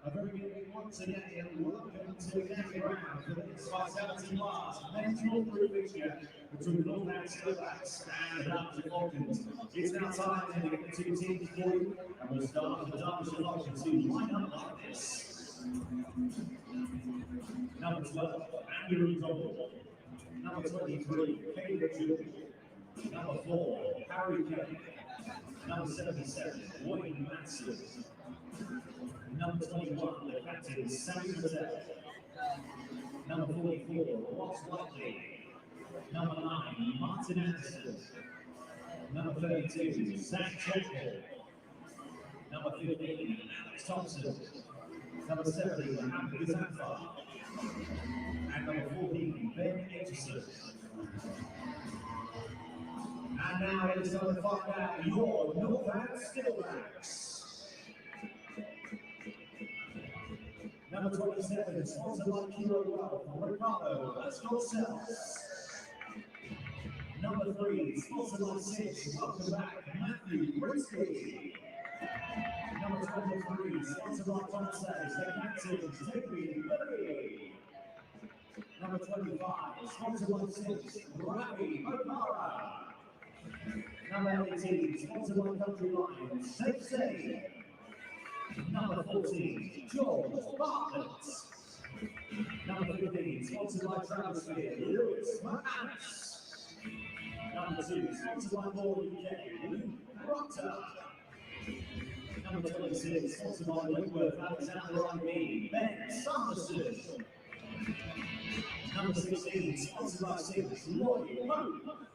A very good evening once again, and welcome to the second round for this Vitality Class men's Breetzke between the Northbound Steelbacks and the Falcons. It's now time to get the two teams for you, and we'll start with the Falcons who line up like this. Number 12, Andrew Donald. Number 23, Kay Richard. Number 4, Harry Kelly. Number 77, Wayne Matson. Number 21, the captain, Sammy Patel. Number 44, Ross Whiteley. Number 9, Martin Anderson. Number 32, Zach Jekyll. Number 15, Alex Thompson. Number 17, Hamid Zafar. And number 14, Ben Aitchison. And now it is time to find out your Northbound Steelbacks. Number 27, sponsored by Kilo Wealth, Ricardo Vasconcelos. Number 3, sponsored by 6, welcome back, Matthew Breetzke. Number 23, sponsored by Thomas, the captain, Toby Berry. Number 25, sponsored by 6, Ravi O'Hara. Number 18, sponsored by Country Line, Safe. Number 14, George Bartlett. Number 15, sponsored by Travis Spear, Lewis McManus. Number 2, sponsored by More UK, Luke Proctor. Number 26, sponsored by Wentworth Alexander IB, Ben Summerson. Number 16, sponsored by 6, Lloyd Pope.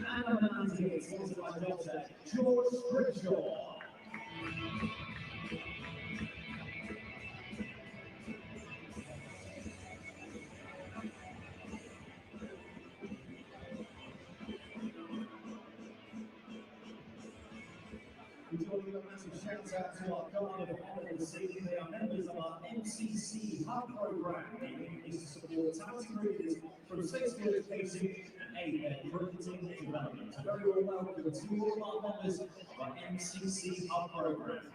And number 19, sponsored by Dr. George Scrimshaw. We're talking a massive shout out to our guard of honor this evening. They are members of our MCC Hub program, aiming to support talented creators from safety education and aid their cricketing development. A very warm welcome to all of our members of our MCC Hub program.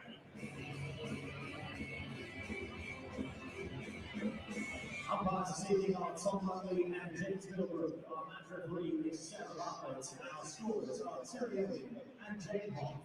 Umpires this evening are Tom Lungley and James Middlebrook. Our match referee is Sarah Bartlett, and our scorers are Terry Owen and Jane Hoff.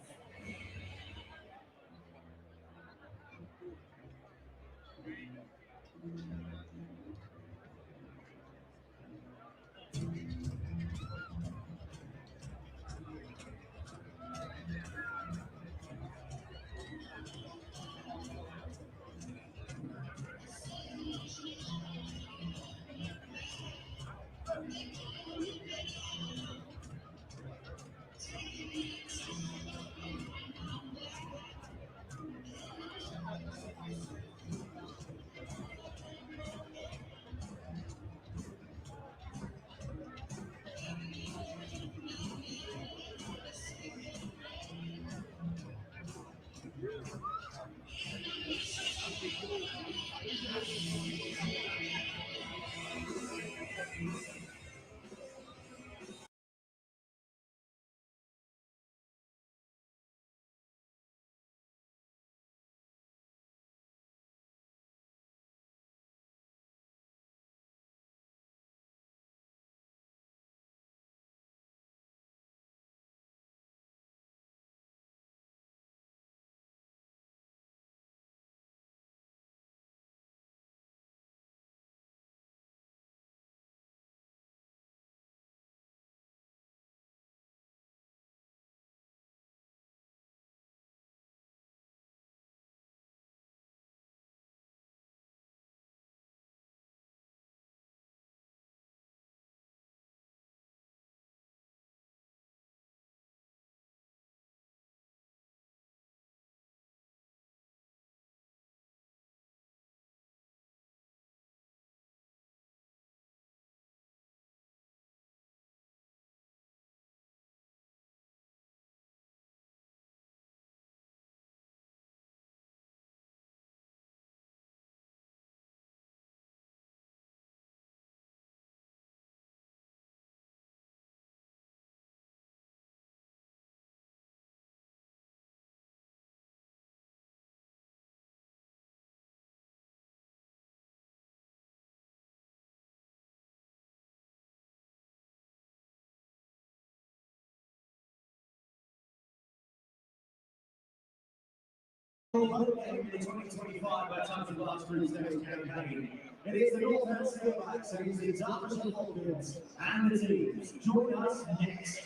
The 2025 by Tons of Last Breetzke campaign. It is the Northern Steelbacks against the Falcons and the teams. Join us next.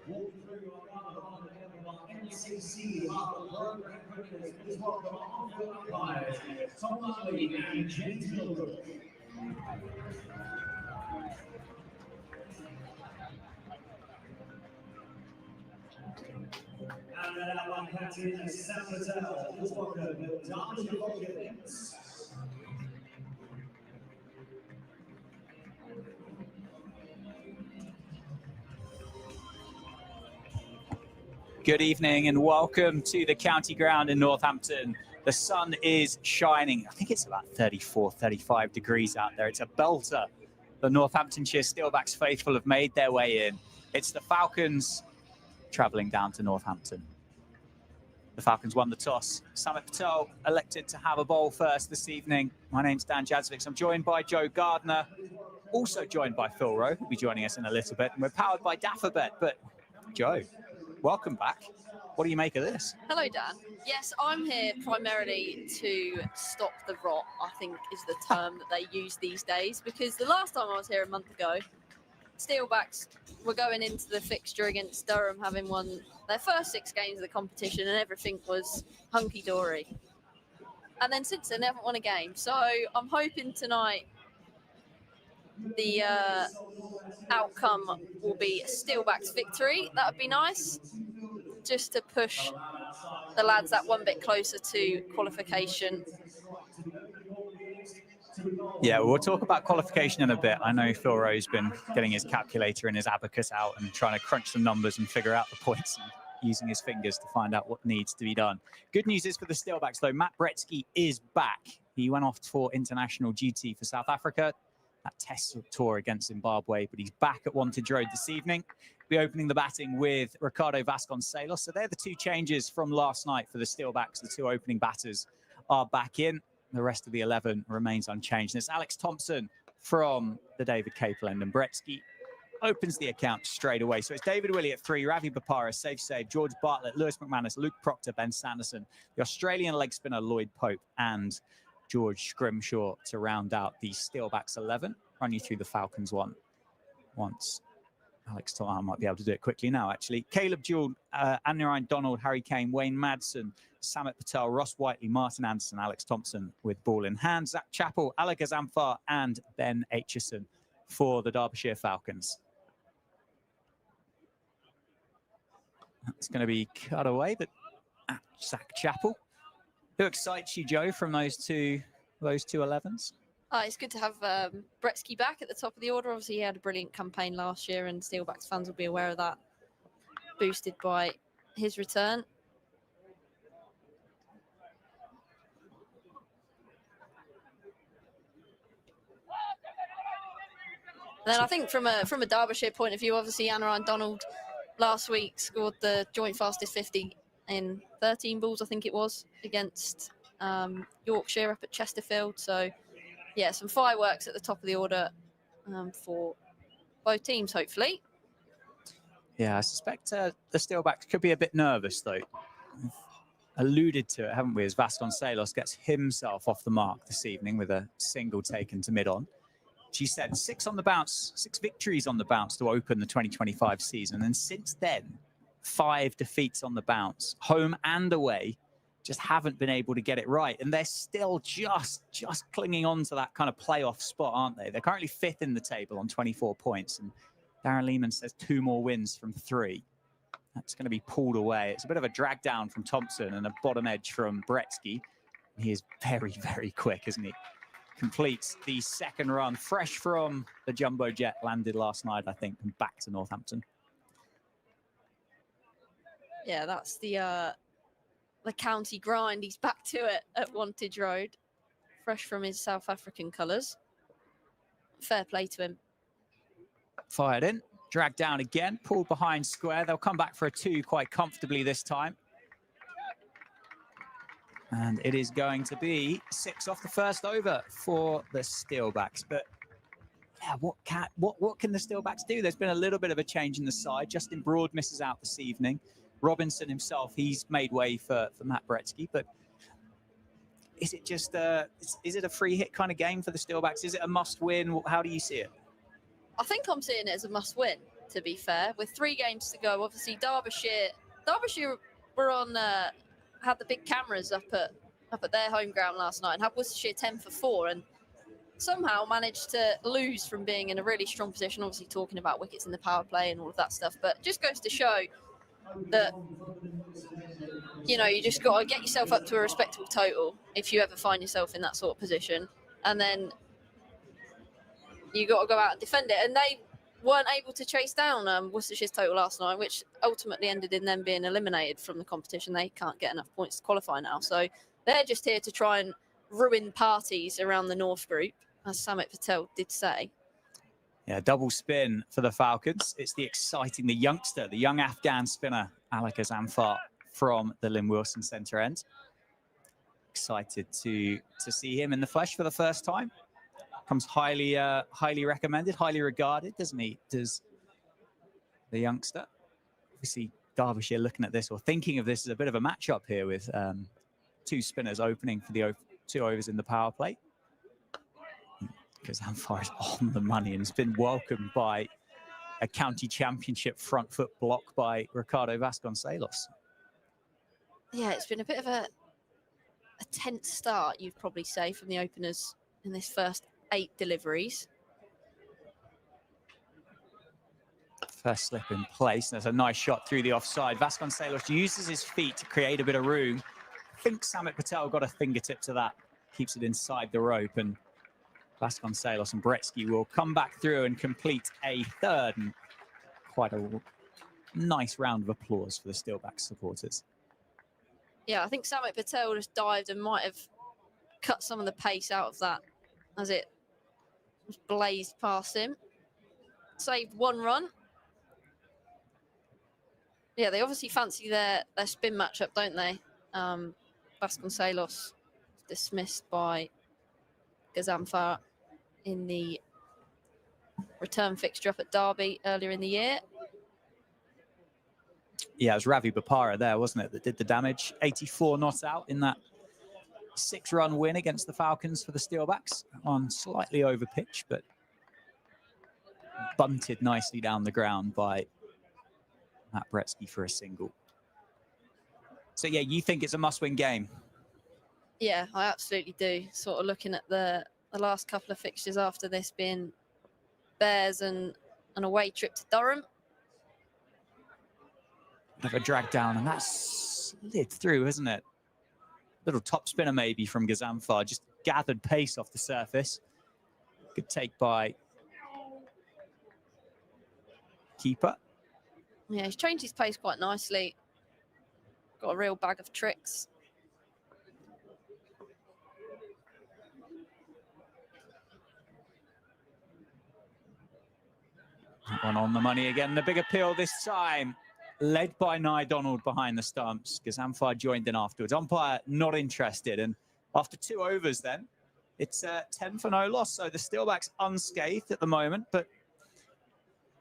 Walking through our NCC program cricketers, please welcome our on-field umpires, Tom Lally and James Gilbert. And then our line captain, Sam Patel, please welcome the Falcons. Good evening and welcome to the county ground in Northampton. The sun is shining. I think it's about 34, 35 degrees out there. It's a belter. The Northamptonshire Steelbacks faithful have made their way in. It's the Falcons travelling down to Northampton. The Falcons won the toss. Samit Patel elected to have a bowl first this evening. My name's Dan Jadzovic. I'm joined by Joe Gardner, also joined by Phil Rowe, who'll be joining us in a little bit. And we're powered by Daffabet. But Joe, welcome back. What do you make of this? Hello, Dan. Yes, I'm here primarily to stop the rot, I think is the term that they use these days, because the last time I was here a month ago, Steelbacks were going into the fixture against Durham, having won their first 6 games of the competition, and everything was hunky-dory. And then since then, they haven't won a game. So I'm hoping tonight the outcome will be a Steelbacks victory. That would be nice, just to push the lads that one bit closer to qualification. Yeah, we'll talk about qualification in a bit. I know Phil Rowe's been getting his calculator and his abacus out and trying to crunch some numbers and figure out the points and using his fingers to find out what needs to be done. Good news is for the Steelbacks, though. Matt Breetzke is back. He went off for international duty for South Africa, that test tour against Zimbabwe, but he's back at Wantage Road this evening. We'll be opening the batting with Ricardo Vasconcelos. So they're the two changes from last night for the Steelbacks. The two opening batters are back in. The rest of the 11 remains unchanged. And it's Alex Thompson from the David Capeland, and Breetzke opens the account straight away. So it's David Willey at 3, Ravi Bopara, save, George Bartlett, Lewis McManus, Luke Proctor, Ben Sanderson, the Australian leg spinner Lloyd Pope, and George Scrimshaw to round out the Steelbacks 11. Run you through the Falcons one once. Alex Thompson, I might be able to do it quickly now, actually. Caleb Jewell, Anirine Donald, Harry Kane, Wayne Madsen, Samit Patel, Ross Whiteley, Martin Anderson, Alex Thompson with ball in hand, Zach Chappell, Alec Azamfar, and Ben Aitchison for the Derbyshire Falcons. That's going to be cut away, but Zach Chappell. Who excites you, Joe, from those two 11s? It's good to have Breetzke back at the top of the order. Obviously, he had a brilliant campaign last year, and Steelbacks fans will be aware of that, boosted by his return. And then I think from a Derbyshire point of view, obviously, Anirine Donald last week scored the joint fastest 50 in 13 balls, I think it was, against Yorkshire up at Chesterfield. So, yeah, some fireworks at the top of the order for both teams, hopefully. Yeah, I suspect the Steelbacks could be a bit nervous, though. We've alluded to it, haven't we, as Vasconcelos gets himself off the mark this evening with a single taken to mid-on. She said 6 on the bounce, 6 victories on the bounce to open the 2025 season. And since then, 5 defeats on the bounce, home and away, just haven't been able to get it right. And they're still just clinging on to that kind of playoff spot, aren't they? They're currently 5th in the table on 24 points. And Darren Lehman says 2 more wins from 3. That's going to be pulled away. It's a bit of a drag down from Thompson and a bottom edge from Breetzke. He is very, very quick, isn't he? Completes the second run, fresh from the jumbo jet, landed last night, I think, and back to Northampton. Yeah, that's the county grind. He's back to it at Wantage Road, fresh from his South African colours. Fair play to him. Fired in, dragged down again, pulled behind square. They'll come back for a 2 quite comfortably this time. And it is going to be 6 off the first over for the Steelbacks. But yeah, what can the Steelbacks do? There's been a little bit of a change in the side. Justin Broad misses out this evening. Robinson himself, he's made way for Matt Breetzke. But is it just is it a free hit kind of game for the Steelbacks? Is it a must win? How do you see it? I think I'm seeing it as a must win, to be fair. With 3 games to go, obviously Derbyshire were on had the big cameras up at their home ground last night and had Worcestershire 10 for 4 and somehow managed to lose from being in a really strong position, obviously talking about wickets in the power play and all of that stuff. But just goes to show that, you know, you just got to get yourself up to a respectable total if you ever find yourself in that sort of position. And then you got to go out and defend it. And they weren't able to chase down Worcestershire's total last night, which ultimately ended in them being eliminated from the competition. They can't get enough points to qualify now. So they're just here to try and ruin parties around the North Group, as Samit Patel did say. Yeah, double spin for the Falcons. It's the youngster, the young Afghan spinner, Alec Azamfar from the Lynn Wilson Centre end. Excited to see him in the flesh for the first time. Comes highly recommended, highly regarded, doesn't he? Does the youngster? Obviously, Derbyshire looking at this or thinking of this as a bit of a matchup here with 2 spinners opening for the 2 overs in the power play. Because Azamfar is on the money and has been welcomed by a county championship front foot block by Ricardo Vasconcelos. Yeah, it's been a bit of a tense start, you'd probably say, from the openers in this first 8 deliveries. First slip in place. There's a nice shot through the offside. Vasconcelos uses his feet to create a bit of room. I think Samit Patel got a fingertip to that. Keeps it inside the rope, and Vasconcelos and Breetzke will come back through and complete a third. And quite a nice round of applause for the Steelbacks supporters. Yeah, I think Samit Patel just dived and might have cut some of the pace out of that as it just blazed past him. Saved one run. Yeah, they obviously fancy their spin matchup, don't they? Vasconcelos dismissed by Gazamfar in the return fixture up at Derby earlier in the year. Yeah, it was Ravi Bopara there, wasn't it, that did the damage. 84 not out in that 6-run win against the Falcons for the Steelbacks on slightly over pitch, but bunted nicely down the ground by Matt Breetzke for a single. So, yeah, you think it's a must-win game? Yeah, I absolutely do. Sort of looking at the last couple of fixtures after this being Bears and an away trip to Durham. Bit of a drag down, and that's slid through, isn't it? Little top spinner maybe from Gazamfar, just gathered pace off the surface. Good take by keeper. Yeah, he's changed his pace quite nicely. Got a real bag of tricks. That one on the money again. The big appeal this time, led by Nye Donald behind the stumps. Gazamfar joined in afterwards. Umpire not interested. And after 2 overs then, it's 10 for no loss. So the Steelbacks unscathed at the moment, but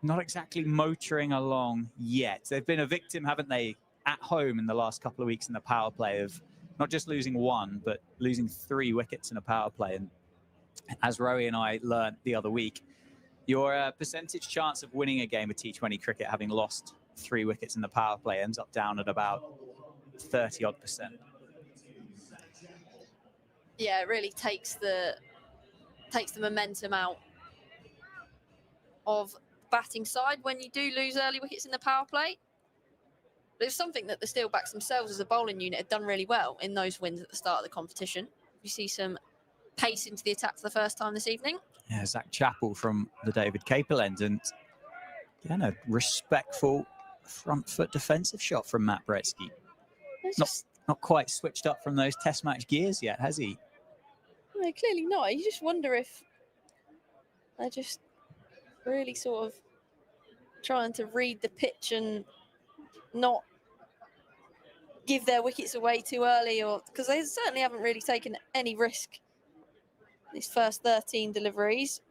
not exactly motoring along yet. They've been a victim, haven't they, at home in the last couple of weeks in the power play of not just losing 1, but losing 3 wickets in a power play. And as Rowie and I learned the other week, your percentage chance of winning a game of T20 cricket having lost 3 wickets in the power play ends up down at about 30-odd%. Yeah, it really takes the momentum out of the batting side when you do lose early wickets in the power play. But it's something that the Steelbacks themselves as a bowling unit have done really well in those wins at the start of the competition. You see some pace into the attack for the first time this evening. Yeah, Zach Chappell from the David Capel end, and again, a respectful front foot defensive shot from Matt Breetzke. Not quite switched up from those test match gears yet, has he? No, clearly not. You just wonder if they're just really sort of trying to read the pitch and not give their wickets away too early, or because they certainly haven't really taken any risk these first 13 deliveries.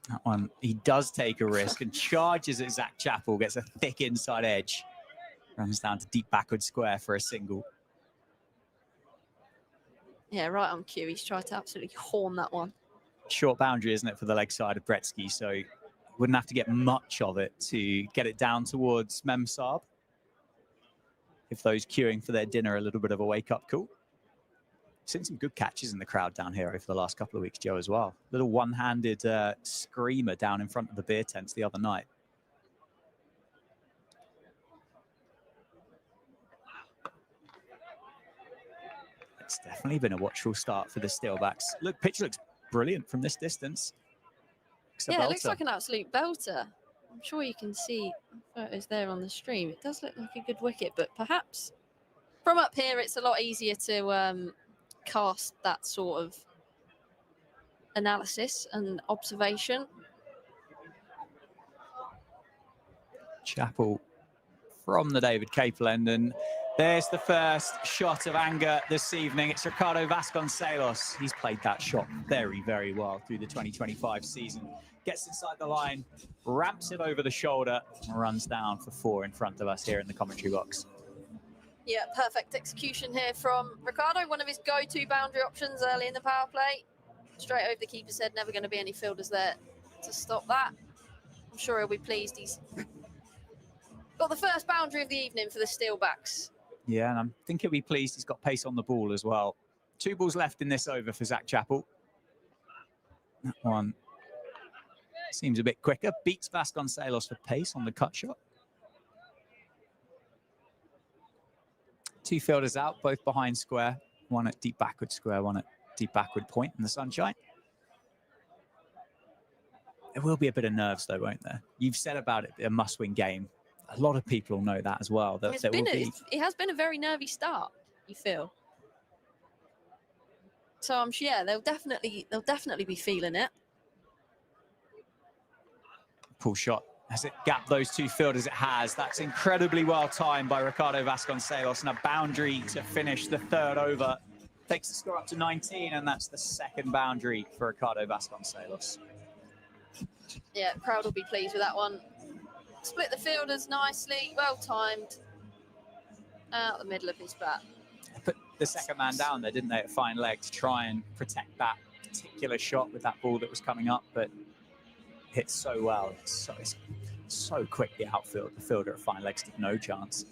That one, he does take a risk and charges at Zach Chappell, gets a thick inside edge, runs down to deep backward square for a single. Yeah, right on cue. He's tried to absolutely horn that one. Short boundary, isn't it, for the leg side of Breetzke, so wouldn't have to get much of it to get it down towards Memsab. If those queuing for their dinner, a little bit of a wake-up call. Seen some good catches in the crowd down here over the last couple of weeks, Joe, as well. Little one-handed screamer down in front of the beer tents the other night. It's definitely been a watchful start for the Steelbacks. Look, pitch looks brilliant from this distance. Yeah, it looks like an absolute belter. I'm sure you can see photos there on the stream. It does look like a good wicket, but perhaps from up here, it's a lot easier to cast that sort of analysis and observation. Chappell from the David Capel end, and there's the first shot of anger this evening. It's Ricardo Vasconcelos. He's played that shot very, very well through the 2025 season. Gets inside the line, ramps it over the shoulder, and runs down for 4 in front of us here in the commentary box. Yeah, perfect execution here from Ricardo. One of his go-to boundary options early in the power play. Straight over the keeper's head. Never going to be any fielders there to stop that. I'm sure he'll be pleased. He's got the first boundary of the evening for the Steelbacks. Yeah, and I think he'll be pleased he's got pace on the ball as well. 2 balls left in this over for Zach Chappell. That one seems a bit quicker. Beats Vasconcelos for pace on the cut shot. 2 fielders out, both behind square. One at deep backward square, one at deep backward point in the sunshine. There will be a bit of nerves, though, won't there? You've said about it, a must-win game. A lot of people know that as well. That it has been a very nervy start, you feel. So I'm sure they'll definitely be feeling it. Pull shot. Has it gapped those 2 fielders? It has. That's incredibly well timed by Ricardo Vasconcelos, and a boundary to finish the 3rd over. Takes the score up to 19, and that's the 2nd boundary for Ricardo Vasconcelos. Yeah, crowd will be pleased with that one. Split the fielders nicely, well timed. Out the middle of his bat. They put the 2nd man down there, didn't they, at fine leg to try and protect that particular shot with that ball that was coming up, but hit so well. It's so quick, the outfield. The fielder at fine leg stood no chance.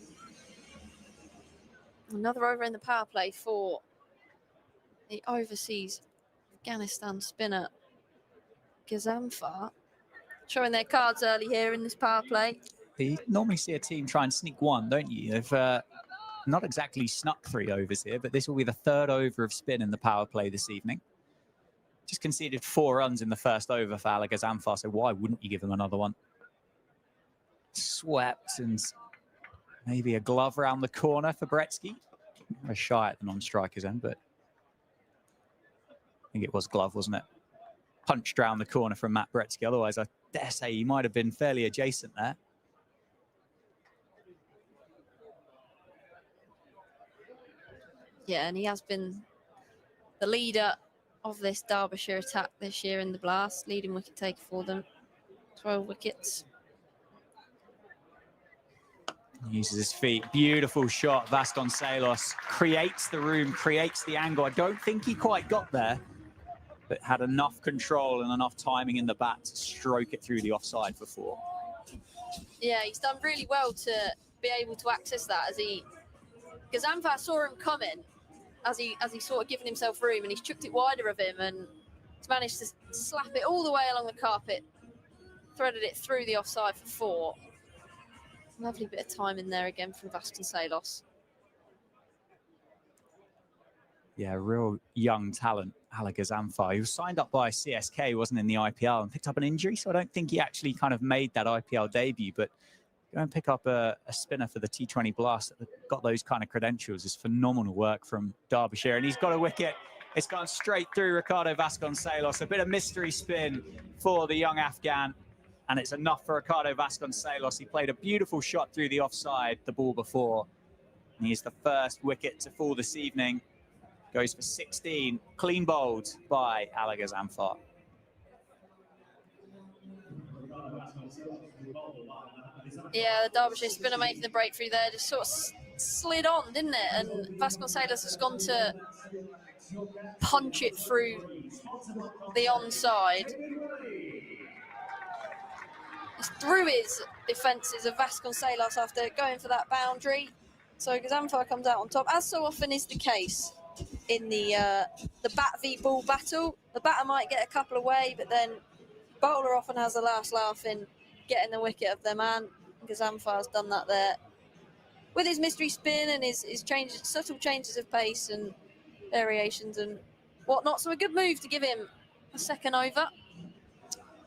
Another over in the power play for the overseas Afghanistan spinner Gazamfar. Showing their cards early here in this power play. You normally see a team try and sneak one, don't you? They've not exactly snuck 3 overs here, but this will be the 3rd over of spin in the power play this evening. Just conceded 4 runs in the 1st over for Ali Gazamfar, so why wouldn't you give him another one? Swept, and maybe a glove around the corner for Breetzke. Very shy at the non-striker's end, but I think it was glove, wasn't it? Punched around the corner from Matt Breetzke. Otherwise, I dare say he might have been fairly adjacent there. Yeah, and he has been the leader of this Derbyshire attack this year in the Blast, leading wicket taker for them. 12 wickets. Uses his feet. Beautiful shot. Vasconcelos creates the room, creates the angle. I don't think he quite got there, but had enough control and enough timing in the bat to stroke it through the offside for 4. Yeah, he's done really well to be able to access that Gazamfar saw him coming as he sort of given himself room, and he's chucked it wider of him and he's managed to slap it all the way along the carpet, threaded it through the offside for 4. Lovely bit of time in there again from Vasconcelos. Yeah, real young talent, Ali Gazamfar. He was signed up by CSK, wasn't in the IPL, and picked up an injury, so I don't think he actually kind of made that IPL debut, but go and pick up a spinner for the T20 Blast that got those kind of credentials is phenomenal work from Derbyshire, and he's got a wicket. It's gone straight through Ricardo Vasconcelos. A bit of mystery spin for the young Afghan, and it's enough for Ricardo Vasconcelos. He played a beautiful shot through the offside the ball before, and he's the 1st wicket to fall this evening. Goes for 16, clean bowled by Ali Gazamfar. Yeah, the Derbyshire spinner making the breakthrough there, just sort of slid on, didn't it? And Vasconcelos has gone to punch it through the onside. It's through his defences of Vasconcelos after going for that boundary. So Gazamfar comes out on top, as so often is the case in the bat v ball battle. The batter might get a couple away, but then bowler often has the last laugh in getting the wicket of their man. Gazamfar's done that there with his mystery spin and his changes, subtle changes of pace and variations and whatnot. So a good move to give him a 2nd over.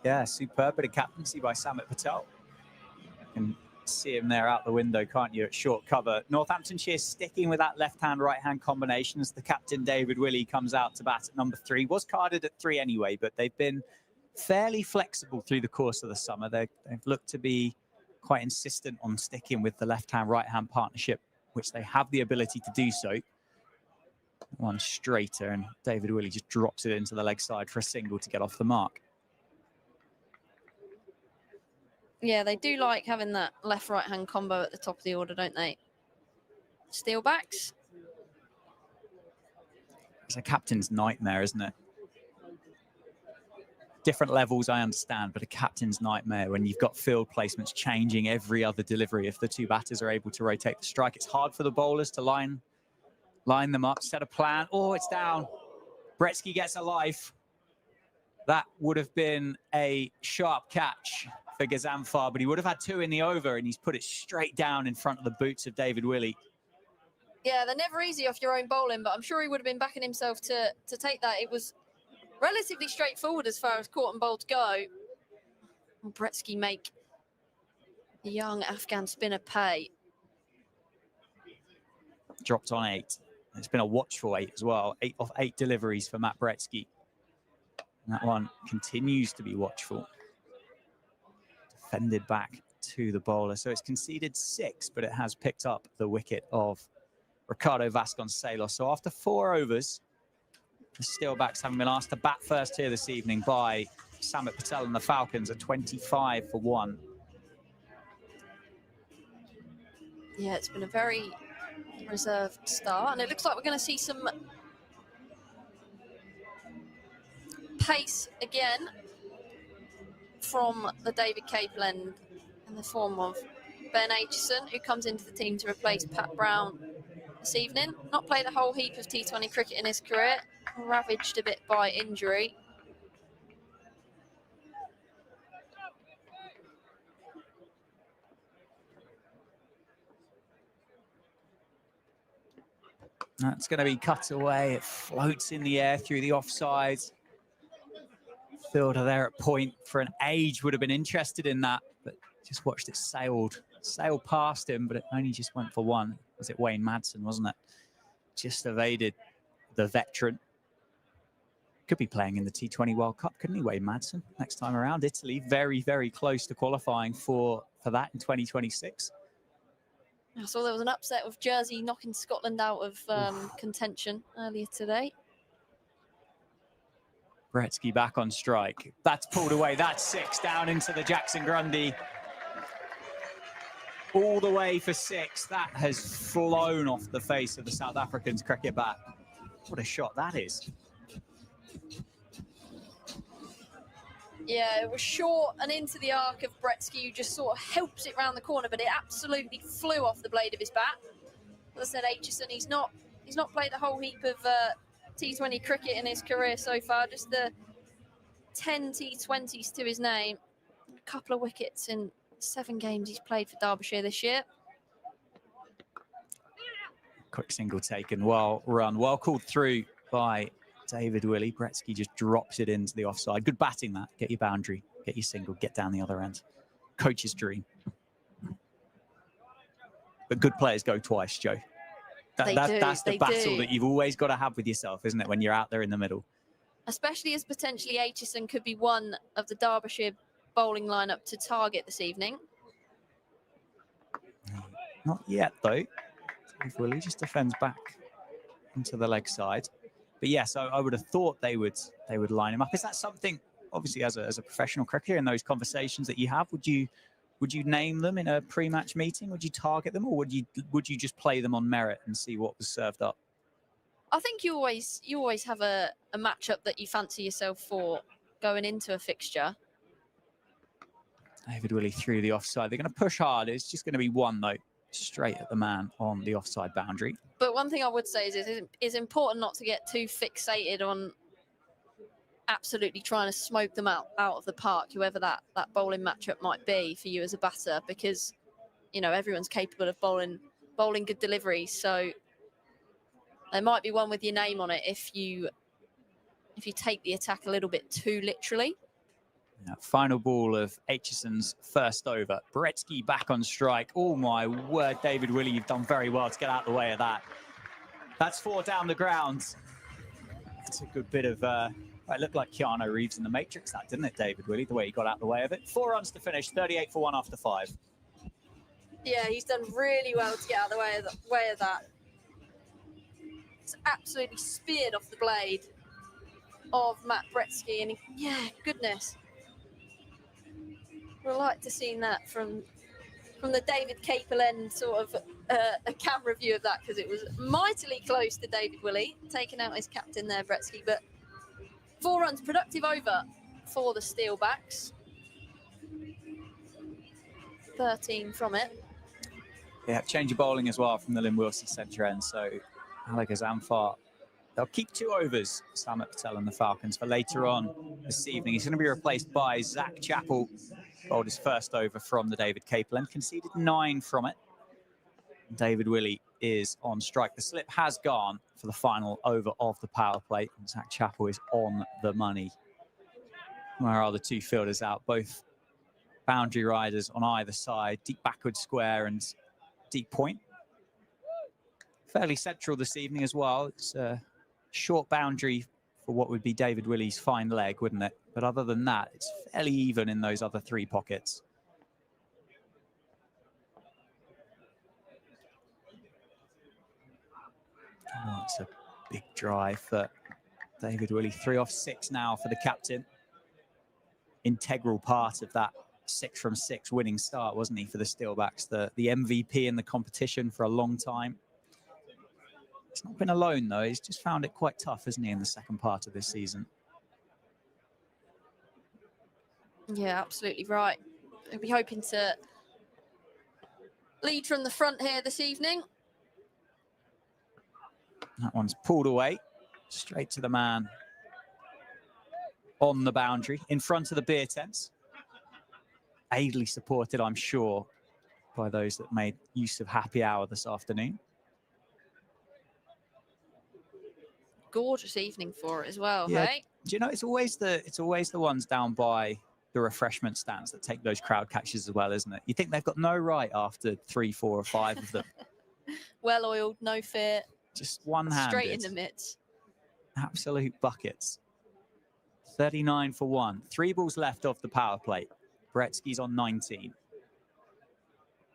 Yeah, superb bit of captaincy by Samit Patel. You can see him there out the window, can't you, at short cover. Northamptonshire sticking with that left-hand, right-hand combination as the captain, David Willey, comes out to bat at number 3. Was carded at 3 anyway, but they've been fairly flexible through the course of the summer. They've looked to be quite insistent on sticking with the left-hand, right-hand partnership, which they have the ability to do so. One straighter, and David Willey just drops it into the leg side for a single to get off the mark. Yeah, they do like having that left-right-hand combo at the top of the order, don't they? Steelbacks. It's a captain's nightmare, isn't it? Different levels, I understand, but a captain's nightmare when you've got field placements changing every other delivery. If the 2 batters are able to rotate the strike, it's hard for the bowlers to line them up, set a plan. Oh, it's down. Breetzke gets a life. That would have been a sharp catch for Gazanfar, but he would have had 2 in the over, and he's put it straight down in front of the boots of David Willey. Yeah, they're never easy off your own bowling, but I'm sure he would have been backing himself to take that. It was relatively straightforward as far as caught and bowled go. Breetzke make the young Afghan spinner pay. Dropped on 8. It's been a watchful 8 as well. 8 of 8 deliveries for Matt Breetzke. And that one continues to be watchful. Defended back to the bowler. So it's conceded 6, but it has picked up the wicket of Ricardo Vasconcelos. So after 4 overs, the Steelbacks having been asked to bat first here this evening by Samit Patel and the Falcons at 25 for 1. Yeah, it's been a very reserved start, and it looks like we're going to see some pace again from the David Capel end in the form of Ben Aitchison, who comes into the team to replace Pat Brown this evening. Not played a whole heap of T20 cricket in his career, ravaged a bit by injury. That's going to be cut away. It floats in the air through the offside. Fielder there at point for an age would have been interested in that, but just watched it sail past him, but it only just went for 1. Was it Wayne Madsen, wasn't it? Just evaded the veteran. Could be playing in the T20 World Cup, couldn't he, Wayne Madsen? Next time around, Italy, very, very close to qualifying for that in 2026. I saw there was an upset with Jersey knocking Scotland out of contention earlier today. Breetzke back on strike. That's pulled away. That's 6 down into the Jackson Grundy. All the way for 6. That has flown off the face of the South Africans' cricket bat. What a shot that is. Yeah, it was short and into the arc of Breetzke, who just sort of helps it round the corner, but it absolutely flew off the blade of his bat. As I said, Aitchison, he's not played a whole heap of T20 cricket in his career so far, just the 10 T20s to his name. A couple of wickets in 7 games he's played for Derbyshire this year. Quick single taken, well run, well called through by David Willey. Breetzke just drops it into the offside. Good batting that. Get your boundary, get your single, get down the other end. Coach's dream. But good players go twice, Joe. That's the battle that you've always got to have with yourself, isn't it, when you're out there in the middle? Especially as potentially Aitchison could be one of the Derbyshire bowling lineup to target this evening. Not yet, though. Willey just defends back into the leg side. But yes, I would have thought they would line him up. Is that something, obviously, as a professional cricketer, in those conversations that you have, would you name them in a pre-match meeting? Would you target them, or would you just play them on merit and see what was served up? I think you always have a matchup that you fancy yourself for going into a fixture. David Willey through the offside. They're going to push hard. It's just going to be 1, though, straight at the man on the offside boundary. But one thing I would say is it's important not to get too fixated on absolutely trying to smoke them out of the park, whoever that bowling matchup might be for you as a batter, because, you know, everyone's capable of bowling good deliveries. So there might be one with your name on it if you take the attack a little bit too literally. Yeah, final ball of Aitchison's first over. Breetzke back on strike. Oh my word, David Willey, you've done very well to get out of the way of that. That's 4 down the ground. That's a good bit of it looked like Keanu Reeves in The Matrix, that, didn't it, David Willey, the way he got out of the way of it. 4 runs to finish, 38 for 1 after 5. Yeah, he's done really well to get out of the way of that. It's absolutely speared off the blade of Matt Breetzke, and yeah, goodness. We'd like to see that from the David Capel end, sort of a camera view of that, because it was mightily close to David Willey, taking out his captain there, Breetzke. But 4 runs, productive over for the Steelbacks. 13 from it. Yeah, change of bowling as well from the Lynn Wilson centre end. So Gazanfar They'll keep 2 overs, Samet Patel and the Falcons, for later on this evening. He's going to be replaced by Zach Chappell. Bowled his first over from the David Capel, conceded 9 from it. David Willey is on strike. The slip has gone for the final over of the power play. And Zach Chappell is on the money. Where are the 2 fielders out? Both boundary riders on either side. Deep backward square and deep point. Fairly central this evening as well. It's a short boundary for what would be David Willey's fine leg, wouldn't it? But other than that, it's fairly even in those other 3 pockets. Oh, it's a big drive for David Willey. 3 off 6 now for the captain. Integral part of that 6 from 6 winning start, wasn't he, for the Steelbacks? The MVP in the competition for a long time. He's not been alone, though. He's just found it quite tough, hasn't he, in the second part of this season? Yeah, absolutely right. We'll be hoping to lead from the front here this evening. That one's pulled away, straight to the man on the boundary, in front of the beer tents. Ably supported, I'm sure, by those that made use of happy hour this afternoon. Gorgeous evening for it as well, Yeah. hey? Do you know, it's always the ones down by the refreshment stands that take those crowd catches as well, isn't it? You think they've got no right after 3, 4 or 5 of them. Well-oiled, no fear. Just one-handed. Straight in the mitts. Absolute buckets. 39 for 1. 3 balls left off the power play. Breetzke's on 19.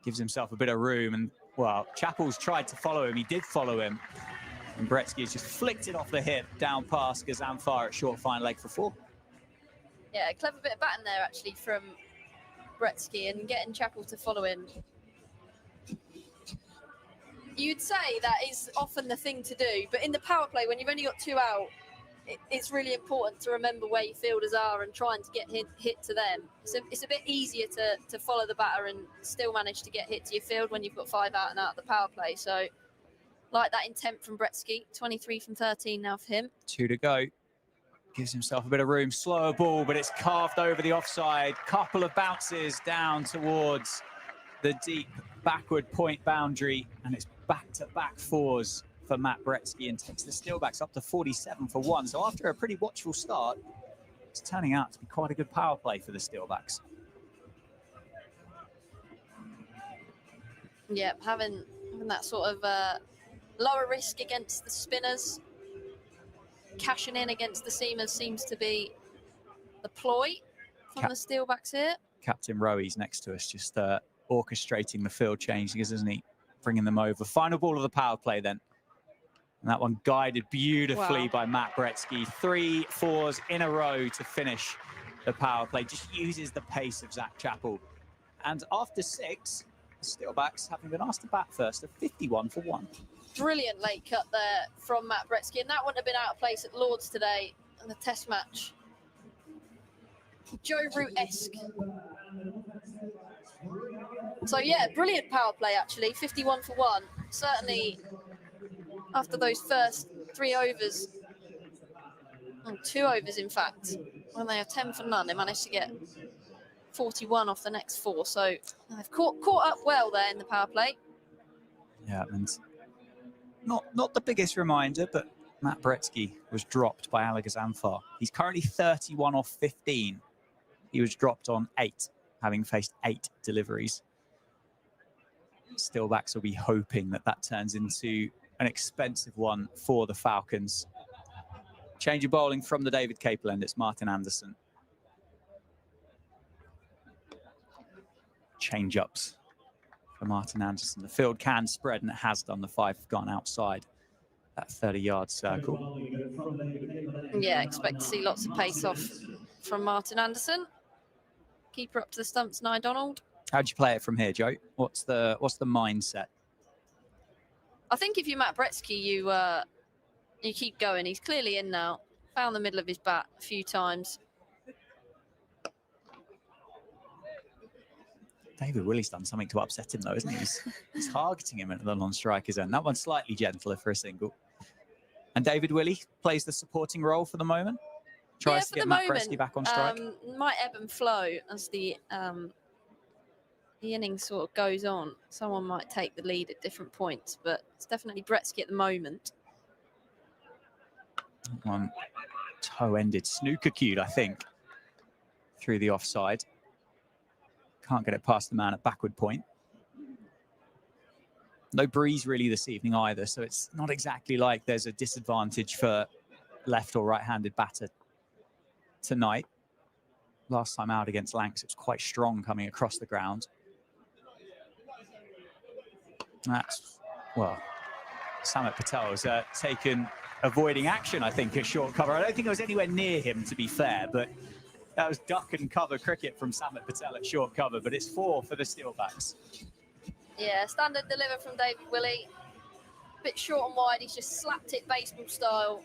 Gives himself a bit of room, and, well, Chappell's tried to follow him. He did follow him. And Breetzke has just flicked it off the hip, down past Gazanfar at short fine leg for 4. Yeah, a clever bit of batting there, actually, from Breetzke, and getting Chappell to follow him. You'd say that is often the thing to do, but in the power play, when you've only got 2 out, it's really important to remember where your fielders are and trying to get hit to them. It's a bit easier to follow the batter and still manage to get hit to your field when you've got 5 out and out of the power play. So, like that intent from Breetzke, 23 from 13 now for him. 2 to go. Gives himself a bit of room. Slower ball, but it's carved over the offside. Couple of bounces down towards the deep backward point boundary, and it's back-to-back 4s for Matt Breetzke, and takes the Steelbacks up to 47 for 1. So after a pretty watchful start, it's turning out to be quite a good power play for the Steelbacks. Yeah, having that sort of lower risk against the spinners, cashing in against the seamers seems to be the ploy from the Steelbacks here. Captain Rowe's next to us, just orchestrating the field changes, isn't he? Bringing them over. Final ball of the power play then. And that one guided beautifully by Matt Breetzke. 3 4s in a row to finish the power play. Just uses the pace of Zach Chappell. And after 6, the Steelbacks, having been asked to bat first, are 51 for 1. Brilliant late cut there from Matt Breetzke, and that wouldn't have been out of place at Lord's today in the test match. Joe Root-esque. So yeah, brilliant power play actually, 51 for 1. Certainly after those first 3 overs, 2 overs in fact, when they have 10 for none, they managed to get 41 off the next 4. So they've caught up well there in the power play. Yeah, and not the biggest reminder, but Matt Breetzke was dropped by Gazanfar. He's currently 31 off 15. He was dropped on 8, having faced 8 deliveries. Steelbacks will be hoping that turns into an expensive one for the Falcons. Change of bowling from the David Capel end. It's Martin Anderson. Change-ups for Martin Anderson. The field can spread, and it has done. The 5 have gone outside that 30-yard circle. Yeah, expect to see lots of pace off from Martin Anderson. Keeper up to the stumps, Nye Donald. How'd you play it from here, Joe? What's the mindset? I think if you're Matt Breetzke, you keep going. He's clearly in now. Found the middle of his bat a few times. David Willey's done something to upset him, though, isn't he? He's targeting him at the non-striker's end. That one's slightly gentler for a single. And David Willey plays the supporting role for the moment. Tries to get Matt Breetzke back on strike. Might ebb and flow as the innings sort of goes on. Someone might take the lead at different points, but it's definitely Breetzke at the moment. One toe-ended snooker cued, I think, through the offside. Can't get it past the man at backward point. No breeze really this evening either, so it's not exactly like there's a disadvantage for left or right-handed batter tonight. Last time out against Lancs, it was quite strong coming across the ground. That's, well, Samit Patel has taken avoiding action, I think, at short cover. I don't think it was anywhere near him, to be fair, but that was duck and cover cricket from Samit Patel at short cover, but it's 4 for the Steelbacks. Yeah, standard deliver from David Willey. Bit short and wide, he's just slapped it baseball style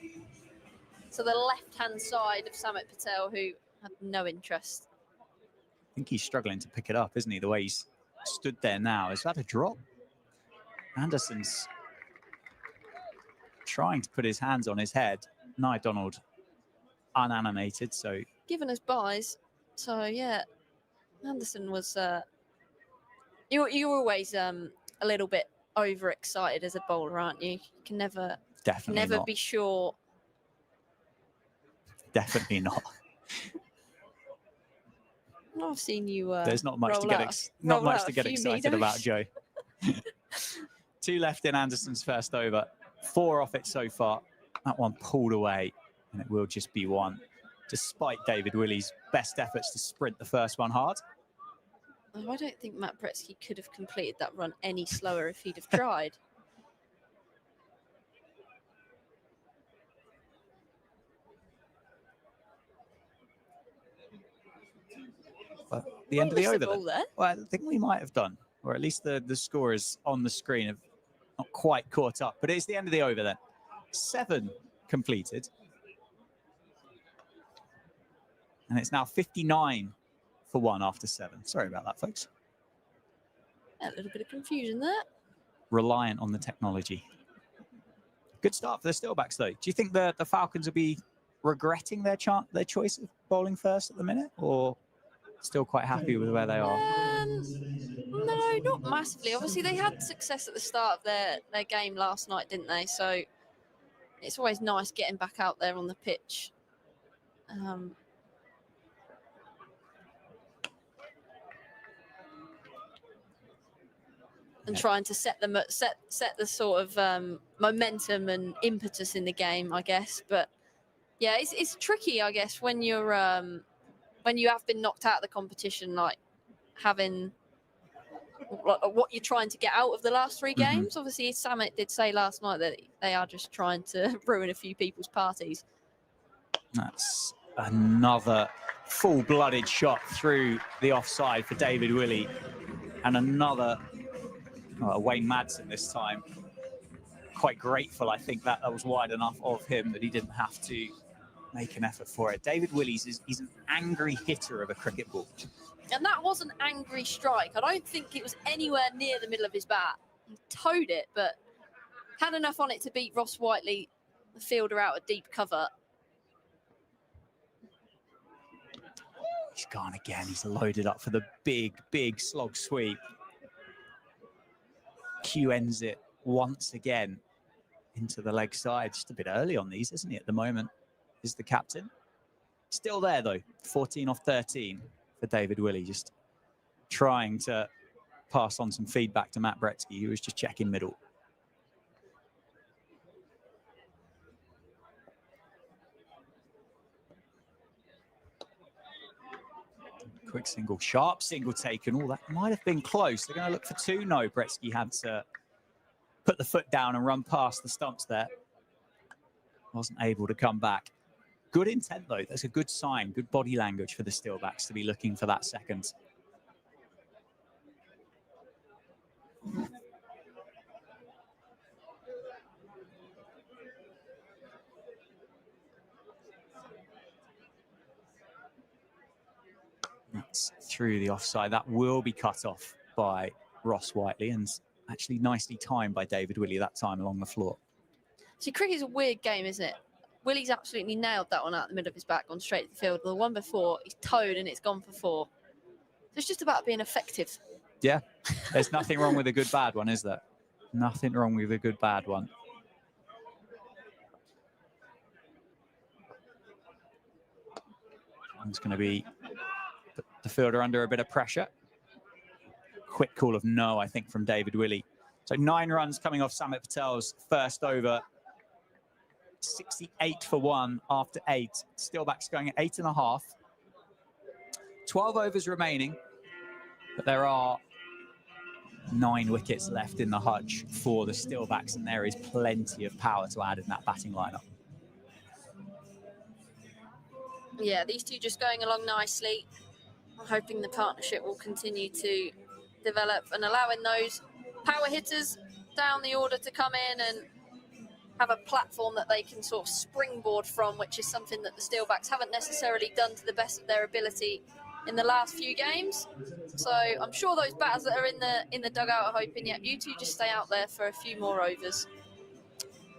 to the left-hand side of Samit Patel, who had no interest. I think he's struggling to pick it up, isn't he? The way he's stood there now. Is that a drop? Anderson's trying to put his hands on his head. Nye Donald unanimated, so... Giving us buys. So, yeah, Anderson was... You're always a little bit overexcited as a bowler, aren't you? You can never be sure. Definitely not. I've seen you. There's not much to get excited about, Joe. 2 left in Anderson's first over. 4 off it so far. That one pulled away, and it will just be 1, despite David Willey's best efforts to sprint the first one hard. I don't think Matt Breetzke could have completed that run any slower if he'd have tried. Well, the end of the over then. Well, I think we might have done, or at least the scorers on the screen have not quite caught up, but it's the end of the over then. 7 completed. And it's now 59 for 1 after 7. Sorry about that, folks. A little bit of confusion there. Reliant on the technology. Good start for the Steelbacks, though. Do you think the Falcons will be regretting their choice of bowling first at the minute, or still quite happy with where they are? No, not massively. Obviously, they had success at the start of their game last night, didn't they? So it's always nice getting back out there on the pitch. And trying to set the sort of momentum and impetus in the game, I guess. But yeah, it's tricky, I guess, when you have been knocked out of the competition, like having what you're trying to get out of the last 3 games. Obviously, Samit did say last night that they are just trying to ruin a few people's parties. That's another full-blooded shot through the offside for David Willey, and another. Wayne Madsen this time. Quite grateful, I think, that was wide enough of him that he didn't have to make an effort for it. David Willey he's an angry hitter of a cricket ball. And that was an angry strike. I don't think it was anywhere near the middle of his bat. He towed it, but had enough on it to beat Ross Whiteley, the fielder, out of deep cover. He's gone again. He's loaded up for the big slog sweep. Q ends it once again into the leg side. Just a bit early on these, isn't he, at the moment, is the captain. Still there, though. 14 off 13 for David Willey, just trying to pass on some feedback to Matt Breetzke, who was just checking middle. Quick single, sharp single taken. Oh, that might have been close. They're going to look for 2. No, Breetzke had to put the foot down and run past the stumps there. Wasn't able to come back. Good intent, though. That's a good sign, good body language for the Steelbacks to be looking for that second. That's through the offside. That will be cut off by Ross Whiteley, and actually nicely timed by David Willey that time along the floor. See, cricket's a weird game, isn't it? Willie's absolutely nailed that one out the middle of his bat, gone straight to the field. The one before, he's towed and it's gone for 4. So it's just about being effective. Yeah, there's nothing wrong with a good bad one, is there? Nothing wrong with a good bad one. It's going to be the fielder under a bit of pressure. Quick call of no, I think, from David Willey. So 9 runs coming off Samit Patel's first over. 68 for 1 after 8. Steelbacks going at 8.5. 12 overs remaining, but there are 9 wickets left in the hutch for the Steelbacks, and there is plenty of power to add in that batting lineup. Yeah, these two just going along nicely. I'm hoping the partnership will continue to develop and allowing those power hitters down the order to come in and have a platform that they can sort of springboard from, which is something that the Steelbacks haven't necessarily done to the best of their ability in the last few games. So I'm sure those batters that are in the dugout are hoping, yeah, you two just stay out there for a few more overs.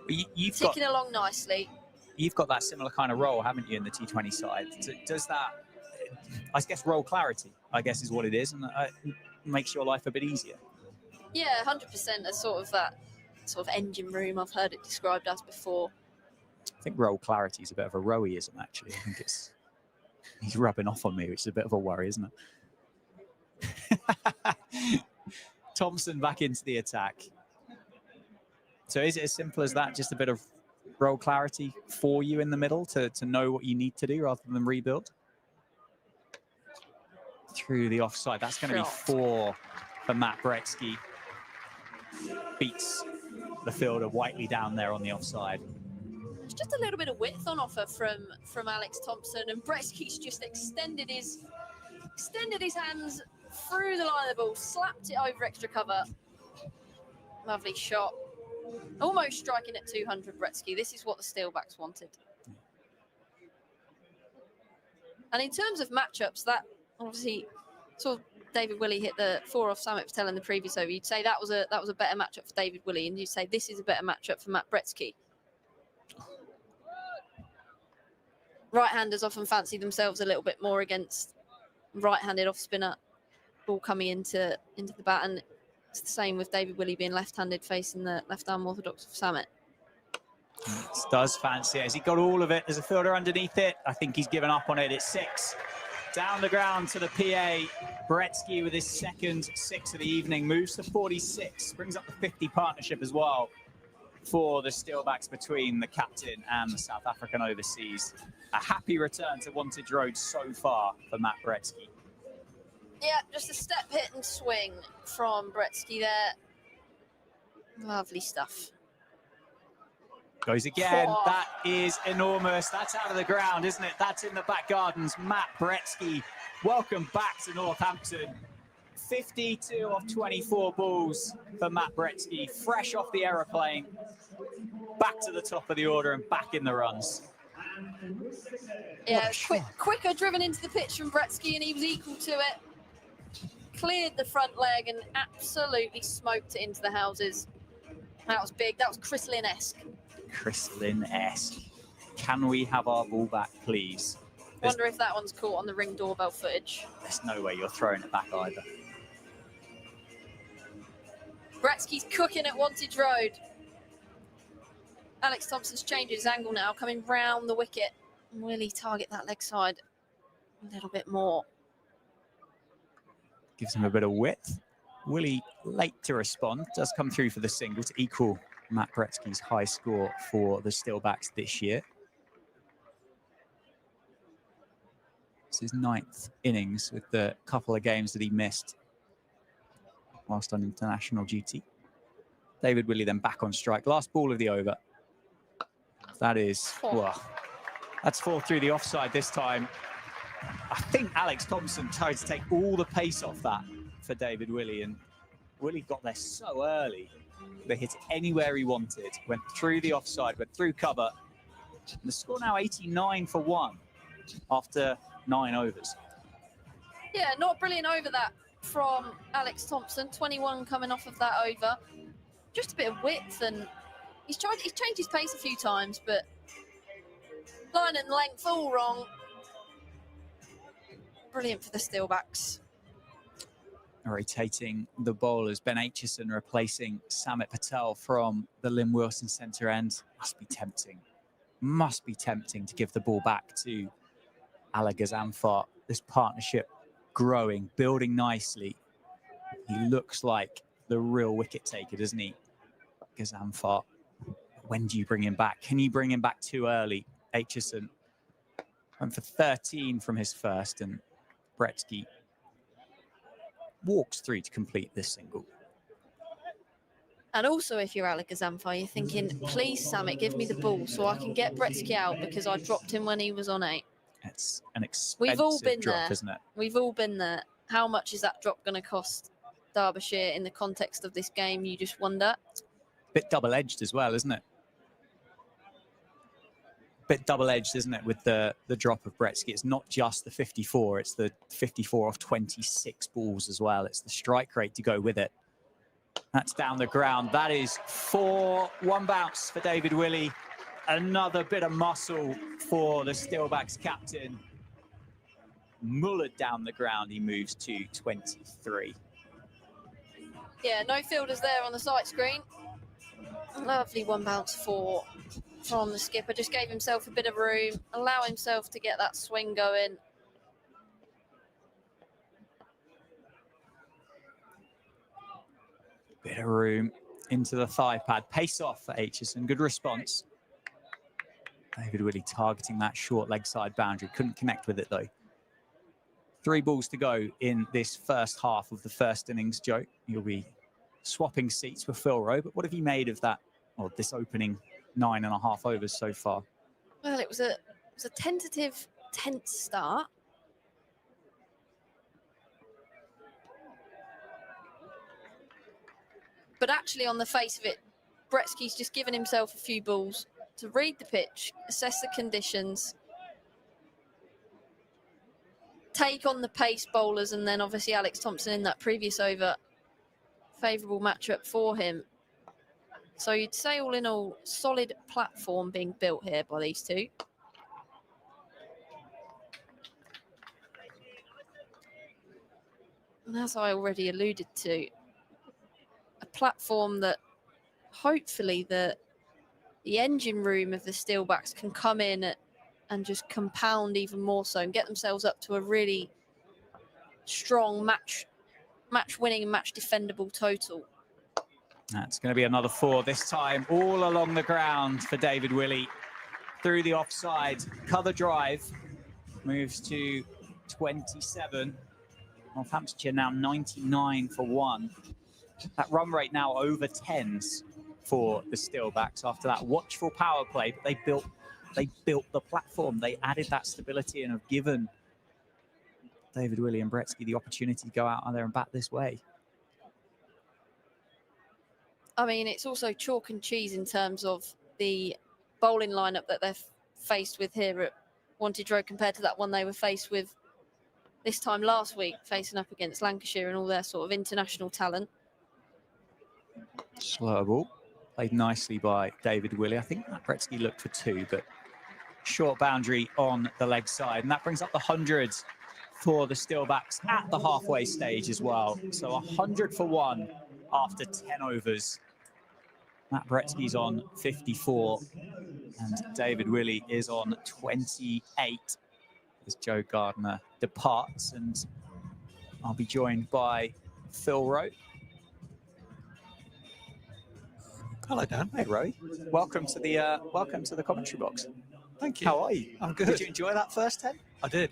You've ticking along nicely. You've got that similar kind of role, haven't you, in the T20 side? Does that, I guess, role clarity, I guess, is what it is, and makes your life a bit easier? Yeah, 100%. As sort of that sort of engine room, I've heard it described as before. I think role clarity is a bit of a rowie-ism, actually. I think he's rubbing off on me, which is a bit of a worry, isn't it? Thompson back into the attack. So is it as simple as that, just a bit of role clarity for you in the middle to know what you need to do rather than rebuild? Through the offside. That's going to be 4 for Matt Breetzke. Beats the fielder Whiteley down there on the offside. It's just a little bit of width on offer from Alex Thompson, and Breetzke's just extended his hands through the line of the ball, slapped it over extra cover. Lovely shot. Almost striking at 200, Breetzke. This is what the Steelbacks wanted. And in terms of matchups, that obviously saw David Willey hit the 4 off Samit Patel in the previous over. You'd say that was a better matchup for David Willey, and you'd say this is a better matchup for Matt Breetzke. Right-handers often fancy themselves a little bit more against right-handed off-spinner ball coming into the bat, and it's the same with David Willey being left-handed facing the left-arm orthodox of Samit. Does fancy it. Has he got all of it? There's a fielder underneath it. I think he's given up on it. It's 6. Down the ground to the PA. Breetzke with his second 6 of the evening. Moves to 46. Brings up the 50 partnership as well for the Steelbacks between the captain and the South African overseas. A happy return to Wantage Road so far for Matt Breetzke. Yeah, just a step hit and swing from Breetzke there. Lovely stuff. Goes again. Oh. That is enormous. That's out of the ground, isn't it? That's in the back gardens. Matt Breetzke, welcome back to Northampton. 52 off 24 balls for Matt Breetzke. Fresh off the aeroplane. Back to the top of the order and back in the runs. Yeah, quicker driven into the pitch from Breetzke, and he was equal to it. Cleared the front leg and absolutely smoked it into the houses. That was big. That was Chris Lynn-esque. Chris Lynn-esque. Can we have our ball back, please? Wonder if that one's caught on the Ring doorbell footage. There's no way you're throwing it back either. Breetzke's cooking at Wantage Road. Alex Thompson's changed his angle now, coming round the wicket. Will he target that leg side a little bit more? Gives him a bit of width. Willie late to respond. Does come through for the single to equal Matt Breetzke's high score for the Steelbacks this year. It's his 9th innings with the couple of games that he missed whilst on international duty. David Willey then back on strike. Last ball of the over. That is, well, that's 4 through the offside this time. I think Alex Thompson tried to take all the pace off that for David Willey, and Willey got there so early. They hit it anywhere he wanted, went through the offside, went through cover. And the score now 89 for 1 after 9 overs. Yeah, not brilliant over that from Alex Thompson. 21 coming off of that over. Just a bit of width and He's changed his pace a few times, but line and length all wrong. Brilliant for the Steelbacks. Rotating the bowlers, Ben Aitchison replacing Samit Patel from the Lynn Wilson centre end. Must be tempting to give the ball back to Ali Ghazanfar. This partnership growing, building nicely. He looks like the real wicket taker, doesn't he, Ghazanfar? When do you bring him back? Can you bring him back too early? Aitchison went for 13 from his first, and Breetzke walks through to complete this single. And also, if you're Ali Ghazanfar, you're thinking, please, Samit, give me the ball so I can get Breetzke out because I dropped him when he was on 8. It's an expensive We've all been drop, there. isn't it? We've all been there. How much is that drop going to cost Derbyshire in the context of this game? You just wonder. Bit double-edged as well, isn't it? Bit double-edged, isn't it, with the drop of Breetzke? It's not just the 54, it's the 54 off 26 balls as well. It's the strike rate to go with it. That's down the ground. That is 4, 1 bounce for David Willey. Another bit of muscle for the Steelbacks captain. Mullered down the ground, he moves to 23. Yeah, no fielders there on the sight screen. Lovely 1 bounce from the skipper. Just gave himself a bit of room, allow himself to get that swing going. Bit of room into the thigh pad. Pace off for Aitchison. Good response. David Willey targeting that short leg side boundary. Couldn't connect with it though. 3 balls to go in this first half of the first innings, Joe. You'll be swapping seats with Phil Rowe, but what have you made of that, or this opening 9.5 overs so far? Well, it was a tentative, tense start. But actually, on the face of it, Breetzke's just given himself a few balls to read the pitch, assess the conditions, take on the pace bowlers, and then obviously Alex Thompson in that previous over, favourable matchup for him. So you'd say all in all, solid platform being built here by these two. And as I already alluded to, a platform that hopefully the engine room of the Steelbacks can come in and just compound even more so and get themselves up to a really strong match winning and match defendable total. That's going to be another 4 this time, all along the ground for David Willey. Through the offside, cover drive, moves to 27. Northamptonshire now 99 for 1. That run rate now over 10s for the Steelbacks after that watchful power play, but they built the platform. They added that stability and have given David Willey and Breetzke the opportunity to go out there and bat this way. I mean, it's also chalk and cheese in terms of the bowling lineup that they're faced with here at Wantage Road compared to that one they were faced with this time last week, facing up against Lancashire and all their sort of international talent. Slow ball, played nicely by David Willey. I think Matt Breetzke looked for 2, but short boundary on the leg side. And that brings up the 100 for the Steelbacks at the halfway stage as well. So 100 for 1 after 10 overs. Matt Breetzke's on 54 and David Willey is on 28 as Joe Gardner departs. And I'll be joined by Phil Rowe. Hello, Dan. Hey, Rowe. Welcome to the commentary box. Thank you. How are you? I'm good. Did you enjoy that first 10? I did.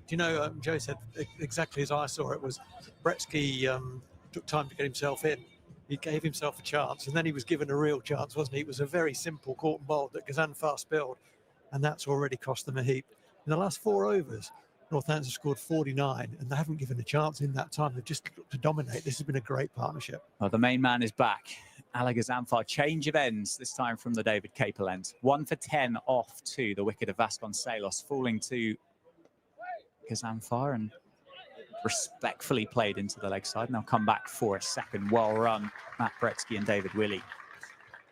Do you know, Joe said exactly as I saw it, was Breetzke took time to get himself in. He gave himself a chance, and then he was given a real chance, wasn't he? It was a very simple caught and bowled that Ghazanfar spilled, and that's already cost them a heap. In the last 4 overs, Northampton scored 49, and they haven't given a chance in that time. They've just looked to dominate. This has been a great partnership. Well, the main man is back. Ali Ghazanfar, change of ends, this time from the David Capel end. 1 for 10 off to the wicket of Vasconcelos, falling to Ghazanfar and respectfully played into the leg side. And they'll come back for a second. Well run, Matt Breetzke and David Willey.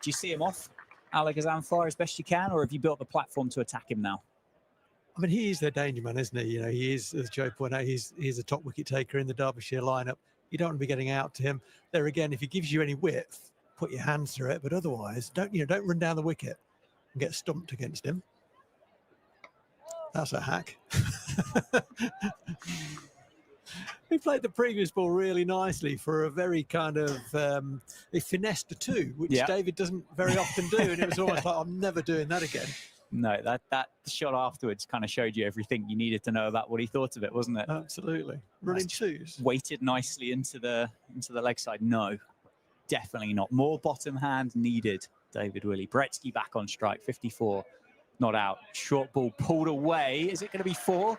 Do you see him off? Gazanfar as best you can, or have you built the platform to attack him now? I mean, he is their danger man, isn't he? You know, he is, as Joe pointed out, he's a top wicket taker in the Derbyshire lineup. You don't want to be getting out to him. There again, if he gives you any width, put your hands through it, but otherwise, don't run down the wicket and get stumped against him. That's a hack. He played the previous ball really nicely for a very kind of he finessed a two, which David doesn't very often do, and it was almost like, I'm never doing that again. No, that shot afterwards kind of showed you everything you needed to know about what he thought of it, wasn't it? Absolutely. Running twos. Weighted nicely into the leg side. No, definitely not. More bottom hand needed, David Willey. Breetzke back on strike, 54. Not out. Short ball pulled away. Is it going to be 4?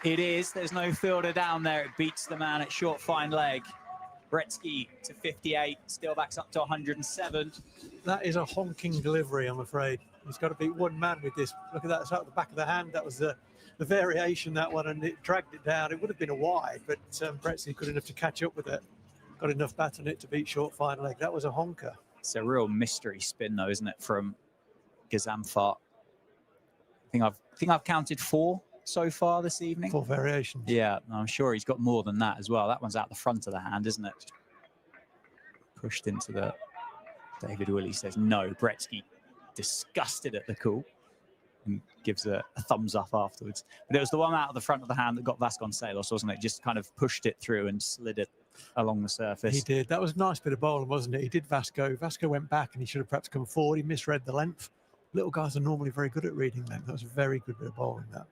It is. There's no fielder down there. It beats the man at short fine leg. Breetzke to 58. Steelbacks up to 107. That is a honking delivery, I'm afraid. He's got to beat one man with this. Look at that. It's out the back of the hand. That was the variation, that one, and it dragged it down. It would have been a wide, but Breetzke good enough to catch up with it. Got enough bat on it to beat short fine leg. That was a honker. It's a real mystery spin, though, isn't it, from Gazanfar? I think I've counted 4 so far this evening. 4 variations. Yeah, I'm sure he's got more than that as well. That one's out the front of the hand, isn't it? Pushed into the... David Willey says no. Breetzke disgusted at the call and gives a thumbs up afterwards. But it was the one out of the front of the hand that got Vasconcelos, wasn't it? Just kind of pushed it through and slid it along the surface. He did. That was a nice bit of bowling, wasn't it? He did Vasco. Vasco went back and he should have perhaps come forward. He misread the length. Little guys are normally very good at reading length. That was a very good bit of bowling, that.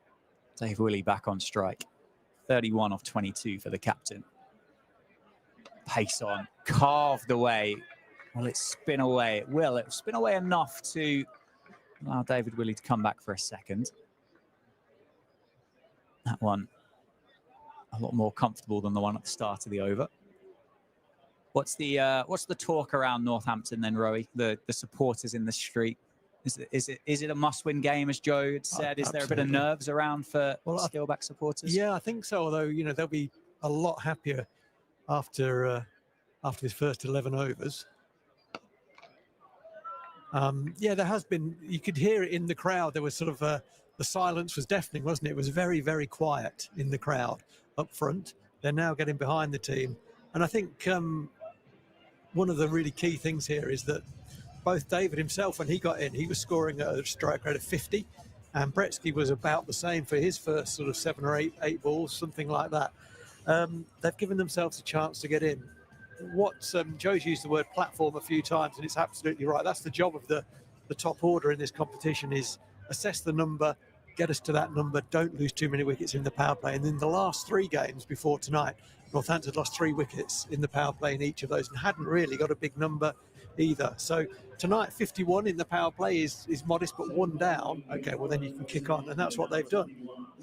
Dave Willey back on strike. 31 off 22 for the captain. Pace on. Carved away. Will it spin away? It will. It will spin away enough to allow David Willey to come back for a second. That one a lot more comfortable than the one at the start of the over. What's the talk around Northampton then, Rowie? The supporters in the street. Is it a must-win game, as Joe had said? Is there a bit of nerves around for Steelback supporters? Yeah, I think so. Although they'll be a lot happier after his first 11 overs. Yeah, there has been. You could hear it in the crowd. There was sort of the silence was deafening, wasn't it? It was very, very quiet in the crowd up front. They're now getting behind the team, and I think one of the really key things here is that both David himself, when he got in, he was scoring at a strike rate of 50, and Breetzke was about the same for his first sort of 7 or 8 balls, something like that. They've given themselves a chance to get in. Joe's used the word platform a few times, and it's absolutely right. That's the job of the top order in this competition, is assess the number, get us to that number, don't lose too many wickets in the power play. And in the last 3 games before tonight, Northampton had lost 3 wickets in the power play in each of those and hadn't really got a big number either. So tonight, 51 in the power play is modest, but 1 down. Okay, well then you can kick on, and that's what they've done.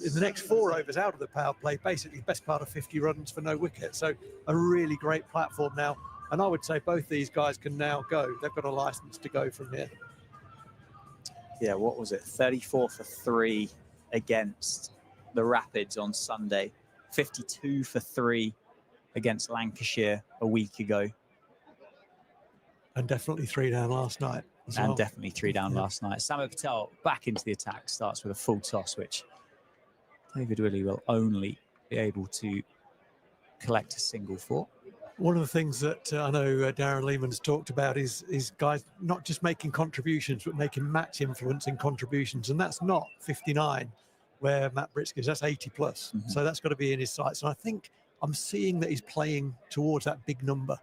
In the next 4 overs out of the power play, basically best part of 50 runs for no wicket. So a really great platform now, and I would say both these guys can now go. They've got a license to go from here. Yeah, what was it? 34 for 3 against the Rapids on Sunday. 52 for 3 against Lancashire a week ago. And definitely 3 down last night. And definitely 3 down last night. Samuel Patel back into the attack, starts with a full toss, which David Willey will only be able to collect a single for. One of the things that I know Darren Lehman's talked about is guys not just making contributions, but making match influencing contributions. And that's not 59, where Matt Breetzke is. That's 80 plus. Mm-hmm. So that's got to be in his sights. And I think I'm seeing that he's playing towards that big number.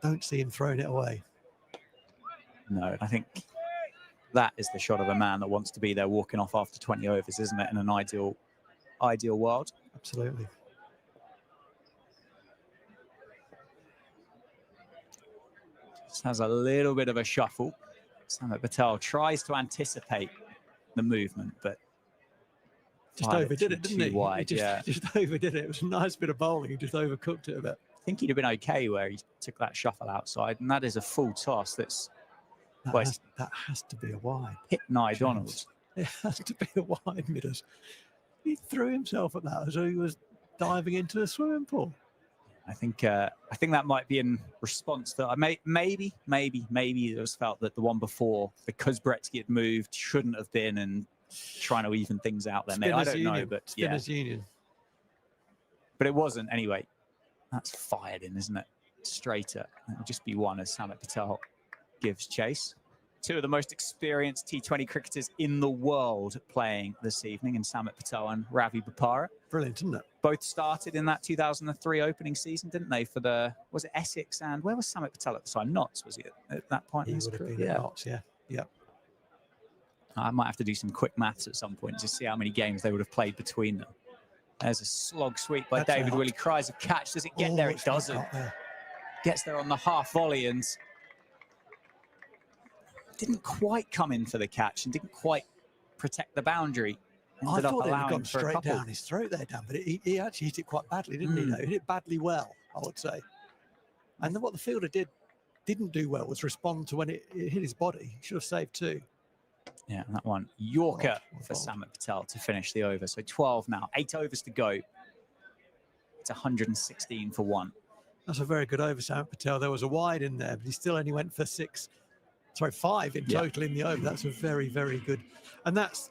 Don't see him throwing it away. No, I think that is the shot of a man that wants to be there walking off after 20 overs, isn't it, in an ideal world? Absolutely. Just has a little bit of a shuffle. Samuel Patel tries to anticipate the movement, but just overdid it, didn't he? Wide, he just overdid it. It was a nice bit of bowling. He just overcooked it a bit. I think he'd have been okay where he took that shuffle outside, and that is a full toss. That has to be a wide. Hit Nye Donald. It has to be a wide, Midders. He threw himself at that as though he was diving into a swimming pool. I think that might be in response to maybe it was felt that the one before, because Breetzke had moved, shouldn't have been, and trying to even things out there. Maybe, I don't know, but Spinners Union. But it wasn't anyway. That's fired in, isn't it? Straighter. It'll just be one as Samit Patel gives chase. Two of the most experienced T20 cricketers in the world playing this evening, in Samit Patel and Ravi Bopara. Brilliant, isn't it? Both started in that 2003 opening season, didn't they? For the, was it Essex, and where was Samit Patel at the time? Notts, was he at that point? He would have been at Notts, yeah. Yeah. I might have to do some quick maths at some point to see how many games they would have played between them. There's a slog sweep by David Willey. Cries of catch. Does it get there? It doesn't. Gets there on the half volley and didn't quite come in for the catch and didn't quite protect the boundary. I thought it had gone straight down his throat there, Dan, but he actually hit it quite badly, didn't he? Though? He hit it badly well, I would say. And then what the fielder didn't do well was respond to when it hit his body. He should have saved two. Yeah, that one. Yorker for Samit Patel to finish the over. So 12 now. 8 overs to go. It's 116 for 1. That's a very good over, Samit Patel. There was a wide in there, but he still only went for 5 in total in the over. That's a very, very good. And that's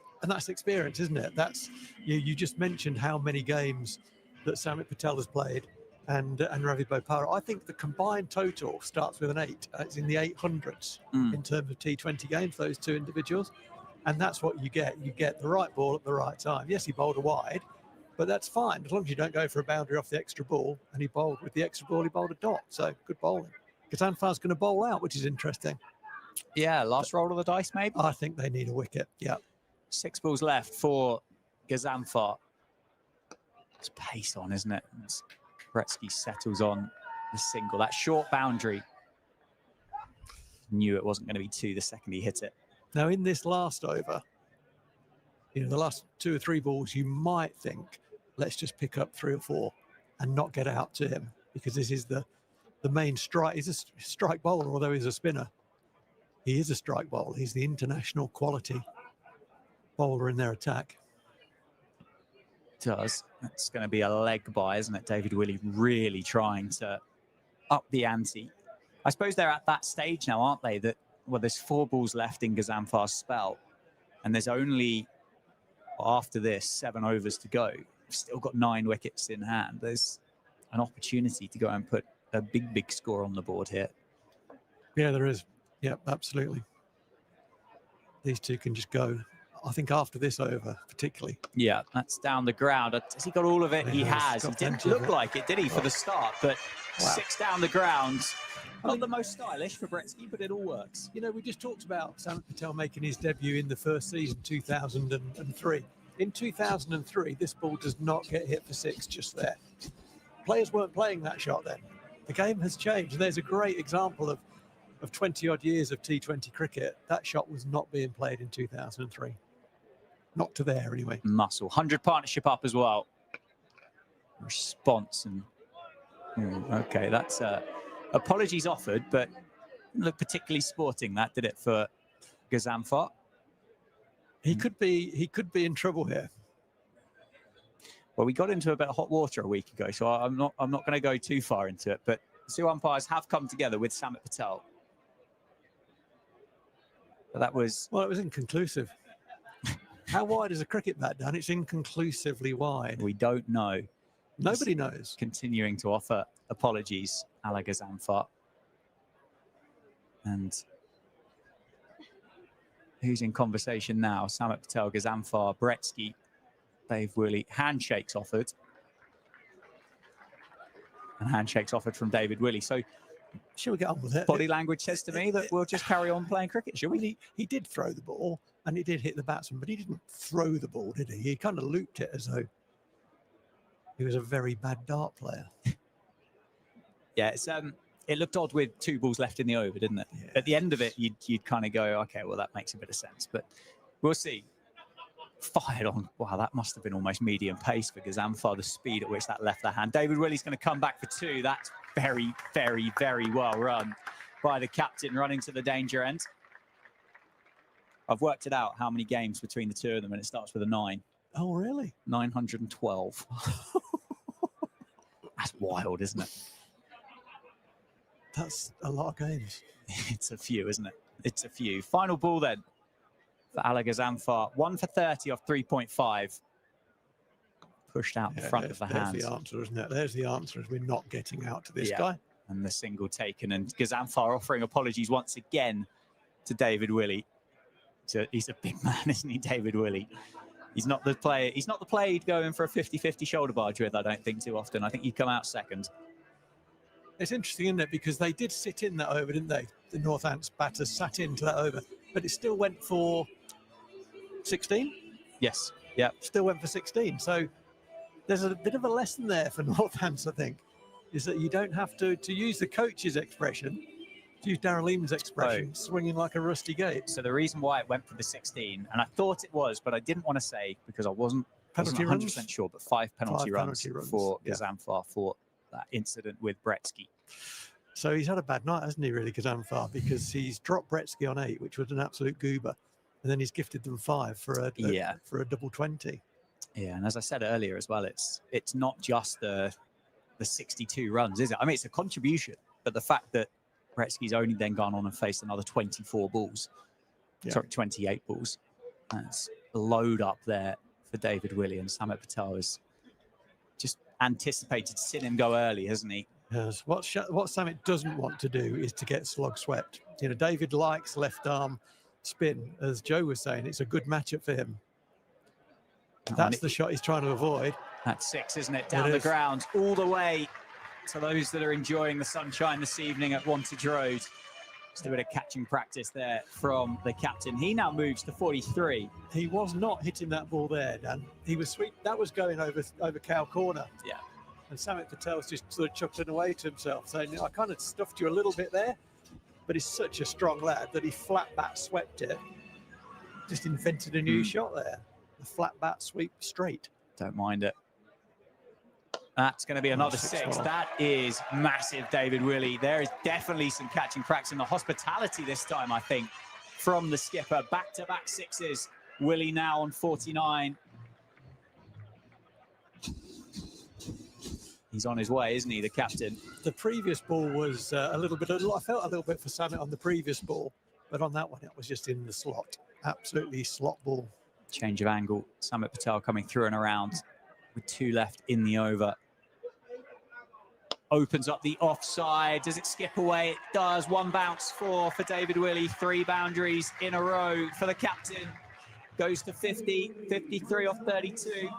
experience, isn't it? That's you just mentioned how many games that Samit Patel has played and Ravi Bopara. I think the combined total starts with an 8. It's in the 800s in terms of T20 games, those two individuals. And that's what you get. You get the right ball at the right time. Yes, he bowled a wide, but that's fine as long as you don't go for a boundary off the extra ball. And he bowled with the extra ball, he bowled a dot. So good bowling. Ghazanfar's going to bowl out, which is interesting. Yeah, last roll of the dice, maybe? I think they need a wicket, yeah. 6 balls left for Ghazanfar. It's pace on, isn't it? Breetzke settles on the single. That short boundary. Knew it wasn't going to be 2 the second he hit it. Now, in this last over, the last 2 or 3 balls, you might think, let's just pick up 3 or 4 and not get out to him, because this is the main strike. He's a strike bowler, although he's a spinner. He is a strike bowler. He's the international quality bowler in their attack. Does. It's going to be a leg by, isn't it? David Willey really trying to up the ante. I suppose they're at that stage now, aren't they? That, well, there's 4 balls left in Ghazanfar's spell, and there's only, after this, 7 overs to go. We've still got 9 wickets in hand. There's an opportunity to go and put a big score on the board here. Yeah, there is. Yeah, absolutely. These two can just go. I think after this over, particularly. Yeah, that's down the ground. Has he got all of it? He has. He didn't look like it, did he, for the start? But 6 down the ground. Not the most stylish for Breetzke, but it all works. We just talked about Samit Patel making his debut in the first season, 2003. In 2003, this ball does not get hit for 6 just there. Players weren't playing that shot then. The game has changed. There's a great example of 20-odd years of T20 cricket. That shot was not being played in 2003. Not to there, anyway. Muscle. 100 partnership up as well. Response. And okay, that's apologies offered, but look particularly sporting, that did it for Ghazanfar. He could be in trouble here. Well, we got into a bit of hot water a week ago, so I'm not going to go too far into it, but the 2 umpires have come together with Samit Patel. But that was... Well, it was inconclusive. How wide is a cricket bat, Dan? It's inconclusively wide. We don't know. Nobody knows. Continuing to offer apologies, a la Ghazanfar. And who's in conversation now? Samit Patel, Ghazanfar, Breetzke, Dave Willey. Handshakes offered. And handshakes offered from David Willey. So, shall we get on with it? Body language says to me that we'll just carry on playing cricket, shall we? He did throw the ball, and he did hit the batsman, but he didn't throw the ball, did he? He kind of looped it as though he was a very bad dart player. Yeah, it's it looked odd with 2 balls left in the over, didn't it? Yeah. At the end of it, you'd kind of go, okay, well, that makes a bit of sense. But we'll see. Fired on. Wow, that must have been almost medium pace for Ghazanfar, the speed at which that left the hand. David Willey's going to come back for 2. That's very, very, very well run by the captain, running to the danger end. I've worked it out how many games between the 2 of them, and it starts with a 9. Oh, really? 912. That's wild, isn't it? That's a lot of games. It's a few, isn't it? It's a few. Final ball then for Alagazamfar. 1 for 30 off 3.5. Pushed out the front of the hands. There's the answer, isn't it? There's the answer, is we're not getting out to this guy. And the single taken. And Gazamfar offering apologies once again to David Willey. So he's a big man, isn't he, David Willey? He's not the player. He's not the player you'd go in for a 50-50 shoulder barge with, I don't think, too often. I think he'd come out second. It's interesting, isn't it? Because they did sit in that over, didn't they? The Northants batters sat into that over, but it still went for 16. Yes. Yeah. Still went for 16. So there's a bit of a lesson there for Northants, I think, is that you don't have to use the coach's expression, to use Darren Lehman's expression, swinging like a rusty gate. So the reason why it went for the 16, and I thought it was, but I didn't want to say because I wasn't 100% sure, but 5 penalty runs for Gazamfar for that incident with Breetzke. So he's had a bad night, hasn't he, really, Gazamfar, because he's dropped Breetzke on 8, which was an absolute goober, and then he's gifted them 5 for a double 20. Yeah, and as I said earlier as well, it's not just the 62 runs, is it? I mean, it's a contribution, but the fact that Breetzke's only then gone on and faced another 24 balls, sorry, 28 balls. That's a load up there for David Willey, and Samit Patel has just anticipated seeing him go early, hasn't he? Yes. What Samit doesn't want to do is to get slog swept. You know, David likes left arm spin, as Joe was saying. It's a good matchup for him. That's the shot he's trying to avoid. That's 6, isn't it? Down the ground, all the way to those that are enjoying the sunshine this evening at Wantage Road. Just a bit of catching practice there from the captain. He now moves to 43. He was not hitting that ball there, Dan. He was sweet. That was going over cow corner. Yeah. And Samit Patel's just sort of chuckling away to himself, saying, I kind of stuffed you a little bit there, but he's such a strong lad that he flat bat swept it. Just invented a new shot there. The flat bat sweep straight. Don't mind it. That's going to be another 6. That is massive, David Willey. There is definitely some catching practice in the hospitality this time, I think, from the skipper. Back-to-back 6s. Willey now on 49. He's on his way, isn't he, the captain? The previous ball was I felt a little bit for Samit on the previous ball, but on that one, it was just in the slot. Absolutely slot ball. Change of angle. Samit Patel coming through and around with 2 left in the over. Opens up the offside. Does it skip away? It does. 1 bounce for David Willey. 3 boundaries in a row for the captain. Goes to 50, 53 off 32.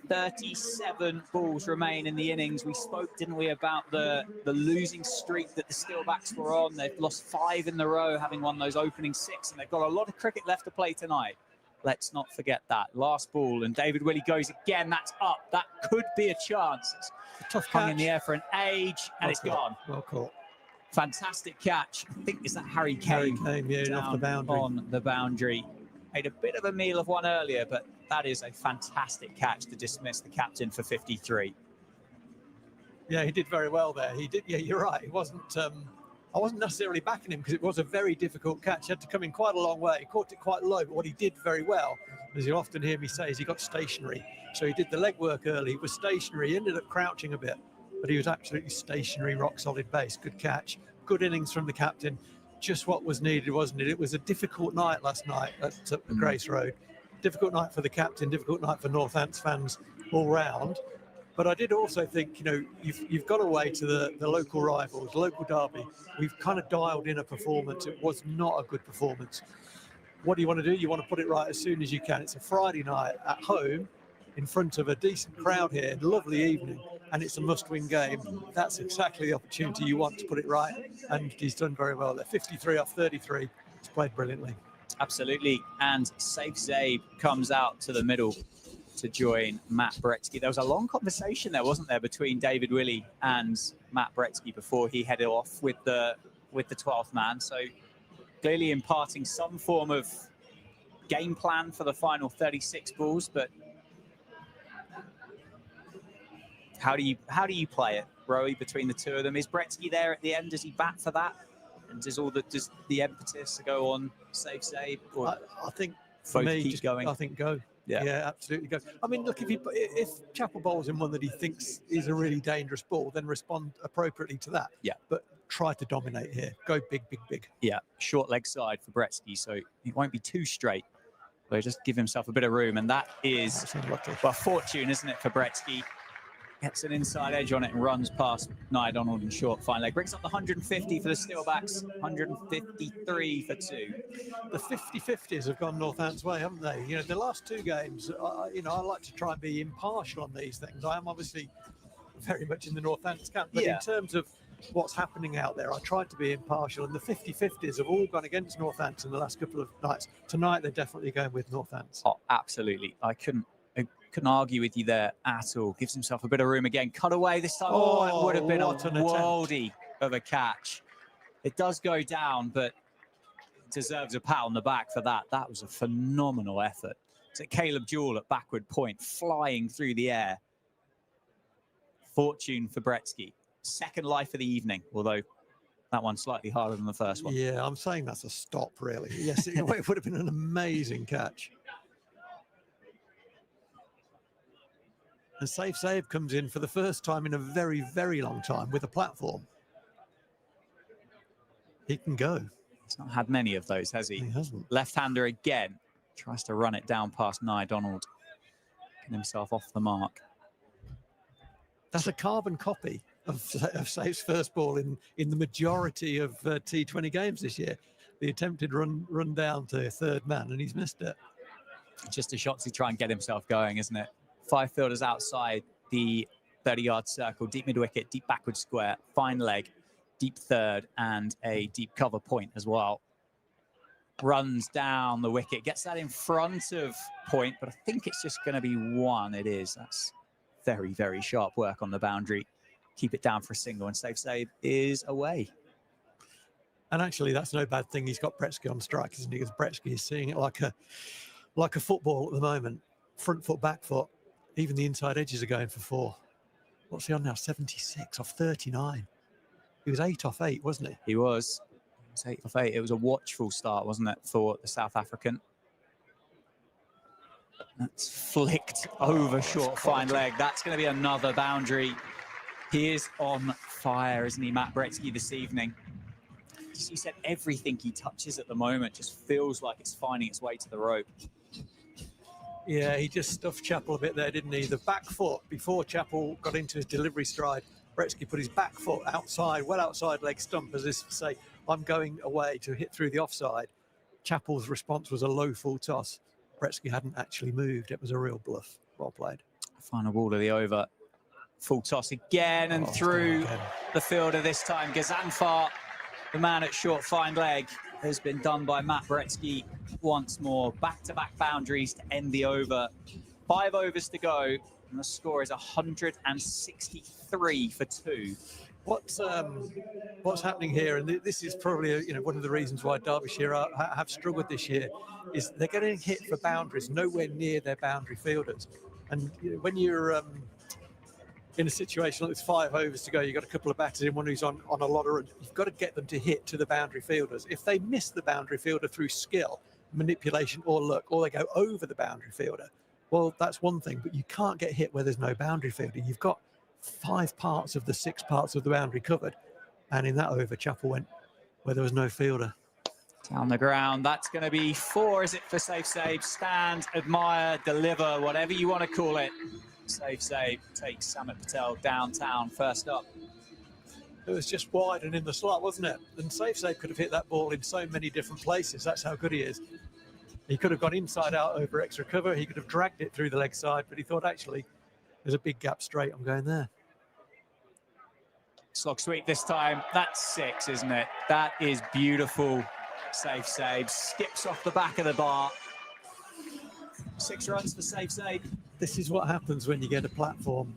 37 balls remain in the innings. We spoke, didn't we, about the losing streak that the Steelbacks were on. They've lost 5 in a row, having won those opening 6, and they've got a lot of cricket left to play tonight. Let's not forget that. Last ball, and David Willey goes again. That's up. That could be a chance. It's tough hung catch in the air for an age, and it's gone. Well caught. Fantastic catch. I think, is that Harry Kane? Off the boundary. On the boundary. Made a bit of a meal of one earlier, but that is a fantastic catch to dismiss the captain for 53. Yeah, he did very well there. He did. Yeah, you're right. It wasn't. I wasn't necessarily backing him because it was a very difficult catch. He had to come in quite a long way. He caught it quite low, but what he did very well, as you often hear me say, is he got stationary. So he did the leg work early. He was stationary. He ended up crouching a bit, but he was absolutely stationary, rock solid base. Good catch. Good innings from the captain. Just what was needed, wasn't it? It was a difficult night last night at Grace Road. Difficult night for the captain, difficult night for Northants fans all round. But I did also think, you've got away to the local rivals, local derby. We've kind of dialed in a performance. It was not a good performance. What do you want to do? You want to put it right as soon as you can. It's a Friday night at home in front of a decent crowd here, lovely evening, and it's a must-win game. That's exactly the opportunity you want to put it right, and he's done very well there. 53 off 33. He's played brilliantly. Absolutely, and Saif Zabe comes out to the middle to join Matt Breetzke. There was a long conversation there, wasn't there, between David Willey and Matt Breetzke before he headed off with the 12th man. So clearly imparting some form of game plan for the final 36 balls. But how do you play it, Rowie, between the two of them? Is Breetzke there at the end? Does he bat for that? And does the impetus go on Saif Zabe? I think For both me, keep going. I think go. Yeah, absolutely go. I mean, look, if Chappell bowls in one that he thinks is a really dangerous ball, then respond appropriately to that. Yeah. But try to dominate here. Go big, big, big. Yeah, short leg side for Breetzke, so he won't be too straight. But just give himself a bit of room, and that is, well, fortune, isn't it, for Breetzke? Gets an inside edge on it and runs past Nia Donald in short fine leg. Brings up the 150 for the Steelbacks, 153 for 2. The 50-50s have gone Northampton's way, haven't they? You know, the last 2 games, I like to try and be impartial on these things. I am obviously very much in the Northampton camp, but in terms of what's happening out there, I tried to be impartial, and the 50-50s have all gone against Northampton the last couple of nights. Tonight, they're definitely going with Northampton. Oh, absolutely. I couldn't argue with you there at all. Gives himself a bit of room again. Cut away this time. Oh, it would have been a worldie of a catch. It does go down, but it deserves a pat on the back for that. That was a phenomenal effort. It's at Caleb Jewell at backward point, flying through the air. Fortune for Breetzke. Second life of the evening, although that one's slightly harder than the first one. Yeah, I'm saying that's a stop, really. Yes, it would have been an amazing catch. And Safe Save comes in for the first time in a very, very long time with a platform. He can go. He's not had many of those, has he? He hasn't. Left-hander again. Tries to run it down past Nia Donald. Getting himself off the mark. That's a carbon copy of Safe's first ball in the majority of T20 games this year. The attempted run down to third man, and he's missed it. Just a shot to try and get himself going, isn't it? 5 fielders outside the 30-yard circle, deep mid-wicket, deep backward square, fine leg, deep third, and a deep cover point as well. Runs down the wicket, gets that in front of point, but I think it's just going to be 1. It is. That's very, very sharp work on the boundary. Keep it down for a single, and Safe Save is away. And actually, that's no bad thing. He's got Breetzke on strike, isn't he? Because Breetzke is seeing it like a football at the moment. Front foot, back foot. Even the inside edges are going for 4. What's he on now? 76 off 39. He was 8 off 8, wasn't he? He was. He was 8 off 8. It was a watchful start, wasn't it, for the South African? That's flicked over short fine leg. That's going to be another boundary. He is on fire, isn't he, Matt Breetzke, this evening? He said everything he touches at the moment just feels like it's finding its way to the rope. Yeah, he just stuffed Chappell a bit there, didn't he? The back foot, before Chappell got into his delivery stride, Breetzke put his back foot outside, well outside leg stump, as if to say, I'm going away to hit through the offside. Chappell's response was a low full toss. Breetzke hadn't actually moved. It was a real bluff. Well played. Final ball of the over. Full toss again and through the fielder this time. Gazanfar, the man at short fine leg, has been done by Matt Breetzke once more. Back-to-back boundaries to end the over. 5 overs to go, and the score is 163 for 2. What's happening here, and this is probably one of the reasons why Derbyshire have struggled this year, is they're getting hit for boundaries nowhere near their boundary fielders. And when you're in a situation like it's 5 overs to go, you've got a couple of batters in, one who's on a lot of runs, you've got to get them to hit to the boundary fielders. If they miss the boundary fielder through skill, manipulation or luck, or they go over the boundary fielder, well, that's one thing, but you can't get hit where there's no boundary fielder. You've got 5 parts of the 6 parts of the boundary covered, and in that over, Chappell went where there was no fielder. Down the ground, that's going to be 4, is it, for Safe Save? Stand, admire, deliver, whatever you want to call it. Safe Save takes Samit Patel downtown first up. It was just wide and in the slot, wasn't it? And Safe Save could have hit that ball in so many different places. That's how good he is. He could have gone inside out over extra cover. He could have dragged it through the leg side, but he thought, actually, there's a big gap straight. I'm going there. Slog sweep this time. That's 6, isn't it? That is beautiful. Safe Save skips off the back of the bar. 6 runs for Safe Save. This is what happens when you get a platform.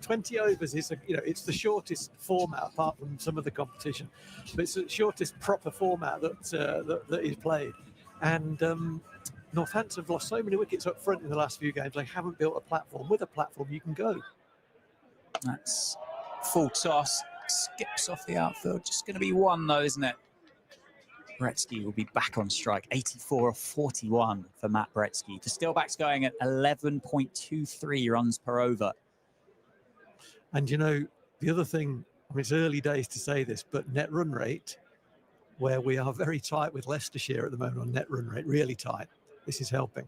20 overs is it's the shortest format apart from some of the competition, but it's the shortest proper format that is played. And Northampton have lost so many wickets up front in the last few games. They haven't built a platform. With a platform, you can go. That's full toss. Skips off the outfield. Just going to be 1 though, isn't it? Breetzke will be back on strike. 84 of 41 for Matt Breetzke. The Steelbacks going at 11.23 runs per over. And you know, the other thing, I mean, it's early days to say this, but net run rate, where we are very tight with Leicestershire at the moment on net run rate, really tight. This is helping.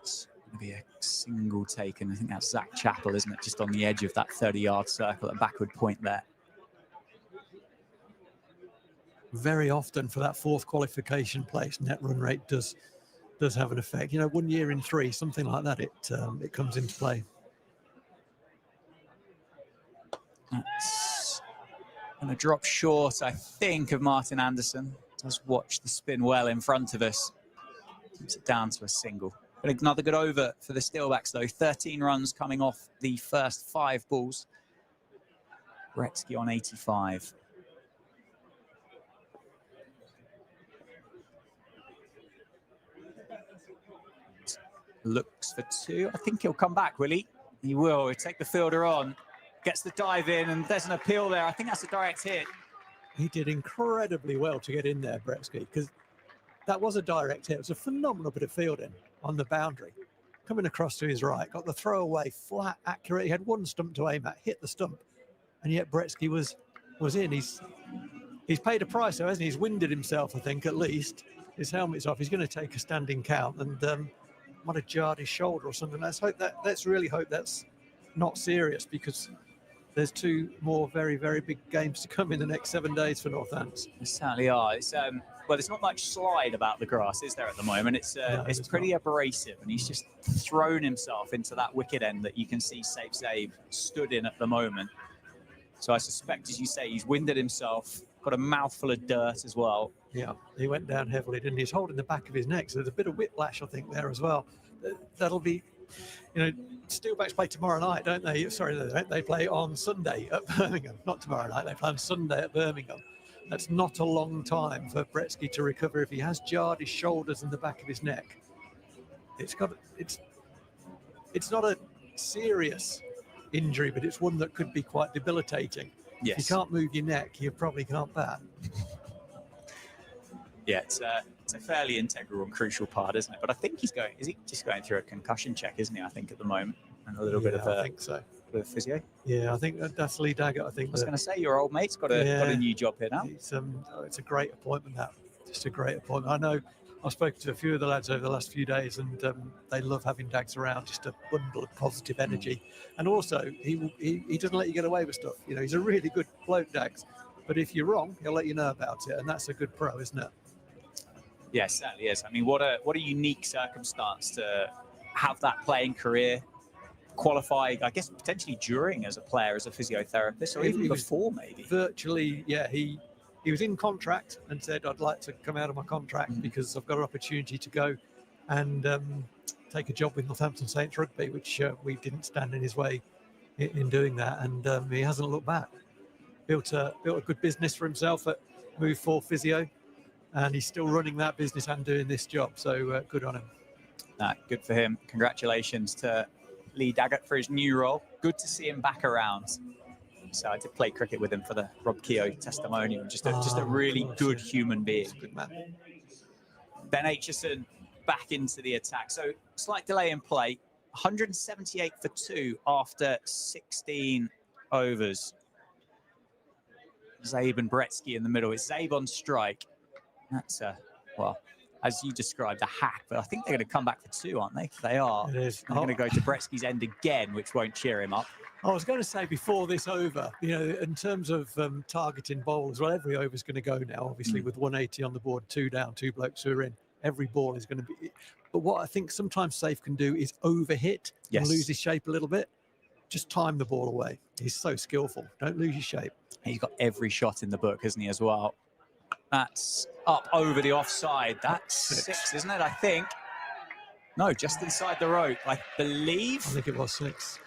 It's going to be a single taken. I think that's Zach Chappell, isn't it? Just on the edge of that 30-yard circle at backward point there. Very often for that fourth qualification place, net run rate does have an effect. You know, 1 year in 3, something like that, it comes into play. That's going to drop short, I think, of Martin Anderson. Does watch the spin well in front of us. Keeps it down to a single. But another good over for the Steelbacks, though. 13 runs coming off the first 5 balls. Breetzke on 85. Looks for 2. I think he'll come back, will he? He will. He'll take the fielder on. Gets the dive in, and there's an appeal there. I think that's a direct hit. He did incredibly well to get in there, Breetzke, because that was a direct hit. It was a phenomenal bit of fielding on the boundary. Coming across to his right, got the throw away, flat, accurate. He had one stump to aim at, hit the stump, and yet Breetzke was in. He's paid a price, though, hasn't he? He's winded himself, I think, at least. His helmet's off. He's going to take a standing count, and might have jarred his shoulder or something. Let's really hope that's not serious, because there's 2 more very, very big games to come in the next 7 days for Northants. There certainly are. It's, well, there's not much slide about the grass, is there, at the moment? It's pretty abrasive, and he's just thrown himself into that wicket end that you can see Safe Save stood in at the moment. So I suspect, as you say, he's winded himself, got a mouthful of dirt as well. Yeah, he went down heavily, didn't he? He's holding the back of his neck, so there's a bit of whiplash, I think, there as well. That'll be, you know, Steelbacks play tomorrow night, don't they? Sorry, they don't. They play on Sunday at Birmingham. Not tomorrow night, they play on Sunday at Birmingham. That's not a long time for Breetzke to recover. If he has jarred his shoulders and the back of his neck, it's not a serious injury, but it's one that could be quite debilitating. Yes. If you can't move your neck, you probably can't bat. Yeah, it's a fairly integral and crucial part, isn't it? But I think is he just going through a concussion check, isn't he? I think at the moment, and a little bit of I think so. Bit of physio. Yeah, I think that's Lee Daggett. I think I was going to say your old mate's got a new job here now. It's a great appointment. Just a great appointment. I know. I've spoken to a few of the lads over the last few days, and they love having Dags around. Just a bundle of positive energy, and also he doesn't let you get away with stuff. You know, he's a really good bloke, Dags. But if you're wrong, he'll let you know about it, and that's a good pro, isn't it? Yes, certainly is. I mean, what a unique circumstance to have that playing career, qualify, I guess, potentially during as a player, as a physiotherapist, or even before, maybe. Virtually, yeah. He was in contract and said, I'd like to come out of my contract because I've got an opportunity to go and take a job with Northampton Saints Rugby, which we didn't stand in his way in doing that. And he hasn't looked back. Built a good business for himself at Move 4 Physio. And he's still running that business and doing this job. So good on him. Good for him. Congratulations to Lee Daggett for his new role. Good to see him back around. So I did play cricket with him for the Rob Keogh testimonial. Just a really good human being. Good man. Ben Aitchison back into the attack. So slight delay in play. 178 for 2 after 16 overs. Zabe and Breetzke in the middle. It's Zabe on strike. That's well, as you described, a hack, but I think they're going to come back for 2, aren't they? They are. It is. They're going to go to Breetzke's end again, which won't cheer him up. I was going to say before this over, you know, in terms of targeting bowlers, well, every over is going to go now, obviously, with 180 on the board, 2 down, 2 blokes who are in. Every ball is going to be. But what I think sometimes Safe can do is overhit and lose his shape a little bit. Just time the ball away. He's so skillful. Don't lose your shape. He's got every shot in the book, hasn't he, as well? That's up over the offside. That's 6, isn't it? I think. No, just inside the rope, I believe. I think it was 6.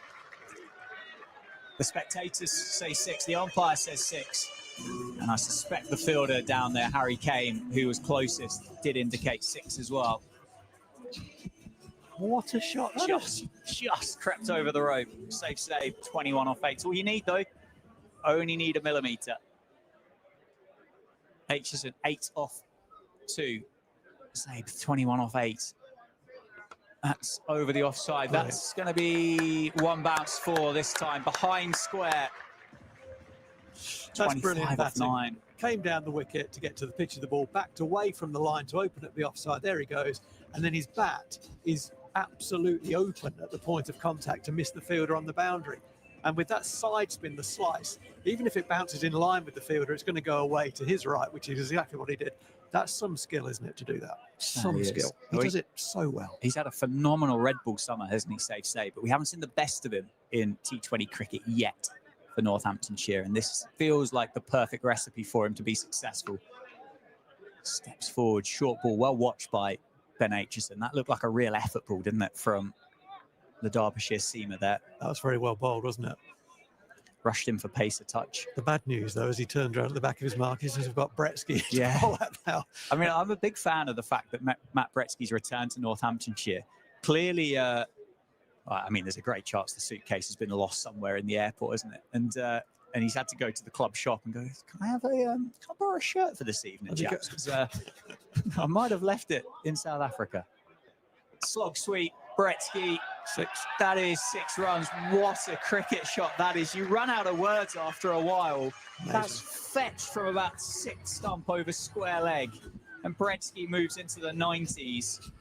The spectators say 6. The umpire says 6. And I suspect the fielder down there, Harry Kane, who was closest, did indicate 6 as well. What a shot. Just crept over the rope. Safe save, 21 off 8. All you need, though, only need a millimetre. Aitchison 8 off 2. Sabe 21 off 8. That's over the offside. Right. That's going to be 1 bounce 4 this time. Behind square. That's brilliant 25 off batting. 9. Came down the wicket to get to the pitch of the ball, backed away from the line to open up the offside. There he goes. And then his bat is absolutely open at the point of contact to miss the fielder on the boundary. And with that side spin, the slice, even if it bounces in line with the fielder, it's going to go away to his right, which is exactly what he did. That's some skill, isn't it, to do that? Some skill. He does it so well. He's had a phenomenal red ball summer, hasn't he, safe say? But we haven't seen the best of him in T20 cricket yet for Northamptonshire. And this feels like the perfect recipe for him to be successful. Steps forward, short ball, well watched by Ben Aitchison. That looked like a real effort ball, didn't it, from the Derbyshire seamer there. That was very well bowled, wasn't it? Rushed in for pacer touch. The bad news, though, as he turned around at the back of his mark, is we've got Breetzke to bowl at now. I mean, I'm a big fan of the fact that Matt Breetzke's return to Northamptonshire. Clearly, I mean, there's a great chance the suitcase has been lost somewhere in the airport, isn't it? And he's had to go to the club shop and go, can I borrow a shirt for this evening, chaps? 'Cause, I might have left it in South Africa. Slog sweep, Breetzke, 6. That is 6 runs. What a cricket shot that is. You run out of words after a while. Amazing. That's fetched from about 6 stump over square leg. And Breetzke moves into the 90s.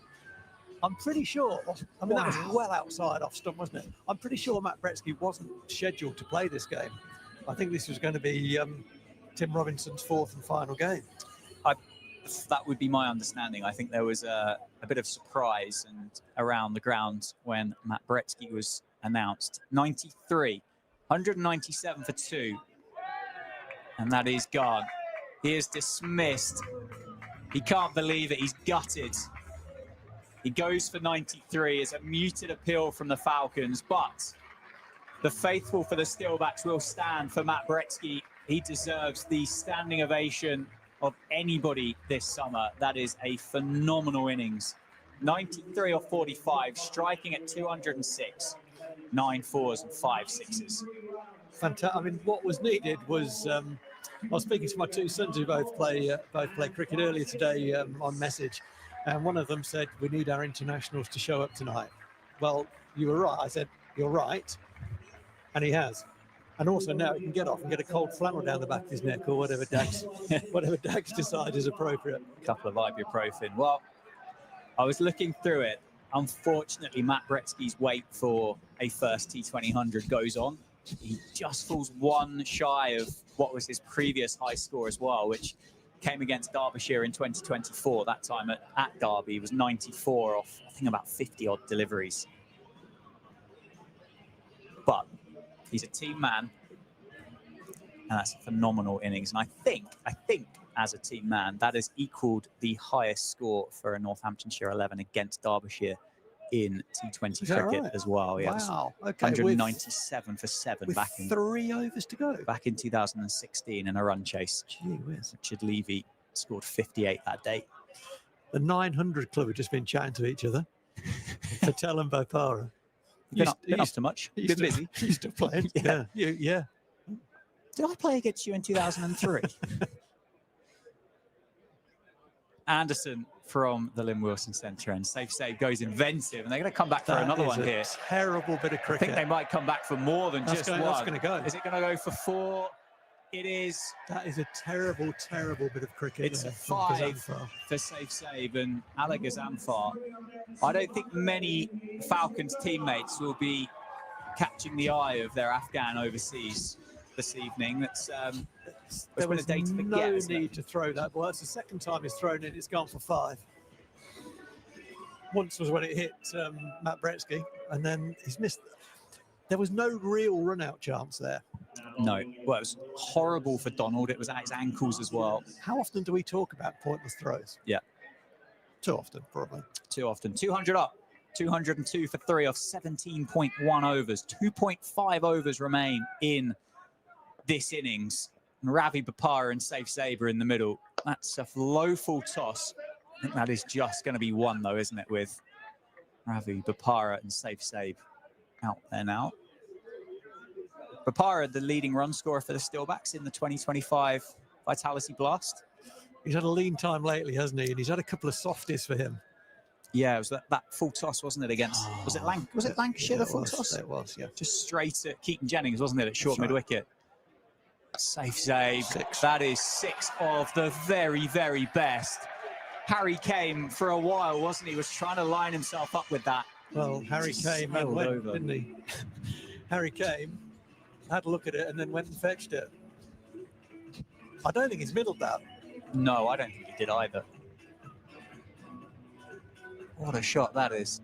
I'm pretty sure, I mean, that was well outside off stump, wasn't it? I'm pretty sure Matt Breetzke wasn't scheduled to play this game. I think this was going to be Tim Robinson's 4th and final game. That would be my understanding. I think there was a bit of surprise and around the ground when Matt Breetzke was announced. 93, 197 for 2. And that is gone. He is dismissed. He can't believe it. He's gutted. He goes for 93 as a muted appeal from the Falcons, but the faithful for the Steelbacks will stand for Matt Breetzke. He deserves the standing ovation of anybody this summer. That is a phenomenal innings. 93 or 45, striking at 206, 9 4s and 5 6s. Fantastic. I mean, what was needed was, I was speaking to my 2 sons who both play cricket earlier today on message, and one of them said, we need our internationals to show up tonight. Well, you were right. I said, you're right. And he has. And also now he can get off and get a cold flannel down the back of his neck or whatever Dax decides is appropriate. A couple of ibuprofen. Well, I was looking through it. Unfortunately, Matt Breetzke's wait for a first T20 goes on. He just falls 1 shy of what was his previous high score as well, which came against Derbyshire in 2024. That time at Derby, he was 94 off, I think, about 50-odd deliveries. But he's a team man, and that's a phenomenal innings. And I think as a team man, that has equaled the highest score for a Northamptonshire 11 against Derbyshire in T20 cricket as well. Yes. Wow. Okay. 197 for 7 back in 3 overs to go. Back in 2016 in a run chase. Gee whiz. Richard Levy scored 58 that day. The 900 club had just been chatting to each other. Patel and Bopara. Been up to much. Been busy. Used to play. Yeah. Yeah. Did I play against you in 2003? Anderson from the Lynn Wilson Centre, and safe save goes inventive, and they're going to come back for another one here. Terrible bit of cricket. I think they might come back for more than just one. That's going to go. Is it going to go for 4? It is. That is a terrible, terrible bit of cricket. It's a 5 for safe save, and Alec Zamfar. I don't think many Falcons teammates will be catching the eye of their Afghan overseas this evening. There was a day to forget. No need to throw that ball. That's the second time he's thrown it. It's gone for 5. Once was when it hit Matt Breetzke, and then he's missed. There was no real run-out chance there. No. Well, it was horrible for Donald. It was at his ankles as well. How often do we talk about pointless throws? Yeah. Too often, probably. Too often. 200 up. 202 for 3 off 17.1 overs. 2.5 overs remain in this innings. And Ravi Bopara and Safe Sabre in the middle. That's a low full toss. I think that is just going to be 1, though, isn't it, with Ravi Bopara and Safe Sabre out there now. Bopara, the leading run scorer for the Steelbacks in the 2025 Vitality Blast. He's had a lean time lately, hasn't he? And he's had a couple of softies for him. Yeah, it was that full toss, wasn't it? Against was it Lancashire, the full toss? It was, yeah. Just straight at Keaton Jennings, wasn't it? At short mid wicket. Safe save. 6. That is 6 of the very, very best. Harry came for a while, wasn't he? Was trying to line himself up with that. Well, Harry came and went, over, didn't he? Harry came, had a look at it, and then went and fetched it. I don't think he's middled that. No, I don't think he did either. What a shot that is.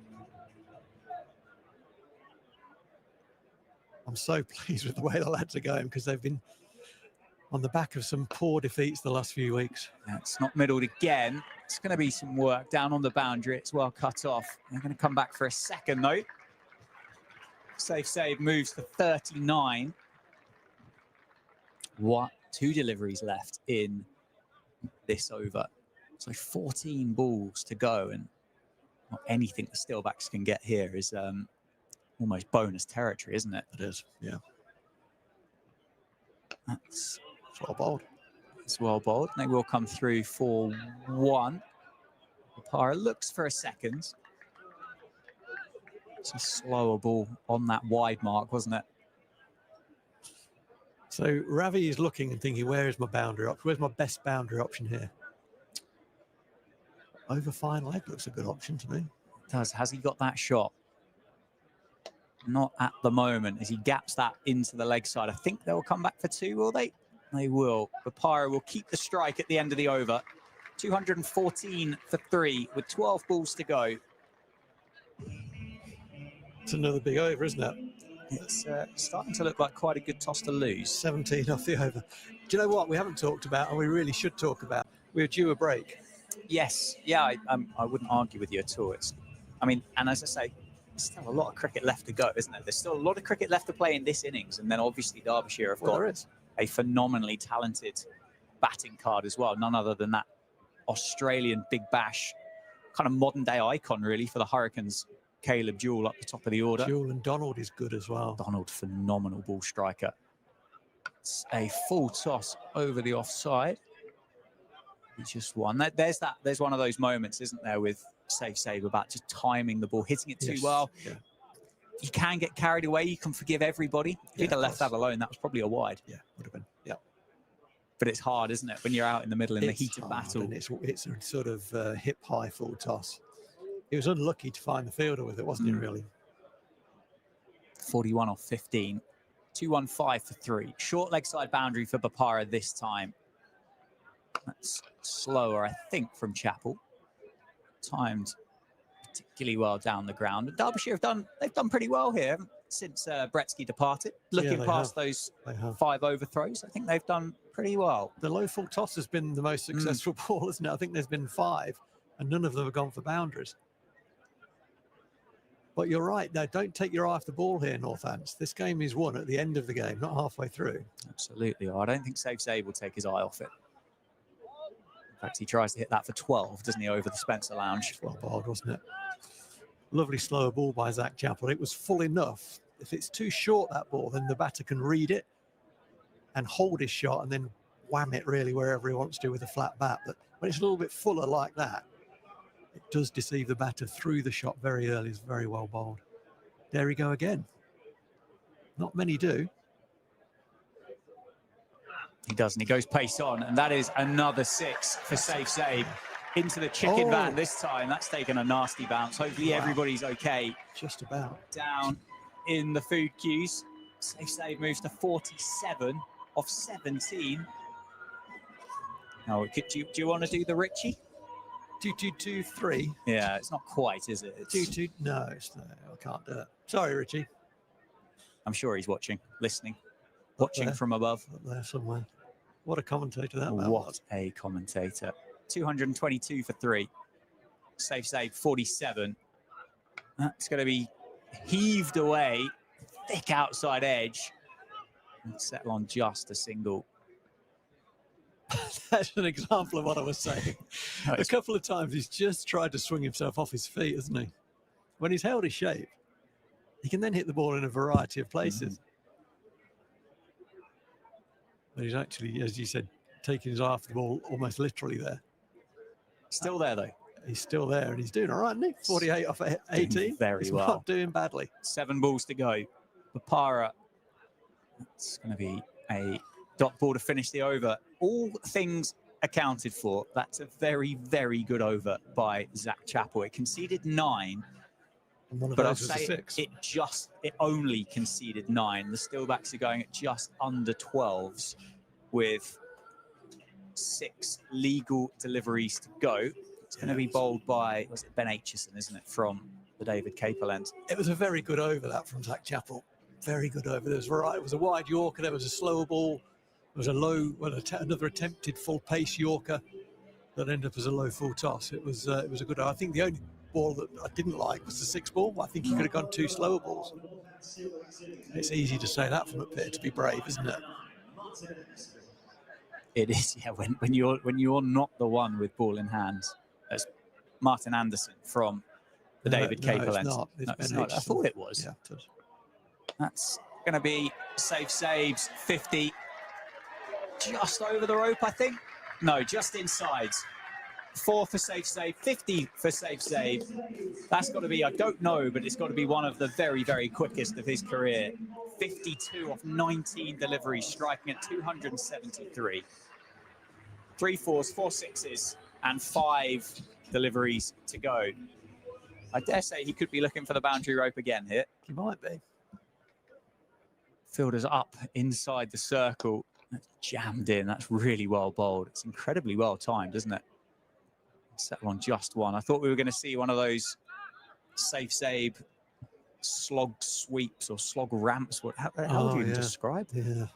I'm so pleased with the way the lads are going because they've been on the back of some poor defeats the last few weeks. Yeah, it's not middled again. It's going to be some work down on the boundary. It's well cut off. They're going to come back for a second, though. Safe save moves to 39. What? 2 deliveries left in this over. So 14 balls to go, and not anything the Steelbacks can get here is almost bonus territory, isn't it? It is, yeah. That's well bowled. It's well bowled. They will come through for 1. Para looks for a second. It's a slower ball on that wide mark, wasn't it? So Ravi is looking and thinking, where is my boundary option? Where's my best boundary option here? Over fine leg looks a good option to me. It does. Has he got that shot? Not at the moment, as he gaps that into the leg side. I think they'll come back for 2, will they? They will. Rapara will keep the strike at the end of the over. 214 for 3 with 12 balls to go. It's another big over, isn't it? It's starting to look like quite a good toss to lose. 17 off the over. Do you know what we haven't talked about, and we really should talk about? We're due a break. Yes. Yeah, I wouldn't argue with you at all. I mean, and as I say, there's still a lot of cricket left to go, isn't there? There's still a lot of cricket left to play in this innings. And then obviously Derbyshire have got a phenomenally talented batting card as well. None other than that Australian Big Bash, kind of modern day icon really for the Hurricanes. Caleb Jewell up the top of the order. Jewell and Donald is good as well. Donald, phenomenal ball striker. It's a full toss over the offside. He just won. There's one of those moments, isn't there, with safe save about just timing the ball, hitting it too well. Yeah. You can get carried away. You can forgive everybody. If he'd have left that alone, that was probably a wide. Yeah, would have been. Yeah. But it's hard, isn't it, when you're out in the middle in the heat of battle? And it's a sort of hip-high full toss. He was unlucky to find the fielder with it, wasn't he, really? 41 off 15. 215 for 3. Short leg side boundary for Bapara this time. That's slower, I think, from Chappell. Timed particularly well down the ground. And Derbyshire they've done pretty well here since Breetzke departed. Looking past those 5 overthrows, I think they've done pretty well. The low full toss has been the most successful ball, isn't it? I think there's been 5, and none of them have gone for boundaries. But you're right. No, don't take your eye off the ball here, Northants. This game is won at the end of the game, not halfway through. Absolutely. I don't think Safe Save will take his eye off it. In fact, he tries to hit that for 12, doesn't he, over the Spencer Lounge? Well bowled, wasn't it? Lovely slow ball by Zach Chappell. It was full enough. If it's too short, that ball, then the batter can read it and hold his shot and then wham it really wherever he wants to with a flat bat. But when it's a little bit fuller like that, it does deceive the batter through the shot very early. It's very well bowled. There we go again. Not many do. He does, and he goes pace on, and that is another 6 for Safe Save. Into the chicken van this time. That's taken a nasty bounce. Hopefully everybody's okay. Just about. Down in the food queues. Safe Save moves to 47 off 17. Now, do you want to do the Richie? 2-2-2-3. Yeah, it's not quite, is it? 2-2. No, I can't do it. Sorry, Richie. I'm sure he's watching, listening, watching from above. Up there somewhere. What a commentator that was. What a commentator. 222 for 3. Safe Save 47. That's going to be heaved away. Thick outside edge. And settle on just a single. That's an example of what I was saying. A couple of times he's just tried to swing himself off his feet, hasn't he? When he's held his shape, he can then hit the ball in a variety of places. But he's actually, as you said, taking his eye off the ball almost literally there. Still there, though. He's still there, and he's doing all right, isn't he? 48 off 18. Doing very he's well. Not doing badly. 7 balls to go. Papara, it's going to be a dot ball to finish the over. All things accounted for, that's a very, very good over by Zach Chappell. It conceded 9, And one of but I'll those was a say 6. it only conceded 9. The Steelbacks are going at just under 12s with 6 legal deliveries to go. It's going to be bowled by, was it Ben Aitchison, isn't it, from the David Capel end? It was a very good over, that, from Zach Chappell. Very good over. There was variety. It was a wide Yorker. There was a slower ball. There was a low, another attempted full pace Yorker that ended up as a low full toss. It was a good. I think the only ball that I didn't like was the 6 ball. I think he could have gone 2 slower balls. It's easy to say that from up here, to be brave, isn't it? It is, yeah. When you're not the one with ball in hand, as Martin Anderson from the David Capel end. No, it's not. I thought it was. Yeah, it is. That's going to be saves 50. Just over the rope, I think. No, just inside. 4 for save, 50 for save. That's got to be, I don't know, but it's got to be one of the very, very quickest of his career. 52 off 19 deliveries, striking at 273. 3 4s, 4 6s, and 5 deliveries to go. I dare say he could be looking for the boundary rope again here. He might be. Fielder's up inside the circle. That's jammed in. That's really well bowled. It's incredibly well timed, isn't it? Settle on just 1. I thought we were going to see one of those save, slog sweeps or slog ramps. How the hell do you describe it? Yeah.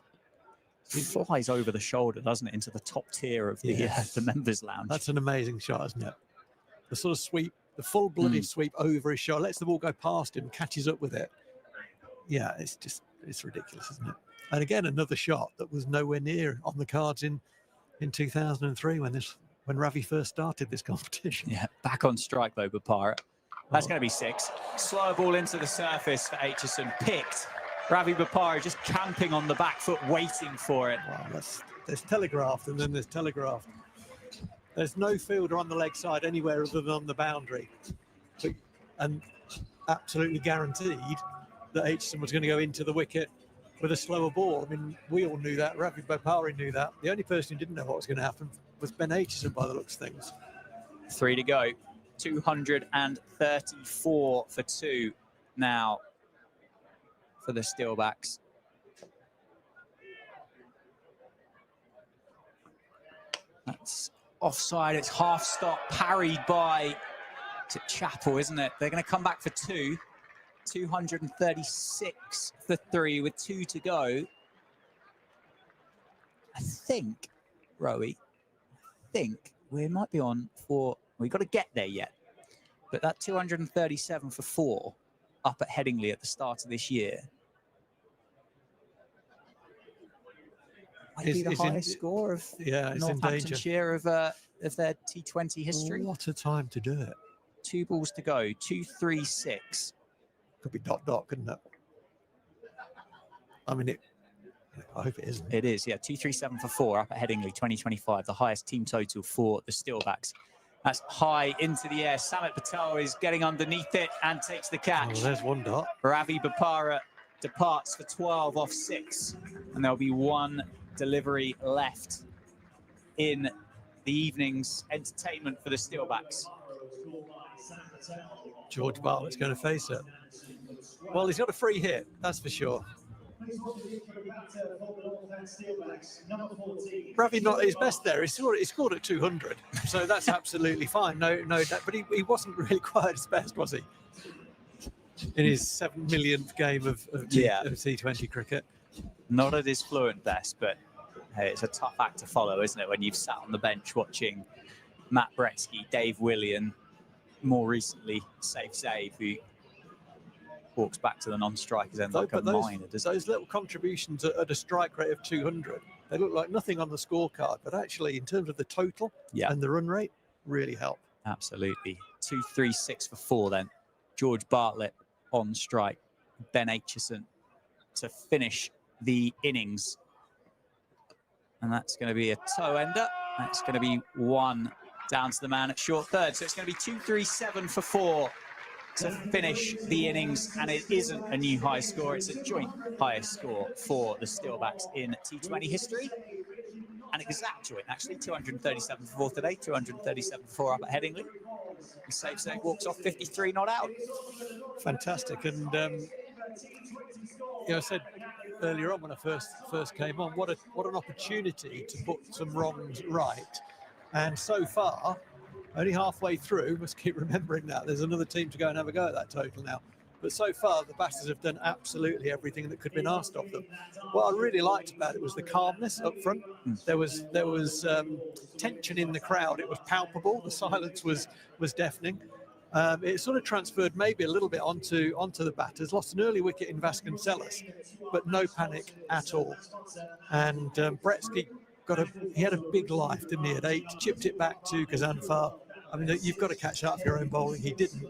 It flies over the shoulder, doesn't it, into the top tier of the members' lounge. That's an amazing shot, isn't it? The sort of sweep, the full-blooded sweep over his shoulder, lets the ball go past him, catches up with it. Yeah, it's ridiculous, isn't it? And again, another shot that was nowhere near on the cards in 2003 when Ravi first started this competition. Yeah, back on strike though, Papara. That's going to be 6. Slow ball into the surface for Aitchison. Picked. Ravi Papara just camping on the back foot, waiting for it. Wow, there's telegraphed and then there's telegraphed. There's no fielder on the leg side anywhere other than on the boundary. And absolutely guaranteed that Aitchison was going to go into the wicket with a slower ball. I mean, we all knew that. Ravi Bopari knew that. The only person who didn't know what was going to happen was Ben Aitchison by the looks of things. 3 to go. 234 for 2 now for the Steelbacks. That's offside. It's half stop, parried by Chappell, isn't it? They're going to come back for 2. 236 for 3 with 2 to go. I think, Rowie, we might be on for, we've got to get there yet. But that 237 for 4 up at Headingley at the start of this year might be the highest score of Northamptonshire of their T20 history. What a time to do it. 2 balls to go, 236. Could be ... couldn't it? I mean, I hope it isn't. It is, yeah. 237 for 4 up at Headingley 2025, the highest team total for the Steelbacks. That's high into the air. Samit Patel is getting underneath it and takes the catch. Oh, there's 1 dot. Ravi Bopara departs for 12 off 6, and there'll be 1 delivery left in the evening's entertainment for the Steelbacks. George Bartlett's going to face it. Well, he's got a free hit, that's for sure. Ravi not at his best there. He scored at 200, so that's absolutely fine. No, but he wasn't really quite at his best, was he? In his 7 millionth game of T20 cricket. Not at his fluent best, but hey, it's a tough act to follow, isn't it? When you've sat on the bench watching Matt Breetzke, Dave Willian, more recently Save, who walks back to the non-strikers end like a miner. Those little contributions at a strike rate of 200, they look like nothing on the scorecard, but actually in terms of the total and the run rate, really help. Absolutely. 236 for 4 then. George Bartlett on strike. Ben Aitchison to finish the innings. And that's going to be a toe ender. That's going to be 1 down to the man at short third. So it's going to be 2-3-7 for 4 to finish the innings. And it isn't a new high score. It's a joint highest score for the Steelbacks in T20 history. An exact joint, actually. 237 for 4 today, 237 for 4 up at Headingley. And Safe walks off 53 not out. Fantastic. And I said earlier on when I first came on, what an opportunity to put some wrongs right. And so far, only halfway through, must keep remembering that there's another team to go and have a go at that total now. But so far, the batters have done absolutely everything that could have been asked of them. What I really liked about it was the calmness up front. There was tension in the crowd. It was palpable. The silence was deafening. It sort of transferred maybe a little bit onto the batters. Lost an early wicket in Vasconcelos, but no panic at all. And Breetzke he had a big life, didn't he? At 8, chipped it back to Kazanfar. I mean, you've got to catch up for your own bowling. He didn't,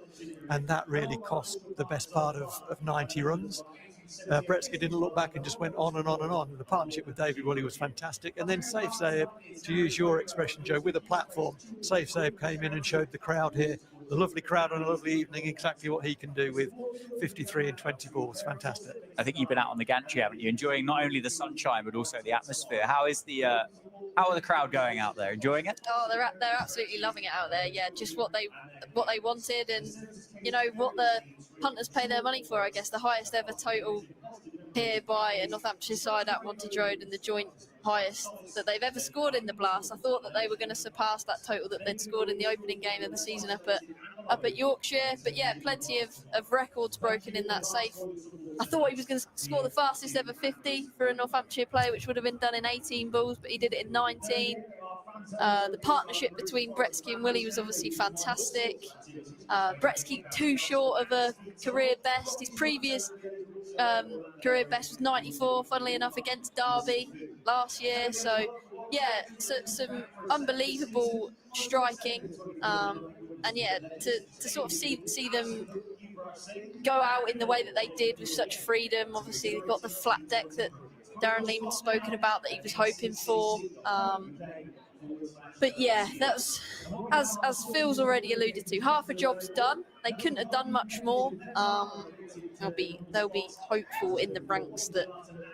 and that really cost the best part of 90 runs. Breetzke didn't look back and just went on and on and on. The partnership with David Woolley was fantastic. And then Safe, to use your expression, Joe, with a platform, Safe came in and showed the crowd here, the lovely crowd on a lovely evening, exactly what he can do with 53 and 20 balls. Fantastic. I think you've been out on the gantry, haven't you? Enjoying not only the sunshine, but also the atmosphere. How are the crowd going out there? Enjoying it? Oh, they're absolutely loving it out there. Yeah, just what they wanted, and what the punters pay their money for. I guess the highest ever total here by a Northamptonshire side at Wantage Road, and the joint highest that they've ever scored in the Blast. I thought that they were going to surpass that total that they'd scored in the opening game of the season up at Yorkshire. But yeah, plenty of records broken in that Safe. I thought he was going to score the fastest ever 50 for a Northamptonshire player, which would have been done in 18 balls, but he did it in 19. The partnership between Breetzke and Willie was obviously fantastic. Breetzke too short of a career best. His previous career best was 94, funnily enough, against Derby last year. So, yeah, some unbelievable striking. And, yeah, to sort of see them go out in the way that they did with such freedom. Obviously, they've got the flat deck that Darren Lehman's spoken about that he was hoping for. But yeah, that's as Phil's already alluded to. Half a job's done. They couldn't have done much more. They'll be hopeful in the ranks that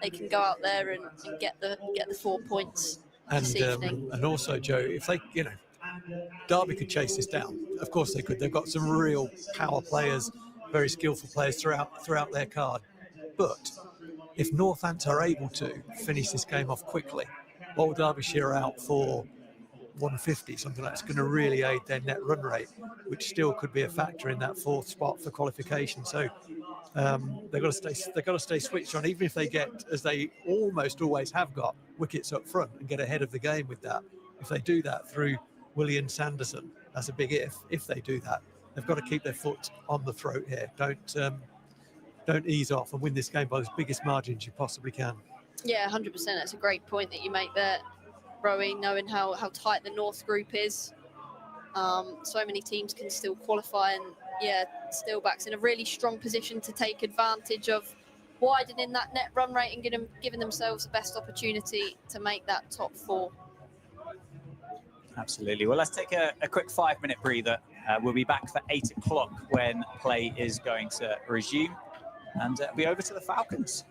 they can go out there and get the 4 points this evening. And also, Joe, if they Derby could chase this down. Of course they could. They've got some real power players, very skillful players throughout their card. But if Northants are able to finish this game off quickly, while Derbyshire are out for 150, something like that's going to really aid their net run rate, which still could be a factor in that 4th spot for qualification. So they've got to stay switched on, even if they get, as they almost always have got, wickets up front and get ahead of the game with that. If they do that through Willie and Sanderson, that's a big if. If they do that, they've got to keep their foot on the throat here. Don't ease off and win this game by as biggest margins you possibly can. Yeah, 100%. That's a great point that you make there, Rowie, knowing how tight the North group is. So many teams can still qualify, and yeah, Steelbacks in a really strong position to take advantage of widening that net run rate and giving themselves the best opportunity to make that top 4. Absolutely. Well, let's take a quick 5-minute breather. We'll be back for 8 o'clock when play is going to resume, and be over to the Falcons.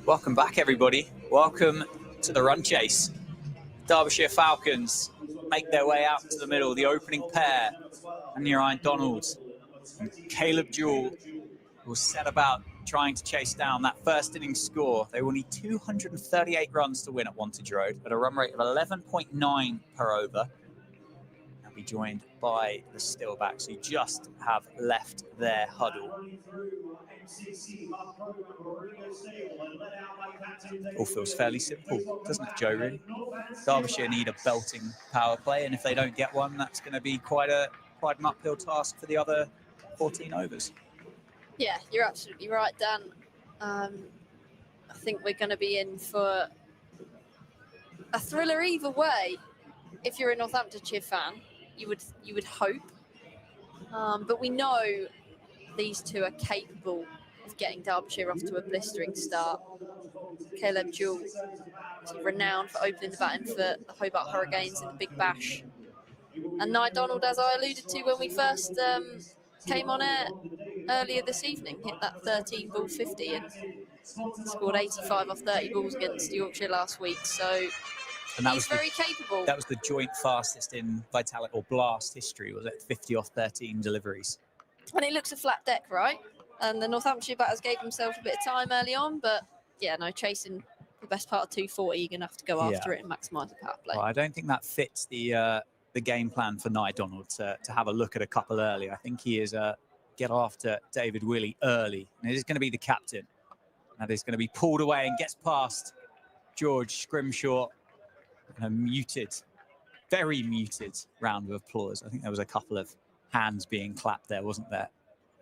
Welcome back, everybody. Welcome to the run chase. Derbyshire Falcons make their way out to the middle. The opening pair, Ryan Donald and Caleb Jewell, will set about trying to chase down that first innings score. They will need 238 runs to win at Wantage Road at a run rate of 11.9 per over. They'll be joined by the Steelbacks, who just have left their huddle. All feels fairly simple, doesn't it, Joe? Really? Derbyshire need a belting power play, and if they don't get one, that's going to be quite an uphill task for the other 14 overs. Yeah, you're absolutely right, Dan. I think we're going to be in for a thriller either way. If you're a Northamptonshire fan, you would hope, but we know these two are capable of getting Derbyshire off to a blistering start. Caleb Jewell is renowned for opening the batting for the Hobart Hurricanes in the Big Bash. And Nye Donald, as I alluded to when we first came on air earlier this evening, hit that 13 ball 50 and scored 85 off 30 balls against Yorkshire last week. So he's very capable. That was the joint fastest in Vitality or Blast history, was it? 50 off 13 deliveries. And it looks a flat deck, right? And the Northamptonshire batters gave themselves a bit of time early on, but yeah, no, chasing the best part of 240, you're going to have to go after it and maximise the power play. Well, I don't think that fits the game plan for Nye Donald to have a look at a couple early. I think he is get after David Willey early, and it is going to be the captain. That is going to be pulled away and gets past George Scrimshaw. A muted, very muted round of applause. I think there was a couple of hands being clapped there, wasn't there?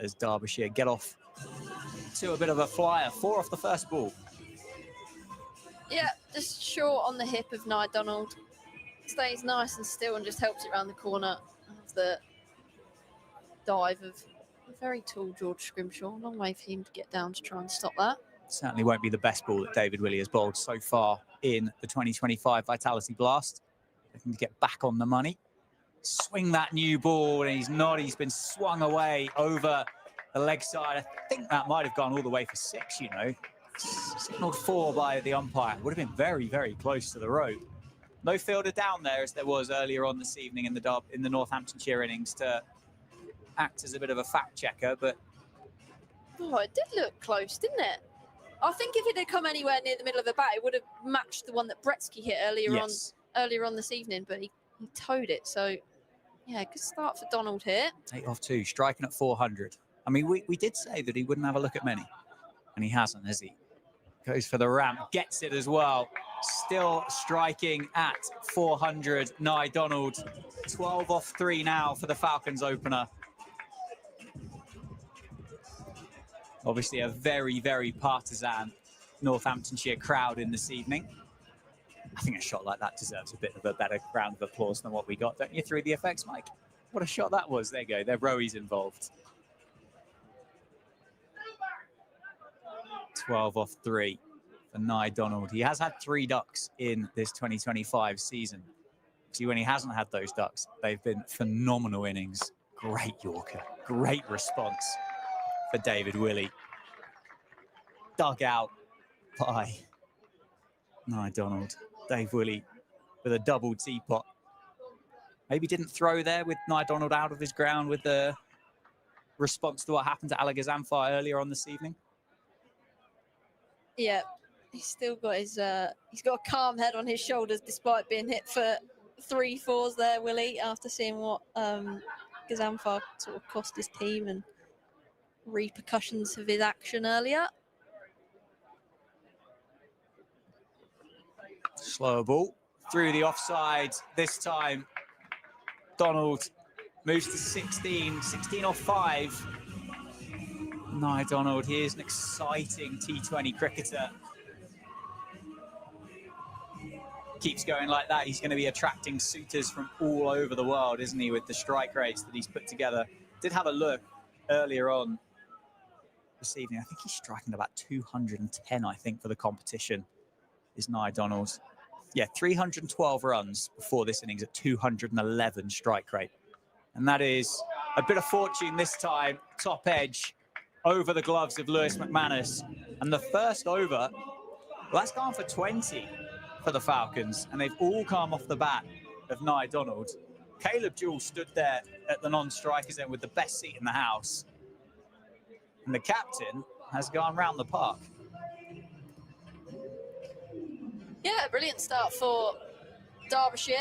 As Derbyshire get off to a bit of a flyer. 4 off the first ball. Yeah, just short on the hip of Nye Donald. Stays nice and still and just helps it around the corner of the dive of a very tall George Scrimshaw. Long way for him to get down to try and stop that. Certainly won't be the best ball that David Willey has bowled so far in the 2025 Vitality Blast. Looking to get back on the money. Swing that new ball, and he's not. He's been swung away over the leg side. I think that might have gone all the way for 6, you know. Signalled 4 by the umpire. Would have been very, very close to the rope. No fielder down there, as there was earlier on this evening in the Northamptonshire innings, to act as a bit of a fact checker, but... Oh, it did look close, didn't it? I think if it had come anywhere near the middle of the bat, it would have matched the one that Breetzke hit earlier on this evening, but he towed it, so... Yeah, good start for Donald here. 8 off 2, striking at 400. I mean, we did say that he wouldn't have a look at many, and he hasn't, has he? Goes for the ramp, gets it as well. Still striking at 400, Nye Donald. 12 off 3 now for the Falcons opener. Obviously a very, very partisan Northamptonshire crowd in this evening. I think a shot like that deserves a bit of a better round of applause than what we got, don't you, through the effects, Mike? What a shot that was. There you go. There are rowies involved. 12 off 3 for Nye Donald. He has had 3 ducks in this 2025 season. See, when he hasn't had those ducks, they've been phenomenal innings. Great Yorker. Great response for David Willey. Dug out by Nye Donald. Dave Willey with a double teapot. Maybe didn't throw there with Nye Donald out of his ground with the response to what happened to Ali Gazamfar earlier on this evening. Yeah, he's still got his he's got a calm head on his shoulders despite being hit for 3 fours there, Willey, after seeing what Gazamfar sort of cost his team and repercussions of his action earlier. Slower ball through the offside this time. Donald moves to 16 off 5. Nye Donald, he is an exciting T20 cricketer. Keeps going like that, he's going to be attracting suitors from all over the world, isn't he, with the strike rates that he's put together. Did have a look earlier on this evening. I think he's striking about 210, I think, for the competition, is Nye Donald. Yeah, 312 runs before this innings at 211 strike rate. And that is a bit of fortune this time, top edge over the gloves of Lewis McManus. And the first over, well, that's gone for 20 for the Falcons, and they've all come off the bat of Nye Donald. Caleb Jewell stood there at the non-strikers end with the best seat in the house. And the captain has gone round the park. Yeah, brilliant start for Derbyshire.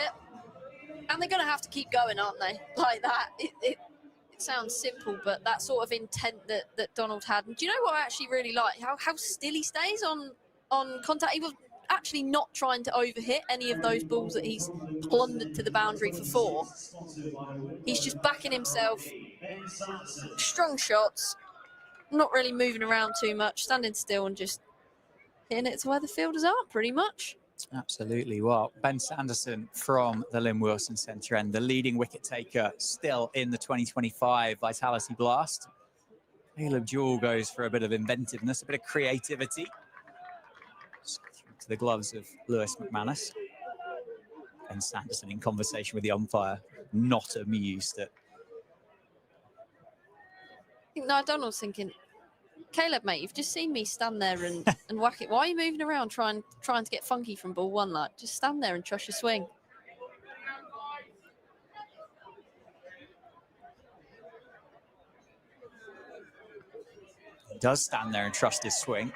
And they're going to have to keep going, aren't they? Like that. It sounds simple, but that sort of intent that Donald had. And do you know what I actually really like? How still he stays on contact. He was actually not trying to overhit any of those balls that he's plundered to the boundary for 4. He's just backing himself. Strong shots. Not really moving around too much. Standing still and just hitting it to where the fielders are, pretty much. Absolutely. Well, Ben Sanderson from the Lynn Wilson Centre end, the leading wicket taker still in the 2025 Vitality Blast. Caleb Jewell goes for a bit of inventiveness, a bit of creativity. To the gloves of Lewis McManus. Ben Sanderson in conversation with the umpire, not amused at. I think Nye Donald's thinking, Caleb, mate, you've just seen me stand there and whack it. Why are you moving around trying to get funky from ball 1? Like, just stand there and trust your swing. He does stand there and trust his swing.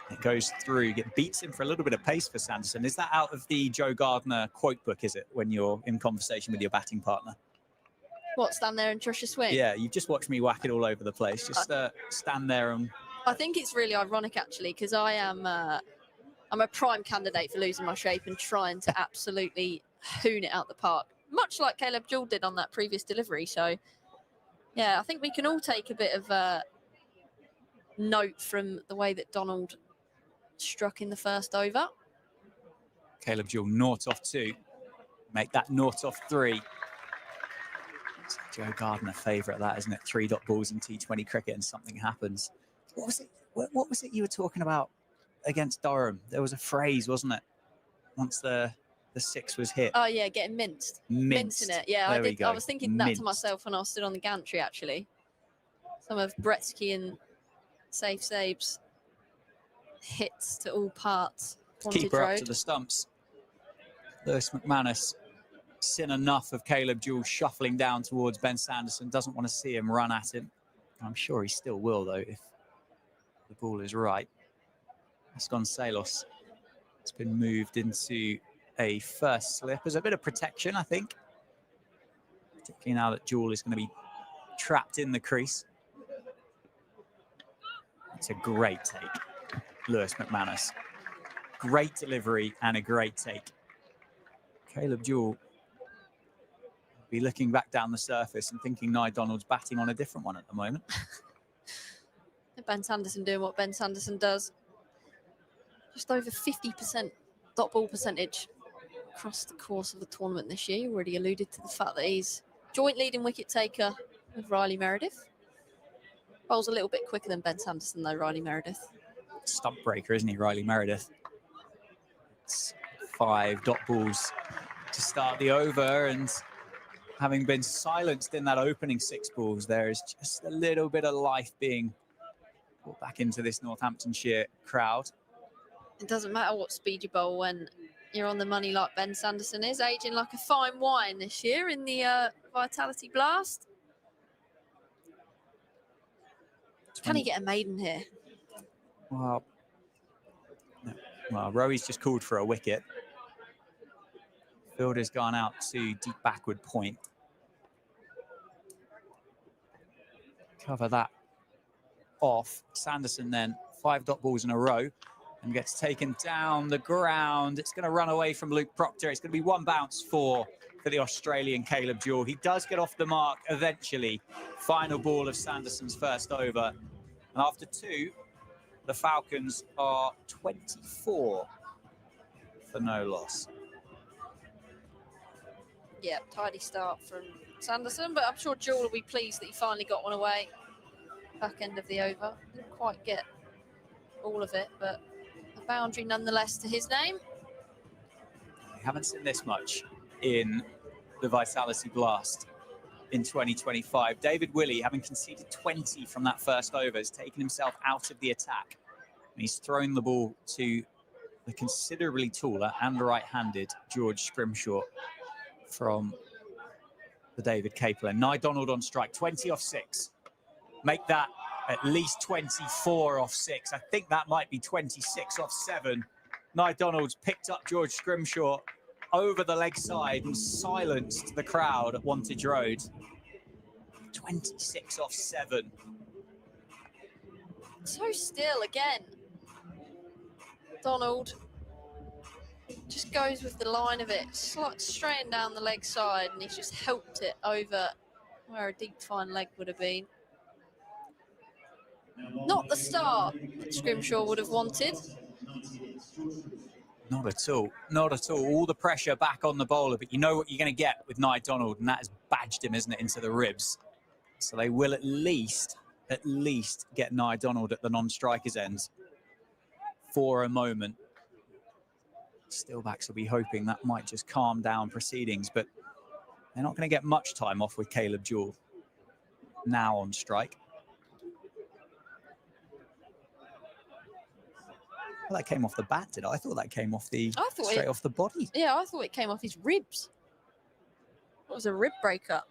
It goes through, beats him for a little bit of pace for Sanderson. Is that out of the Joe Gardner quote book, is it, when you're in conversation with your batting partner? What, stand there and trust your swing? Yeah, you've just watched me whack it all over the place. Just stand there and... I think it's really ironic, actually, because I'm a prime candidate for losing my shape and trying to absolutely hoon it out the park, much like Caleb Jewell did on that previous delivery. So, yeah, I think we can all take a bit of note from the way that Donald struck in the first over. Caleb Jewell, 0 off 2. Make that 0 off 3. It's a Joe Gardner favourite, that, isn't it? 3-dot balls in T20 cricket and something happens. What was it? What was it you were talking about against Durham? There was a phrase, wasn't it? Once the 6 was hit. Oh, yeah, getting minced. Mincing it. Yeah, I did. I was thinking that to myself when I was stood on the gantry, actually. Some of Breetzke and Safe Sabe's hits to all parts. Keeper up to the stumps. Lewis McManus seen enough of Caleb Jewell shuffling down towards Ben Sanderson. Doesn't want to see him run at him. I'm sure he still will, though, if the ball is right. Vasconcelos has been moved into a first slip. There's a bit of protection, I think. Particularly now that Jewell is going to be trapped in the crease. It's a great take, Lewis McManus. Great delivery and a great take. Caleb Jewell will be looking back down the surface and thinking Nye Donald's batting on a different one at the moment. Ben Sanderson doing what Ben Sanderson does. Just over 50% dot ball percentage across the course of the tournament this year. You already alluded to the fact that he's joint leading wicket taker with Riley Meredith. Bowls a little bit quicker than Ben Sanderson, though, Riley Meredith. Stump breaker, isn't he, Riley Meredith? It's 5 dot balls to start the over, and having been silenced in that opening 6 balls, there is just a little bit of life being brought back into this Northamptonshire crowd. It doesn't matter what speed you bowl when you're on the money like Ben Sanderson is, aging like a fine wine this year in the Vitality Blast. Can he get a maiden here? Well, Rowe's just called for a wicket. Fielder's gone out to deep backward point. Cover that off. Sanderson then 5 dot balls in a row and gets taken down the ground. It's going to run away from Luke Proctor. It's going to be 1 bounce for the Australian Caleb Jewell. He does get off the mark eventually. Final ball of Sanderson's first over. And after 2, the Falcons are 24 for no loss. Yeah, tidy start from Sanderson, but I'm sure Jewell will be pleased that he finally got one away. Back end of the over. Didn't quite get all of it, but a boundary nonetheless to his name. Haven't seen this much in the Vitality Blast in 2025. David Willey, having conceded 20 from that first over, has taken himself out of the attack. And he's thrown the ball to the considerably taller and right-handed George Scrimshaw from the David Capel. And Nye Donald on strike, 20 off 6. Make that at least 24 off 6. I think that might be 26 off 7. Nye Donald's picked up George Scrimshaw over the leg side and silenced the crowd at Wantage Road. 26 off 7. So still again. Donald just goes with the line of it, straight down the leg side, and he's just helped it over where a deep fine leg would have been. Not the start that Scrimshaw would have wanted. Not at all. Not at all. All the pressure back on the bowler, but you know what you're going to get with Nye Donald, and that has badged him, isn't it, into the ribs. So they will at least get Nye Donald at the non-striker's end for a moment. Steelbacks will be hoping that might just calm down proceedings, but they're not going to get much time off with Caleb Jewell now on strike. Well, that came off the bat, did I? I thought that came off straight off the body. Yeah, I thought it came off his ribs. It was a rib breaker.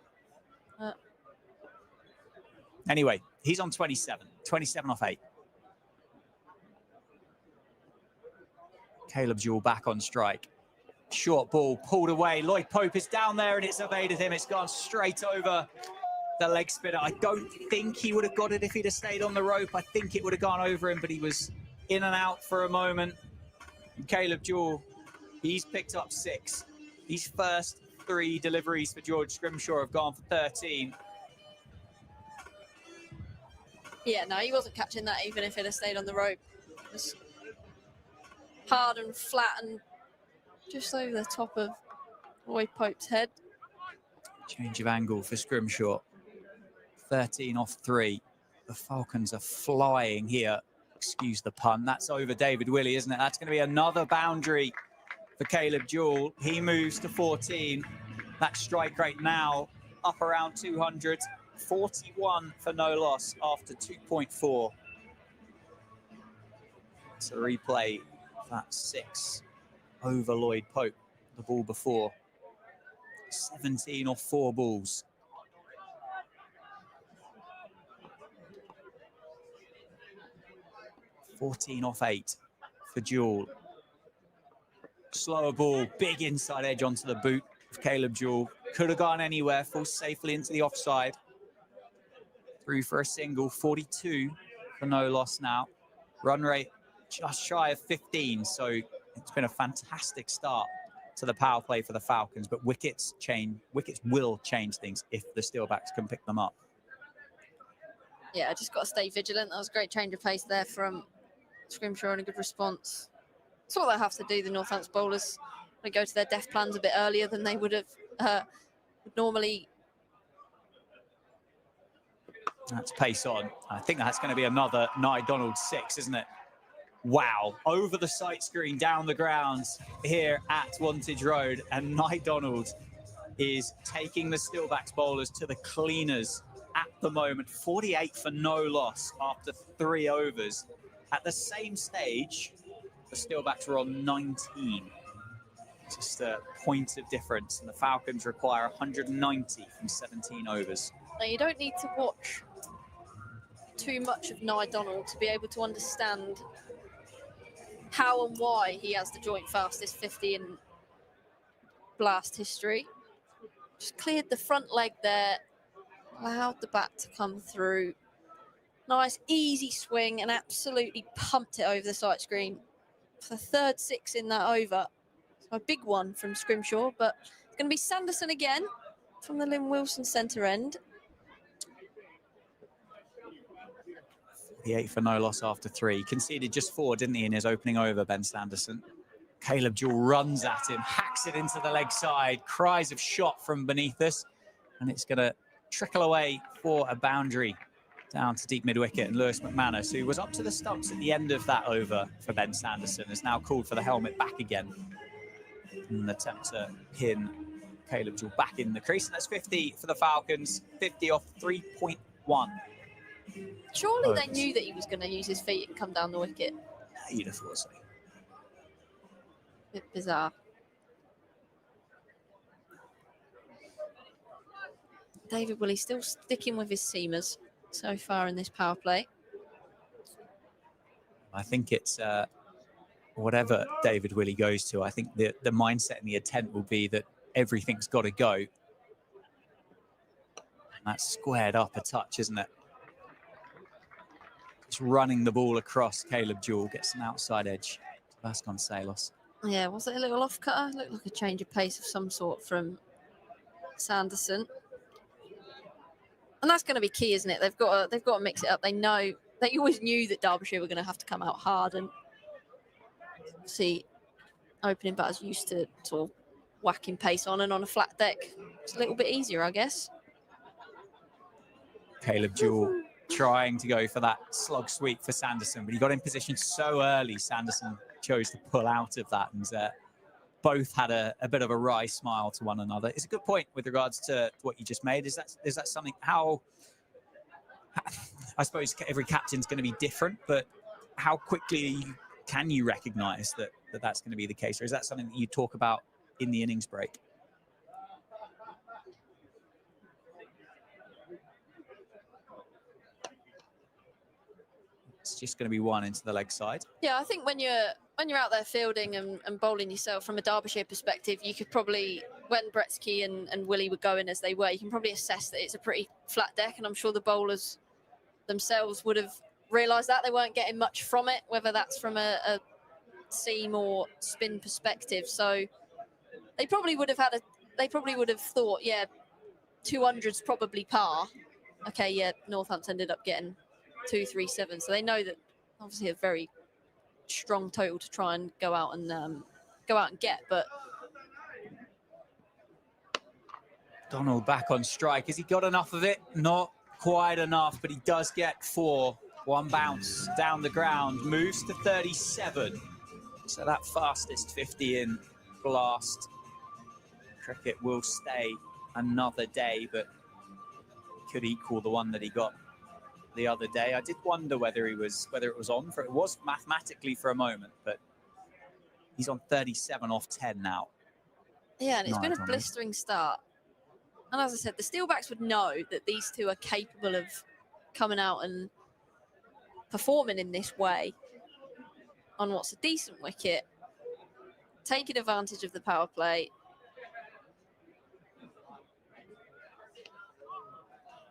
Anyway, he's on 27 off 8. Caleb Jewell back on strike. Short ball pulled away. Lloyd Pope is down there and it's evaded him. It's gone straight over the leg spinner. I don't think he would have got it if he'd have stayed on the rope. I think it would have gone over him, but he was in and out for a moment. And Caleb Jewell, he's picked up 6. These first 3 deliveries for George Scrimshaw have gone for 13. Yeah, no, he wasn't catching that even if it had stayed on the rope. It was hard and flat and just over the top of Lloyd Pope's head. Change of angle for Scrimshaw. 13 off 3. The Falcons are flying here. Excuse the pun. That's over David Willey, isn't it? That's going to be another boundary for Caleb Jewell. He moves to 14. That strike rate now up around 200. 41 for no loss after 2.4. It's a replay of that 6 over Lloyd Pope, the ball before. 17 off 4 balls. $14 off 8 for Jewell. Slower ball, big inside edge onto the boot of Caleb Jewell. Could have gone anywhere, falls safely into the offside. Through for a single, 42 for no loss now. Run rate just shy of 15, so it's been a fantastic start to the power play for the Falcons, but wickets will change things if the Steelbacks can pick them up. Yeah, just got to stay vigilant. That was a great change of pace there from Scrimshaw and a good response. That's what they have to do, the Northants bowlers. They go to their death plans a bit earlier than they would have normally. That's pace on. I think that's going to be another Nye Donald 6, isn't it? Wow. Over the sight screen, down the grounds here at Wantage Road. And Nye Donald is taking the Steelbacks bowlers to the cleaners at the moment. 48 for no loss after 3 overs. At the same stage, the Steelbacks were on 19. Just a point of difference. And the Falcons require 190 from 17 overs. Now, you don't need to watch too much of Nye Donald to be able to understand how and why he has the joint fastest 50 in Blast history. Just cleared the front leg there, allowed the bat to come through. Nice, easy swing and absolutely pumped it over the sight screen for the 3rd 6 in that over. So a big one from Scrimshaw, but it's going to be Sanderson again from the Lynn Wilson centre end. 48 for no loss after 3. He conceded just 4, didn't he, in his opening over, Ben Sanderson. Caleb Jewell runs at him, hacks it into the leg side, cries of shot from beneath us, and it's going to trickle away for a boundary down to deep mid-wicket. And Lewis McManus, who was up to the stumps at the end of that over for Ben Sanderson, has now called for the helmet back again. in an attempt to pin Caleb Jewell back in the crease. And that's 50 for the Falcons, 50 off 3.1. Surely they knew that he was going to use his feet and come down the wicket. You'd have thought so. Bit bizarre. David Willey still sticking with his seamers so far in this power play. I think it's whatever David Willey goes to, I think the mindset and the intent will be that everything's got to go. And that's squared up a touch, isn't it? Just running the ball across Caleb Jewell, gets an outside edge to Vasconcelos. Yeah, was it a little off cutter? Looked like a change of pace of some sort from Sanderson. And that's going to be key, isn't it? They've got to mix it up. They always knew that Derbyshire were going to have to come out hard, and see opening batters used to sort of whacking pace on, and on a flat deck it's a little bit easier, I guess. Caleb Jewell trying to go for that slug sweep for Sanderson, but he got in position so early. Sanderson chose to pull out of that, and both had a bit of a wry smile to one another. It's a good point with regards to what you just made. Is that something, how I suppose every captain's going to be different, but how quickly can you recognise that that's going to be the case? Or is that something that you talk about in the innings break? It's just going to be one into the leg side. Yeah, I think when you're out there fielding and bowling yourself from a Derbyshire perspective, you could probably, when Breetzke and Willey were going as they were, you can probably assess that it's a pretty flat deck, and I'm sure the bowlers themselves would have realised that they weren't getting much from it, whether that's from a seam or spin perspective. So they probably would have thought, yeah, 200's probably par. Okay, yeah, Northampton ended up getting 237, so they know that obviously a very strong total to try and go out and get. But Donald back on strike. Has he got enough of it? Not quite enough, but he does get 4. One bounce down the ground, moves to 37. So that fastest 50 in blast. Cricket will stay another day, but could equal the one that he got the other day. I did wonder whether it was on for it. Was mathematically for a moment, but he's on 37 off 10 now. Yeah, and it's been a blistering start. And as I said, the Steelbacks would know that these two are capable of coming out and performing in this way on what's a decent wicket, taking advantage of the power play.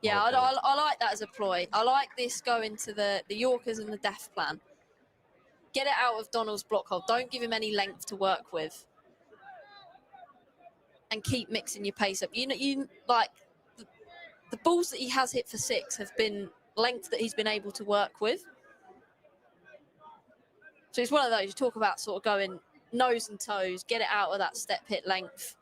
Yeah, I like that as a ploy. I like this going to the Yorkers and the death plan. Get it out of Donald's block hole. Don't give him any length to work with. And keep mixing your pace up. You like the balls that he has hit for 6 have been length that he's been able to work with. So it's one of those, you talk about sort of going nose and toes, get it out of that step hit length.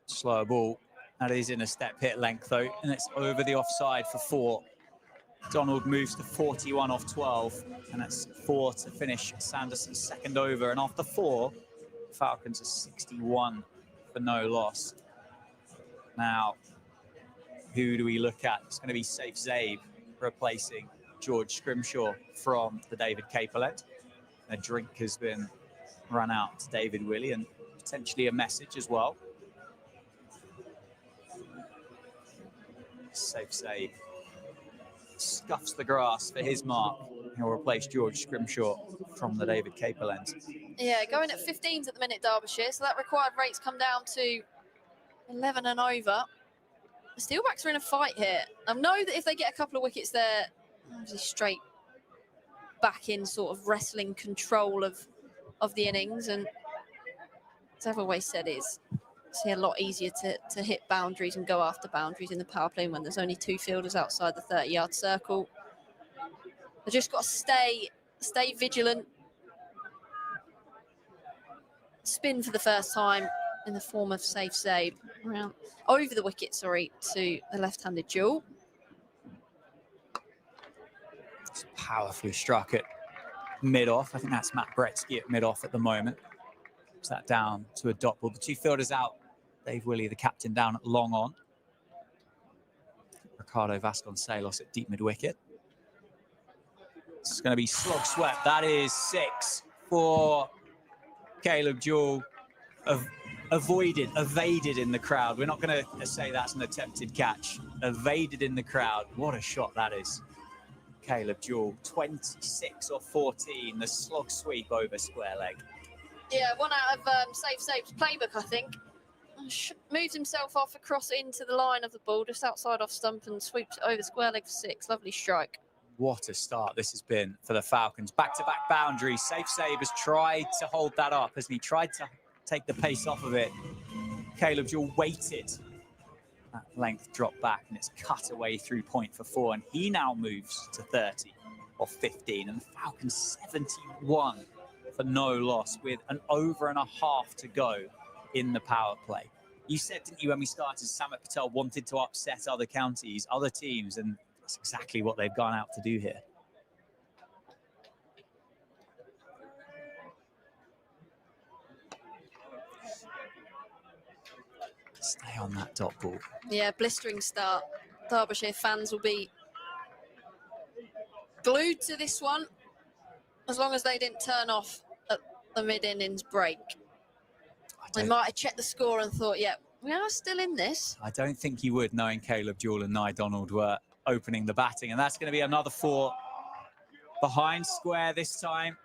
Slow ball. That is in a step hit length though, and it's over the offside for 4. Donald moves to 41 off 12, and that's 4 to finish Sanderson's second over. And after 4, Falcons are 61 for no loss. Now, who do we look at? It's going to be Safe Zabe replacing George Scrimshaw from the David Capel end. A drink has been run out to David Willey, and potentially a message as well. Safe Zabe scuffs the grass for his mark. He'll replace George Scrimshaw from the David Capel end. Yeah, going at 15s at the minute, Derbyshire, so that required rates come down to 11 and over. The Steelbacks are in a fight here. I know that if they get a couple of wickets, they're obviously straight back in sort of wrestling control of the innings, and as I've always said, it's a lot easier to hit boundaries and go after boundaries in the power play when there's only 2 fielders outside the 30-yard circle. They've just got to stay vigilant. Spin for the first time in the form of Safe Zabe around over the wicket, sorry, to the left-handed Jewell. It's powerfully struck at mid-off. I think that's Matt Breetzke at mid-off at the moment. Drops that down to a dot ball. The two fielders out. Dave Willey, the captain, down at long on. Ricardo Vasconcelos at deep mid-wicket. It's going to be slog swept. That is 6 for Caleb Jewell. Evaded in the crowd. We're not going to say that's an attempted catch. Evaded in the crowd. What a shot that is. Caleb Jewell, 26 or 14, the slog sweep over square leg. Yeah, one out of Save's playbook, I think. Moves himself off across into the line of the ball, just outside off stump, and sweeps it over square leg for 6. Lovely strike. What a start this has been for the Falcons. Back-to-back boundaries. Save has tried to hold that up, hasn't he? Tried to take the pace off of it. Caleb Jewell waited. That length dropped back, and it's cut away through point for 4, and he now moves to 30 or 15, and the Falcons 71 for no loss with an over and a half to go in the power play. You said, didn't you, when we started, Samet Patel wanted to upset other counties, other teams, and that's exactly what they've gone out to do here. Stay on that dot ball. Yeah, blistering start. Derbyshire fans will be glued to this one as long as they didn't turn off at the mid-innings break. They might have checked the score and thought, yeah, we are still in this. I don't think he would, knowing Caleb Jewell and Nye Donald were opening the batting. And that's going to be another 4 behind square this time.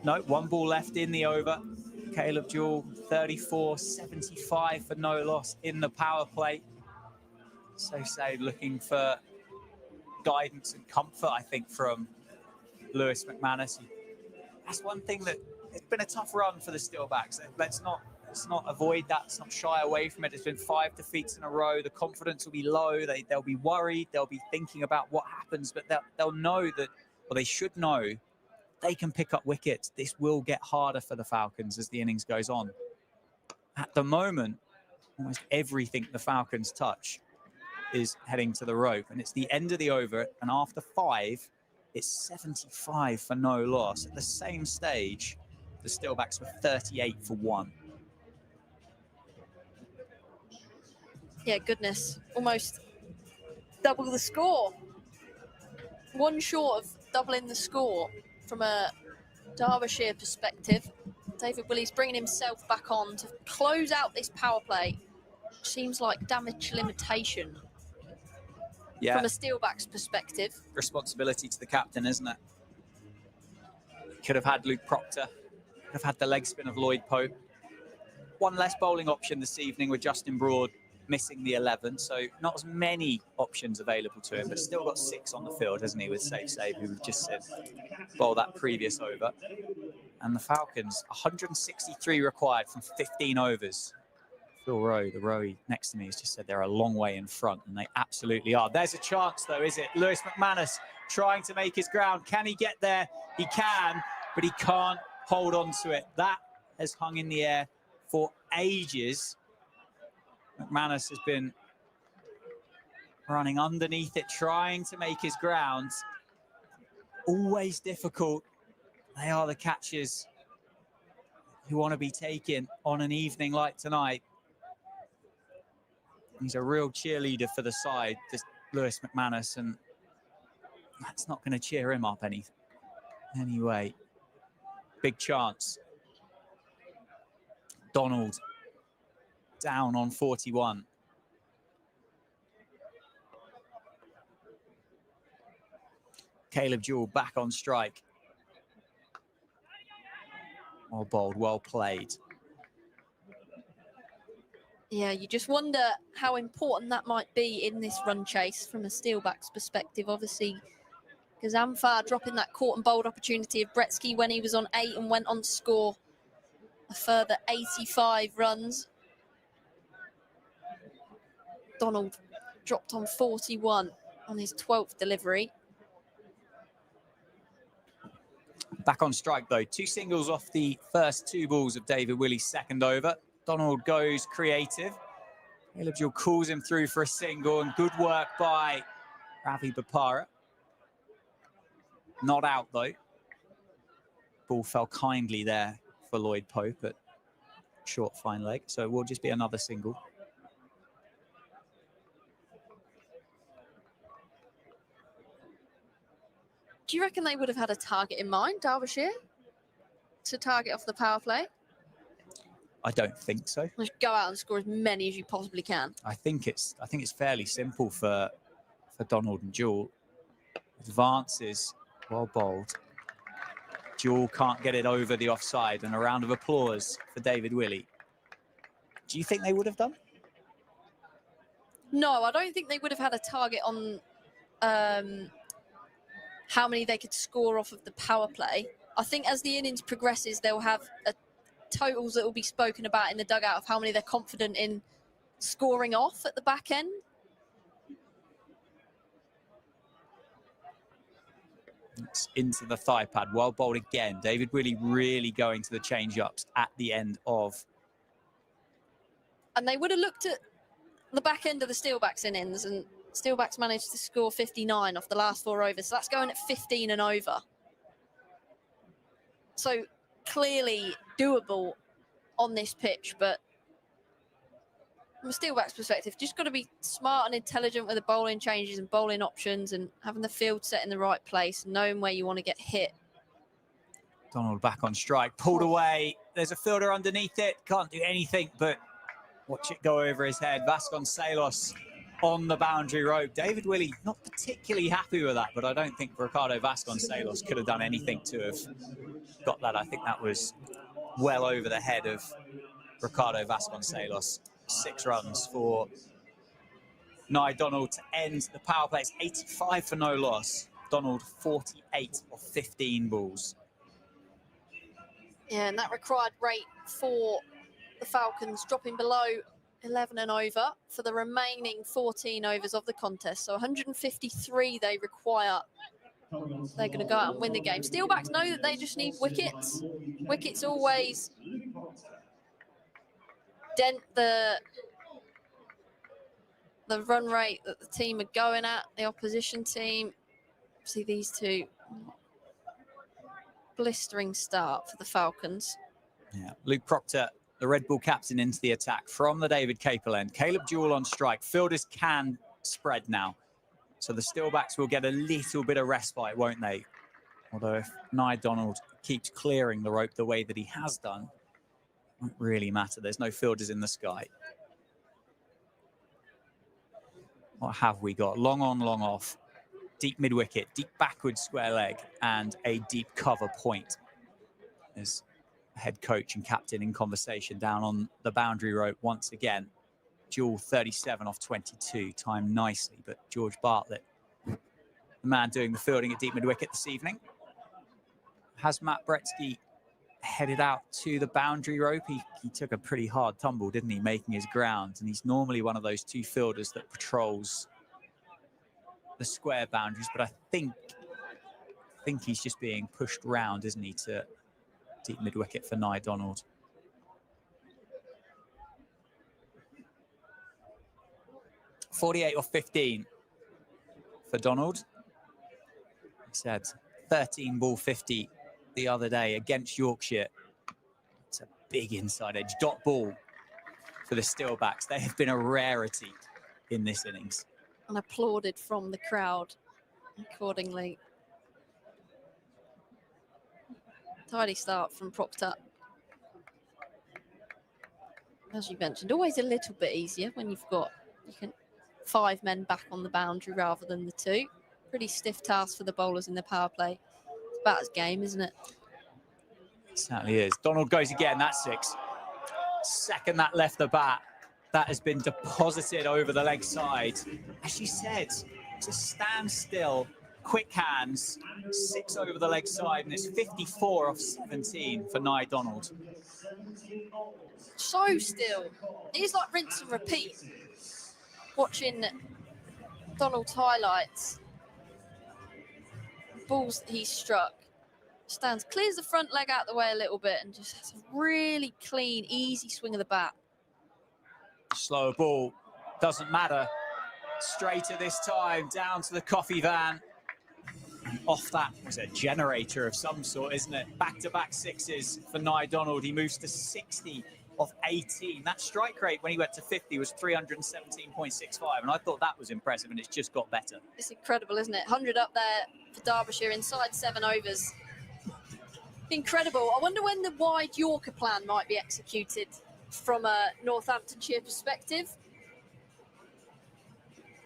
No, 1 ball left in the over. Caleb Jewell, 34-75 for no loss in the power play. So looking for guidance and comfort, I think, from Lewis McManus. That's one thing that it's been a tough run for the Steelbacks. Let's not avoid that. Let's not shy away from it. It's been 5 defeats in a row. The confidence will be low. They'll be worried. They'll be thinking about what happens, but they'll know that, or they should know, they can pick up wickets. This will get harder for the Falcons as the innings goes on. At the moment, almost everything the Falcons touch is heading to the rope, and it's the end of the over, and after 5, it's 75 for no loss. At the same stage, the Steelbacks were 38 for 1. Yeah, goodness. Almost double the score. 1 short of doubling the score from a Derbyshire perspective. David Willey's bringing himself back on to close out this power play. Seems like damage limitation. Yeah. From a Steelbacks perspective. Responsibility to the captain, isn't it? Could have had Luke Proctor. Could have had the leg spin of Lloyd Pope. 1 less bowling option this evening with Justin Broad missing the 11, so not as many options available to him, but still got 6 on the field, hasn't he, with Save, who we've just said bowled that previous over. And the Falcons, 163 required from 15 overs. Phil Rowe, the Rowe next to me, has just said they're a long way in front, and they absolutely are. There's a chance, though, is it? Lewis McManus trying to make his ground. Can he get there? He can, but he can't hold on to it. That has hung in the air for ages. McManus has been running underneath it, trying to make his ground. Always difficult. They are the catches who want to be taken on an evening like tonight. He's a real cheerleader for the side, this Lewis McManus, and that's not going to cheer him up anyway. Big chance. Donald down on 41. Caleb Jewell back on strike. Well bowled, well played. Yeah, you just wonder how important that might be in this run chase from a Steelbacks perspective. Obviously, because Amfar dropping that caught and bowled opportunity of Breetzke when he was on 8 and went on to score a further 85 runs. Donald dropped on 41 on his 12th delivery. Back on strike, though. 2 singles off the first 2 balls of David Willey's second over. Donald goes creative. Caleb Jewell calls him through for a single, and good work by Ravi Bopara. Not out, though. Ball fell kindly there for Lloyd Pope at short fine leg. So it will just be another single. Do you reckon they would have had a target in mind, Derbyshire, to target off the power play? I don't think so. Just go out and score as many as you possibly can. I think it's fairly simple for Donald and Jewel. Advances, well bowled. Jewel can't get it over the offside, and a round of applause for David Willey. Do you think they would have done? No, I don't think they would have had a target on how many they could score off of the power play. I think as the innings progresses, they'll have totals that will be spoken about in the dugout of how many they're confident in scoring off at the back end. It's into the thigh pad, well bowled again. David Willey really going to the change-ups at the end of. And they would have looked at the back end of the Steelbacks innings, and Steelbacks managed to score 59 off the last 4 overs. So that's going at 15 and over. So clearly doable on this pitch, but from a Steelbacks perspective, just got to be smart and intelligent with the bowling changes and bowling options and having the field set in the right place, knowing where you want to get hit. Donald back on strike, pulled away. There's a fielder underneath it. Can't do anything but watch it go over his head. Vasconcelos on the boundary rope. David Willey not particularly happy with that, but I don't think Ricardo Vasconcelos could have done anything to have got that. I think that was well over the head of Ricardo Vasconcelos. 6 runs for Nye Donald to end the power play. It's 85 for no loss. Donald 48 of 15 balls. Yeah, and that required rate for the Falcons dropping below 11 and over for the remaining 14 overs of the contest. So 153 they require. They're going to go out and win the game. Steelbacks know that they just need wickets. Wickets always dent the run rate that the team are going at, the opposition team. See these two. Blistering start for the Falcons. Yeah, Luke Proctor, the Red Bull captain, into the attack from the David Capel end. Caleb Jewell on strike. Fielders can spread now. So the Steelbacks will get a little bit of respite, won't they? Although if Nye Donald keeps clearing the rope the way that he has done, it won't really matter. There's no fielders in the sky. What have we got? Long on, long off. Deep mid-wicket, deep backward square leg, and a deep cover point. There's head coach and captain in conversation down on the boundary rope once again. Jewel 37 off 22, timed nicely, but George Bartlett, the man doing the fielding at deep mid-wicket this evening. Has Matt Breetzke headed out to the boundary rope? He took a pretty hard tumble, didn't he, making his ground, and he's normally one of those 2 fielders that patrols the square boundaries, but I think he's just being pushed round, isn't he, to deep mid-wicket for Nye Donald. .48 or 15 for Donald. He said 13 ball 50 the other day against Yorkshire. It's a big inside edge dot ball for the Steelbacks. They have been a rarity in this innings. And applauded from the crowd accordingly. Tidy start from Proctor. As you mentioned, always a little bit easier when you can 5 men back on the boundary rather than the 2. Pretty stiff task for the bowlers in the power play. It's batter's game, isn't it? It certainly is. Donald goes again, that's 6. Second that left the bat. That has been deposited over the leg side. As you said, just stand still, quick hands, 6 over the leg side, and it's 54 off 17 for Nye Donald. So still. It's like rinse and repeat. Watching Donald's highlights. Balls that he's struck. Stands, clears the front leg out the way a little bit and just has a really clean, easy swing of the bat. Slower ball, doesn't matter. Straighter this time, down to the coffee van. Off that was a generator of some sort, isn't it? Back-to-back sixes for Nye Donald. He moves to 60 off 18. That strike rate when he went to 50 was 317.65, and I thought that was impressive, and it's just got better. It's incredible, isn't it? 100 up there for Derbyshire inside 7 overs. Incredible. I wonder when the wide Yorker plan might be executed from a Northamptonshire perspective.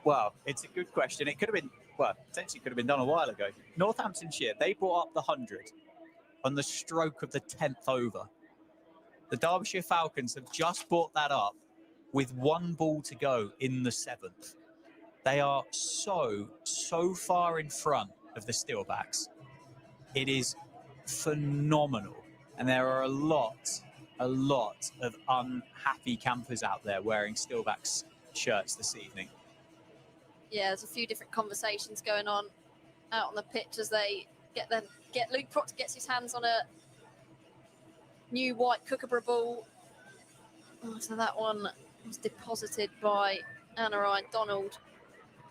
Well, it's a good question. It could have been, well, potentially could have been done a while ago. Northamptonshire, they brought up the 100 on the stroke of the 10th over. The Derbyshire Falcons have just brought that up with 1 ball to go in the 7th. They are so far in front of the Steelbacks. It is phenomenal. And there are a lot of unhappy campers out there wearing Steelbacks shirts this evening. Yeah, there's a few different conversations going on out on the pitch as they get Luke Proctor gets his hands on a new white Kookaburra ball. Oh, so that one was deposited by Anna Ryan Donald.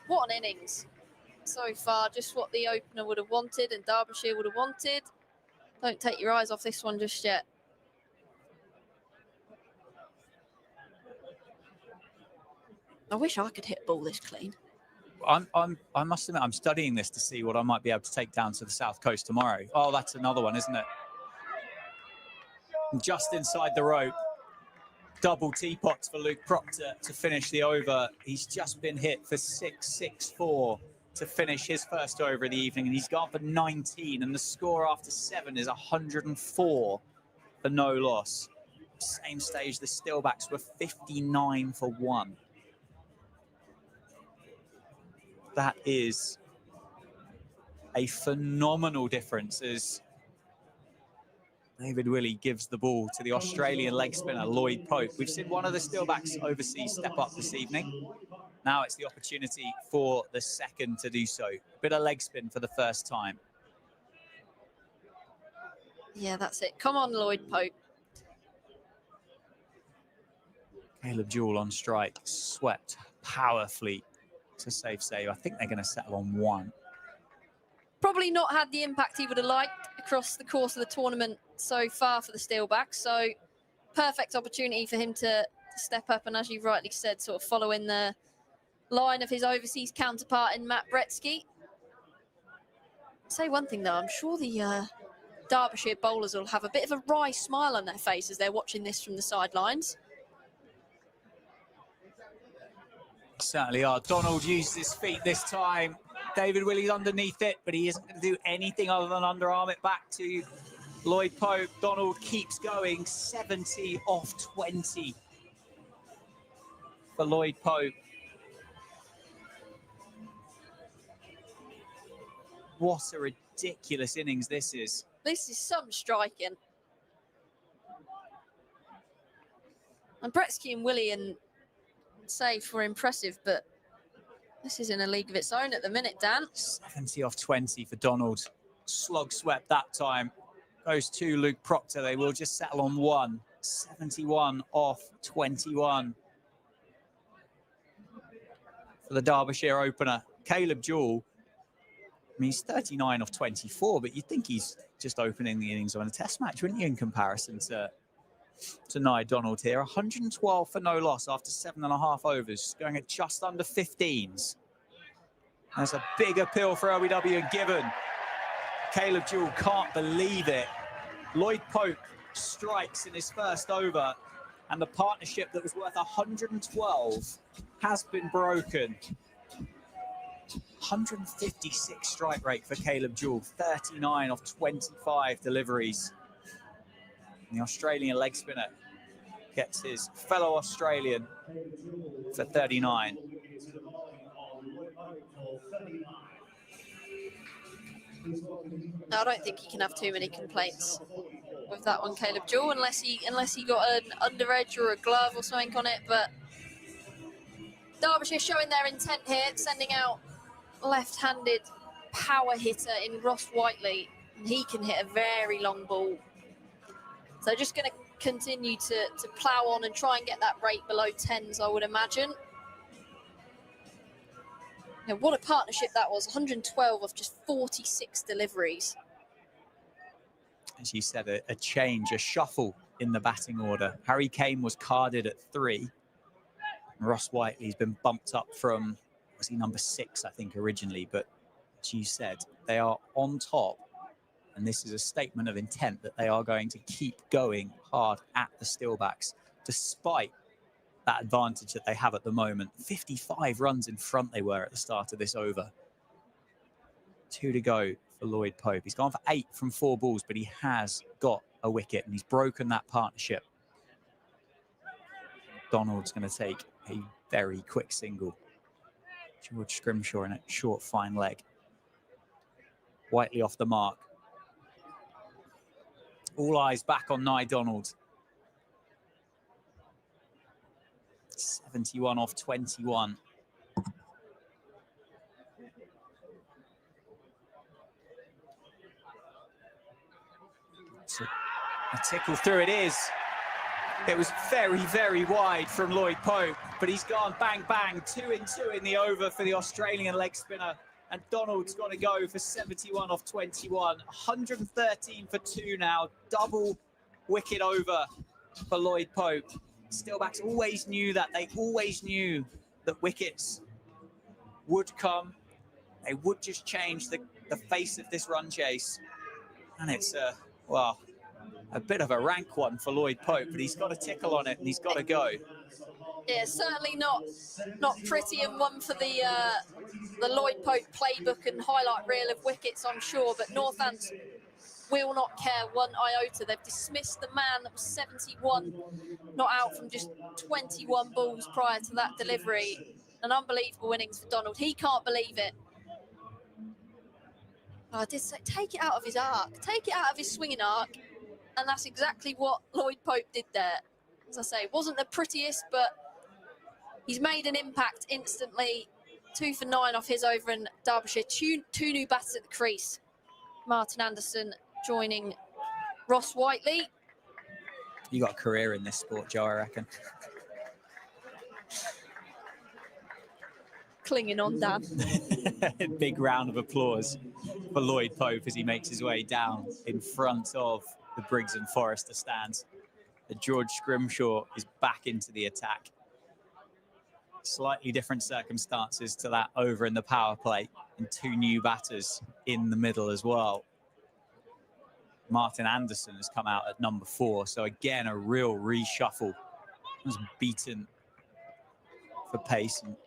What an innings so far, just what the opener would have wanted and Derbyshire would have wanted. Don't take your eyes off this one just yet. I wish I could hit a ball this clean. I must admit, I'm studying this to see what I might be able to take down to the south coast tomorrow. Oh, that's another one, isn't it? Just inside the rope. Double teapots for Luke Proctor to finish the over. He's just been hit for 6-6-4 to finish his first over of the evening, and he's gone for 19, and the score after 7 is 104 for no loss. Same stage, the Steelbacks were 59 for 1. That is a phenomenal difference as David Willey gives the ball to the Australian leg spinner, Lloyd Pope. We've seen one of the Steelbacks overseas step up this evening. Now it's the opportunity for the second to do so. Bit of leg spin for the first time. Yeah, that's it. Come on, Lloyd Pope. Caleb Jewell on strike, swept powerfully to safe save. I think they're going to settle on 1. Probably not had the impact he would have liked across the course of the tournament so far for the Steelbacks. So perfect opportunity for him to step up and, as you rightly said, sort of follow in the line of his overseas counterpart in Matt Breetzke. Say one thing though, I'm sure the Derbyshire bowlers will have a bit of a wry smile on their face as they're watching this from the sidelines. Certainly are. Donald used his feet this time. David Willey's underneath it, but he isn't going to do anything other than underarm it back to Lloyd Pope. Donald keeps going, 70 off 20 for Lloyd Pope. What a ridiculous innings this is. This is some striking. And Breetzke and Willey and save were impressive, but this is in a league of its own at the minute, Dan. 70 off 20 for Donald. Slog swept that time. Goes to Luke Proctor. They will just settle on 1. 71 off 21 for the Derbyshire opener. Caleb Jewell, I mean, he's 39 off 24, but you'd think he's just opening the innings on a test match, wouldn't you, in comparison to Nye Donald here. 112 for no loss after 7.5 overs, going at just under 15s. There's a big appeal for LBW and Gibbon. Caleb Jewell can't believe it. Lloyd Pope strikes in his first over, and the partnership that was worth 112 has been broken. 156 strike rate for Caleb Jewell, 39 off 25 deliveries. And the Australian leg spinner gets his fellow Australian for 39. I don't think he can have too many complaints with that one, Caleb Jewell, unless he got an under edge or a glove or something on it. But Derbyshire showing their intent here, sending out left-handed power hitter in Ross Whiteley, and he can hit a very long ball. So just going to continue to plough on and try and get that rate below 10s, I would imagine. You know, what a partnership that was. 112 of just 46 deliveries. As you said, a change, a shuffle in the batting order. Harry Kane was carded at 3. Ross Whiteley's been bumped up from, was he number 6, I think, originally. But as you said, they are on top. And this is a statement of intent that they are going to keep going hard at the Steelbacks, despite that advantage that they have at the moment. 55 runs in front they were at the start of this over. 2 to go for Lloyd Pope. He's gone for 8 from 4 balls, but he has got a wicket and he's broken that partnership. Donald's going to take a very quick single. George Scrimshaw in a short, fine leg. Whiteley off the mark. All eyes back on Nye Donald. 71 off 21. So a tickle through it is. It was very, very wide from Lloyd Pope, but he's gone bang, bang, 2 in 2 in the over for the Australian leg spinner. And Donald's got to go for 71 off 21. 113 for 2 now. Double wicket over for Lloyd Pope. Steelbacks always knew that. They always knew that wickets would come. They would just change the face of this run chase. And it's, well, a bit of a rank one for Lloyd Pope, but he's got a tickle on it and he's got to go. Yeah, certainly not pretty, and one for the Lloyd Pope playbook and highlight reel of wickets, I'm sure. But Northants will not care one iota. They've dismissed the man that was 71, not out from just 21 balls prior to that delivery. An unbelievable innings for Donald. He can't believe it. Oh, I did say, take it out of his arc. Take it out of his swinging arc. And that's exactly what Lloyd Pope did there. As I say, it wasn't the prettiest, but he's made an impact instantly. 2 for 9 off his over in Derbyshire. Two new batters at the crease. Martin Anderson joining Ross Whiteley. You got a career in this sport, Joe, I reckon. Clinging on, Dan. Big round of applause for Lloyd Pope as he makes his way down in front of the Briggs and Forrester stands. George Scrimshaw is back into the attack. Slightly different circumstances to that over in the power play, and 2 new batters in the middle as well. Martin Anderson has come out at number 4, so again a real reshuffle. Was beaten for pace, and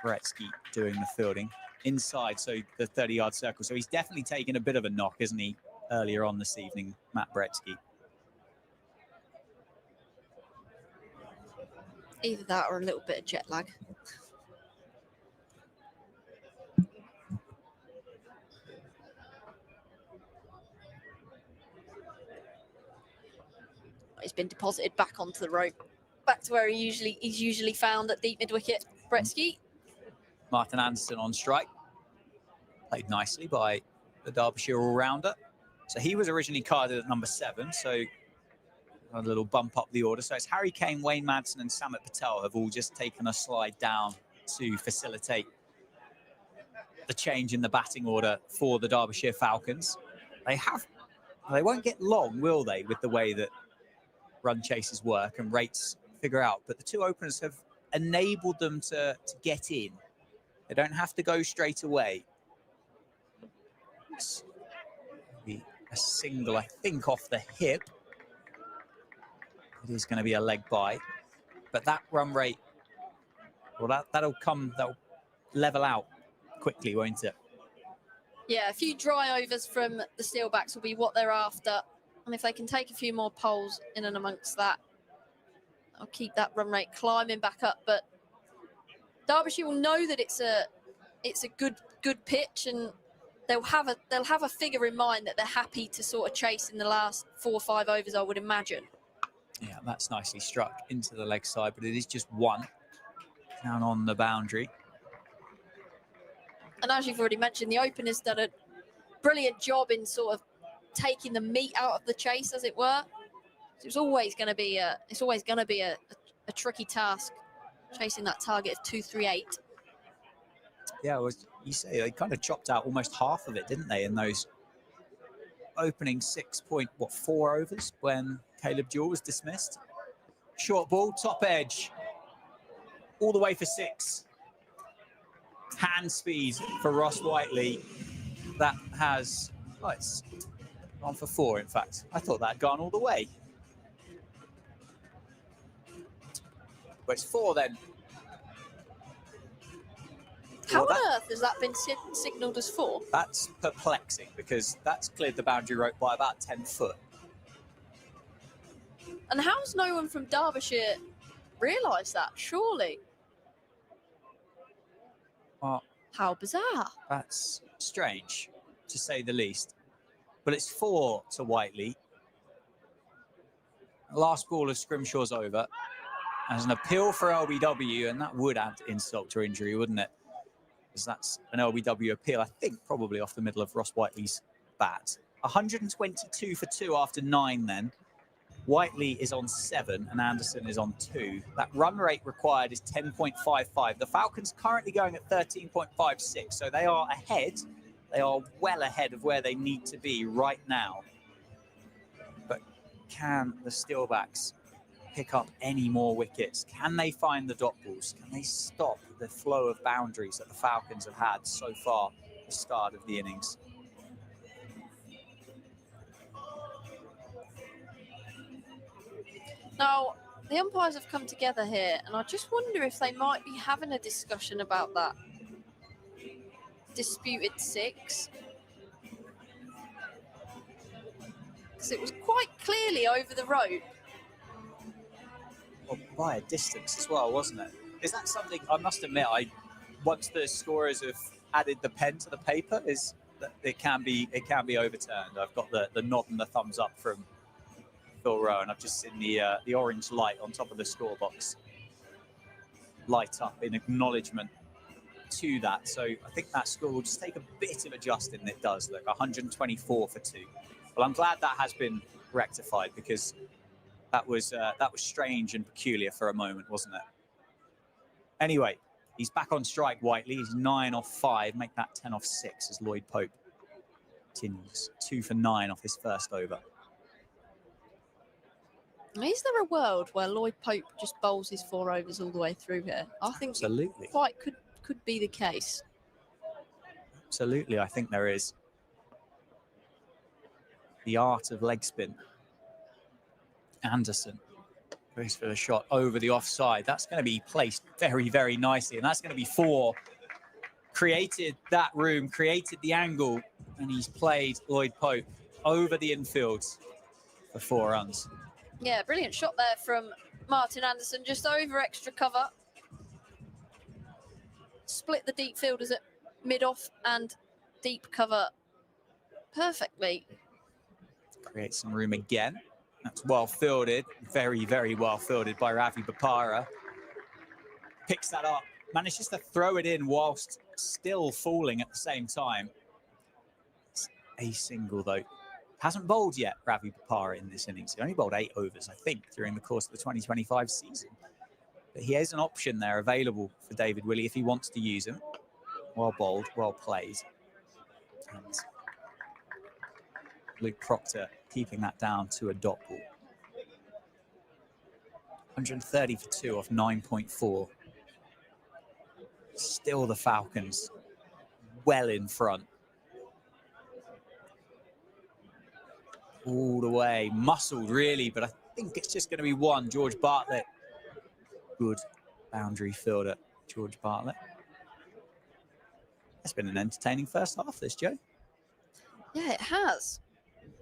Breetzke doing the fielding inside, so the 30-yard circle. So he's definitely taken a bit of a knock, isn't he, earlier on this evening, Matt Breetzke? Either that or a little bit of jet lag. He's been deposited back onto the rope, back to where he's usually found at deep mid-wicket. Breetzke. Martin Anderson on strike. Played nicely by the Derbyshire all-rounder. So he was originally carded at number 7, so a little bump up the order. So it's Harry Kane, Wayne Madsen and Samit Patel have all just taken a slide down to facilitate the change in the batting order for the Derbyshire Falcons. They won't get long, will they, with the way that run chases work and rates figure out. But the 2 openers have enabled them to get in. They don't have to go straight away. It's a single, I think, off the hip. It is going to be a leg by, but that run rate, well, that'll level out quickly, won't it? Yeah, a few dry overs from the Steelbacks will be what they're after, and if they can take a few more poles in and amongst that, I'll keep that run rate climbing back up. But Derbyshire will know that it's a good pitch, and they'll have a figure in mind that they're happy to sort of chase in the last 4 or 5 overs, I would imagine. Yeah, that's nicely struck into the leg side, but it is just 1 down on the boundary. And as you've already mentioned, the opener's done a brilliant job in sort of taking the meat out of the chase, as it were. So it's always going to be a tricky task, chasing that target of 238. Yeah, you say they kind of chopped out almost half of it, didn't they, in those opening 4 overs when Caleb Jewell was dismissed. Short ball, top edge, all the way for 6. Hand speed for Ross Whiteley. That has, it's gone for 4, in fact. I thought that had gone all the way. But it's 4 then. How on earth has that been signalled as 4? That's perplexing because that's cleared the boundary rope by about 10 foot. And how's no one from Derbyshire realised that, surely? Well, how bizarre. That's strange, to say the least. But it's 4 to Whiteley. Last ball of Scrimshaw's over. As an appeal for LBW, and that would add insult to injury, wouldn't it? Because that's an LBW appeal, I think, probably off the middle of Ross Whiteley's bat. 122 for 2 after 9 then. Whiteley is on 7 and Anderson is on 2. That run rate required is 10.55. The Falcons currently going at 13.56, so they are ahead. They are well ahead of where they need to be right now. But can the Steelbacks pick up any more wickets? Can they find the dot balls? Can they stop the flow of boundaries that the Falcons have had so far at the start of the innings? Now, the umpires have come together here, and I just wonder if they might be having a discussion about that disputed 6. Because it was quite clearly over the rope. Well, by a distance as well, wasn't it? Is that something, I must admit, once the scorers have added the pen to the paper, is that it can be overturned. I've got the nod and the thumbs up from Phil Rowe, and I've just seen the orange light on top of the score box light up in acknowledgement to that. So I think that score will just take a bit of adjusting. It does look 124 for 2. Well, I'm glad that has been rectified because that was strange and peculiar for a moment, wasn't it? Anyway, he's back on strike, Whiteley. He's 9 off 5, make that 10 off 6 as Lloyd Pope continues 2 for 9 off his first over. Is there a world where Lloyd Pope just bowls his 4 overs all the way through here? I think absolutely it quite could be the case. Absolutely, I think there is. The art of leg spin. Anderson goes for the shot over the offside. That's going to be placed very, very nicely, and that's going to be 4. Created that room, created the angle, and he's played Lloyd Pope over the infield for 4 runs. Yeah, brilliant shot there from Martin Anderson, just over extra cover. Split the deep fielders at mid-off and deep cover perfectly. Create some room again. That's well fielded, very, very well fielded by Ravi Bopara. Picks that up, manages to throw it in whilst still falling at the same time. It's a single though. Hasn't bowled yet, Ravi Bopara, in this innings. He only bowled 8 overs, I think, during the course of the 2025 season. But he has an option there available for David Willey if he wants to use him. Well bowled, well played. And Luke Proctor keeping that down to a dot ball. 130 for 2 off 9.4. Still the Falcons well in front. All the way, muscled really, but I think it's just going to be 1. George Bartlett. Good boundary fielder, George Bartlett. It's been an entertaining first half, this, Joe. Yeah, it has.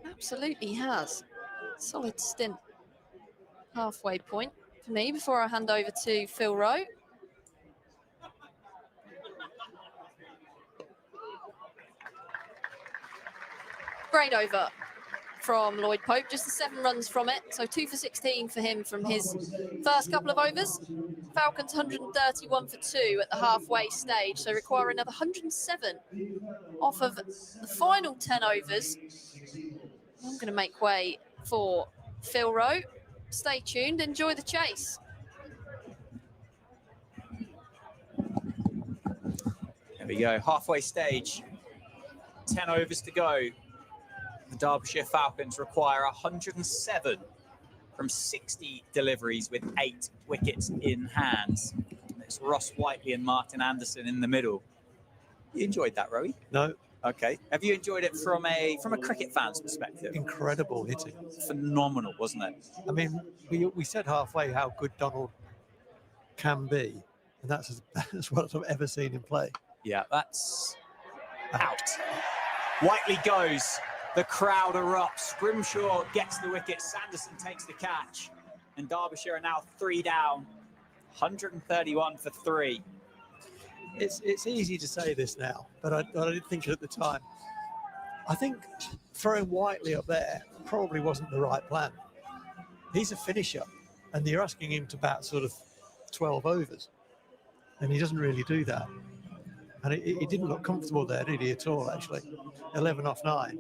Absolutely has. Solid stint. Halfway point for me before I hand over to Phil Rowe. Great over from Lloyd Pope, just the 7 runs from it. So 2 for 16 for him from his first couple of overs. Falcons 131 for 2 at the halfway stage, so require another 107 off of the final 10 overs. I'm going to make way for Phil Rowe. Stay tuned, enjoy the chase. we go, halfway stage, 10 overs to go. The Derbyshire Falcons require 107 from 60 deliveries with 8 wickets in hands. It's Ross Whiteley and Martin Anderson in the middle. You enjoyed that, Rowie? No. Okay. Have you enjoyed it from a cricket fan's perspective? Incredible hitting. Phenomenal, wasn't it? I mean, we said halfway how good Donald can be, and that's what I've ever seen him play. Yeah, that's out. Whiteley goes. The crowd erupts. Scrimshaw gets the wicket. Sanderson takes the catch. And Derbyshire are now 3 down. 131 for 3. It's easy to say this now, but I didn't think it at the time. I think throwing Whiteley up there probably wasn't the right plan. He's a finisher, and you're asking him to bat sort of 12 overs, and he doesn't really do that. And he didn't look comfortable there, did he, at all, actually? 11 off 9.